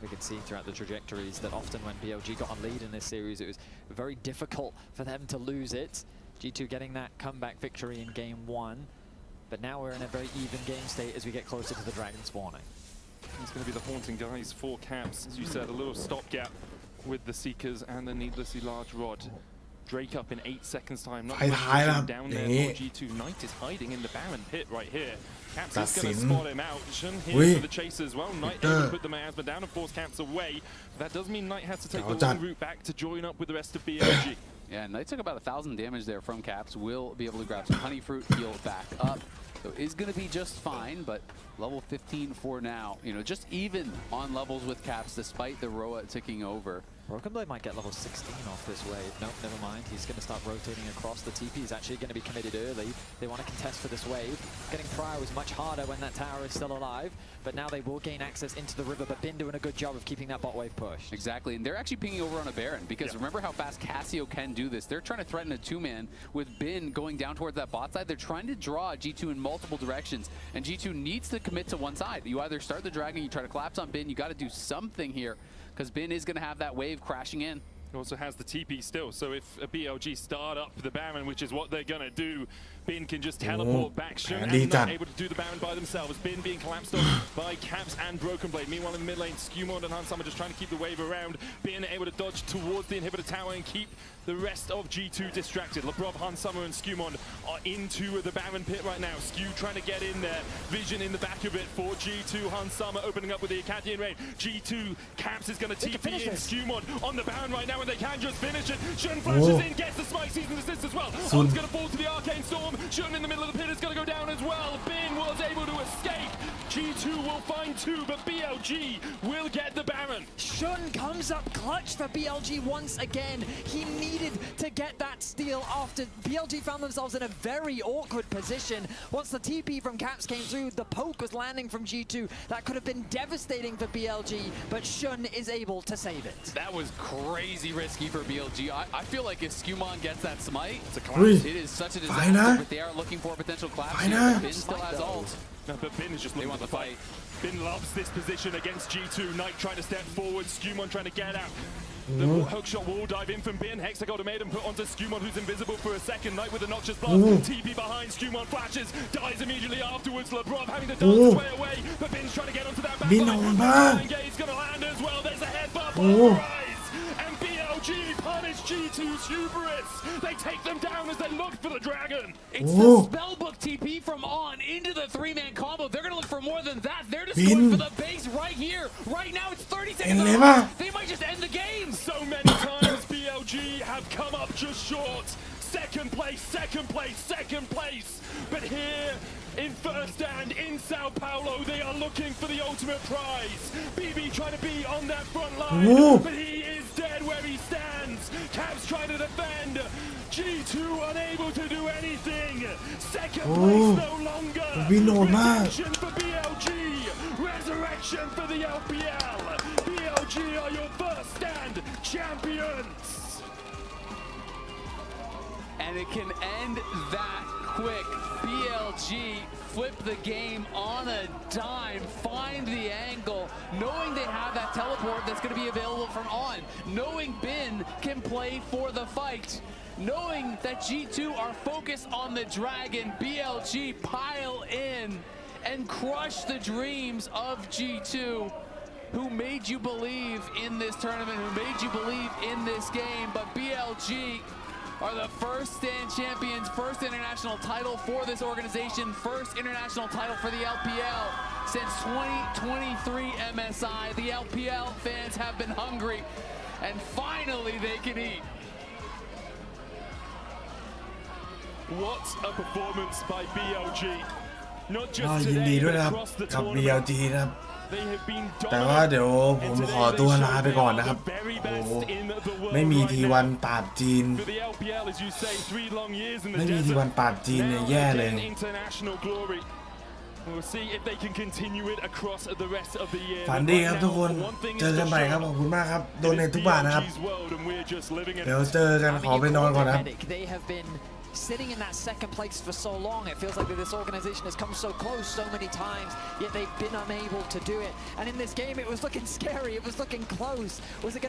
Speaker 3: We can see throughout the trajectories that often when BLG got on lead in this series, it was very difficult for them to lose it. G2 getting that comeback victory in game 1. But now we're in a very even game state as we get closer to the dragon spawning.
Speaker 2: It's going to be the haunting guys for Caps. As you said, a little stopgap with the Seekers and the needlessly large rod. Drake up in 8 seconds time. Not much down there for G2. Knight is hiding in the Baron pit right here. Caps is going to spot him out. Shun here for the chase as well. Knight able to put the miasma down and force Caps away. That does mean Knight has to take the long route back to join up with the rest of BLG.
Speaker 16: Yeah, Knight took about 1,000 damage there from Caps. Will be able to grab some honey fruit, heal back up. So is going to be just fine, but level 15 for now. Just even on levels with Caps despite the Roa ticking over.
Speaker 3: Broken Blade might get level 16 off this wave. Nope, never mind. He's going to start rotating across. The TP is actually going to be committed early. They want to contest for this wave. Getting Prior was much harder when that tower is still alive, but now they will gain access into the river, but Bin doing a good job of keeping that bot wave pushed.
Speaker 16: Exactly, and they're actually pinging over on a Baron, because remember how fast Cassio can do this. They're trying to threaten a 2-man with Bin going down towards that bot side. They're trying to draw G2 in multiple directions, and G2 needs to commit to one side. You either start the dragon, you try to collapse on Bin, you got to do something here, because Bin is going to have that wave crashing in.
Speaker 2: It also has the TP still, so if a BLG start up the Baron, which is what they're going to do, Bin can just teleport back. Shun and not able to do the Baron by themselves. Bin being collapsed on by Caps and Broken Blade. Meanwhile in the mid lane, Skewmon and Hans are just trying to keep the wave around. Bin able to dodge towards the inhibitor tower and keep the rest of G2 distracted. Lebrov, Hans Summer and Skewmon are into the Baron pit right now. Skew trying to get in there. Vision in the back of it for G2. Hans Summer opening up with the Acadian raid. G2, Caps is going to TP in. Skewmon on the Baron right now and they can just finish it. Shun flashes in, gets the smite, season assist as well. On's going to fall to the Arcane Storm. Shun in the middle of the pit is going to go down as well. Bin was able to escape. G2 will find 2, but BLG will get the Baron.
Speaker 3: Shun comes up clutch for BLG once again. He needed to get that steal after BLG found themselves in a very awkward position. Once the TP from Caps came through, the poke was landing from G2. That could have been devastating for BLG, but Shun is able to save it.
Speaker 16: That was crazy risky for BLG. I feel like if Skewmon gets that smite, it's a collapse. It is such a disaster, but they are looking for a potential collapse here. Bin still has ult.
Speaker 2: No, but Bin is just looking for the fight. Bin loves this position against G2. Knight trying to step forward, Skewmon trying to get out. The hookshot wall dive in from Bin. Hexagod made him put onto Skewmon, who's invisible for a second. Knight with a noxious blast. TP behind, Skewmon flashes, dies immediately afterwards. Lebrov having to dance his way away, but Bin's trying to get onto that back line. Gate's going to land as well. There's a headbutt on the rise. And BLG punish G2's hubris. They take them down as they look for the dragon.
Speaker 3: It's the spellbook TP from On into the 3-man combo. They're going to look for more than that. They're just going for the base right here. Right now it's 30 seconds left. They might just end the game.
Speaker 2: So many times BLG have come up just short. Second place, second place, second place. But here in First Stand in Sao Paulo, they are looking for the ultimate prize. BB trying to be on that front line, but he is dead where he stands. Caps trying to defend. G2 unable to do anything. Second place no longer. Redemption for BLG. Resurrection for the LPL. BLG are your First Stand champions.
Speaker 16: And it can end that quick. BLG flip the game on a dime, find the angle, knowing they have that teleport that's going to be available from On, knowing Bin can play for the fight, knowing that G2 are focused on the dragon. BLG pile in
Speaker 1: and crush the dreams of G2, who made you believe in this tournament, who made you believe in this game. But BLG are the first stand champions, first international title for this organization, first international title for the LPL since 2023 MSI. The LPL fans have been hungry, and finally they can eat.
Speaker 2: What a performance by BLG. Not
Speaker 4: ก็
Speaker 2: just
Speaker 4: ยินดี
Speaker 2: today,
Speaker 4: ด้วย
Speaker 2: but
Speaker 4: นะครับ
Speaker 2: across the
Speaker 4: กับ
Speaker 2: tournament.
Speaker 4: BLG นะครับ
Speaker 2: They have been
Speaker 4: แต่ว่าเดี๋ยว
Speaker 2: dominant.
Speaker 4: ผม
Speaker 2: And
Speaker 4: ขอ
Speaker 2: today
Speaker 4: ตัว
Speaker 2: they
Speaker 4: ลา
Speaker 2: show
Speaker 4: ไป
Speaker 2: they
Speaker 4: ก่อน
Speaker 2: are
Speaker 4: นะครับ
Speaker 2: the very
Speaker 4: โอ้โห
Speaker 2: best in the world
Speaker 4: ไม่มี
Speaker 2: right
Speaker 4: ที
Speaker 2: now.
Speaker 4: วันปราบจีน
Speaker 2: For the LPL, as you say, 3 long years in the
Speaker 4: ไม่มี
Speaker 2: desert.
Speaker 4: ทีวันปราบจีนเนี่ย
Speaker 2: Now
Speaker 4: แย่เลย
Speaker 2: again, international glory. We'll see if they can continue it across the rest of the year.
Speaker 4: ฝันดีครับทุกคน เจอกันใหม่ครับ ขอบคุณมากครับ โดนในทุกบาทนะครับ เดี๋ยวเจอกันขอไปนอนก่อนนะครับ
Speaker 3: They have been sitting in that second place for so long. It feels like that this organization has come so close so many times, yet they've been unable to do it. And in this game, it was looking scary. It was looking close. Was it going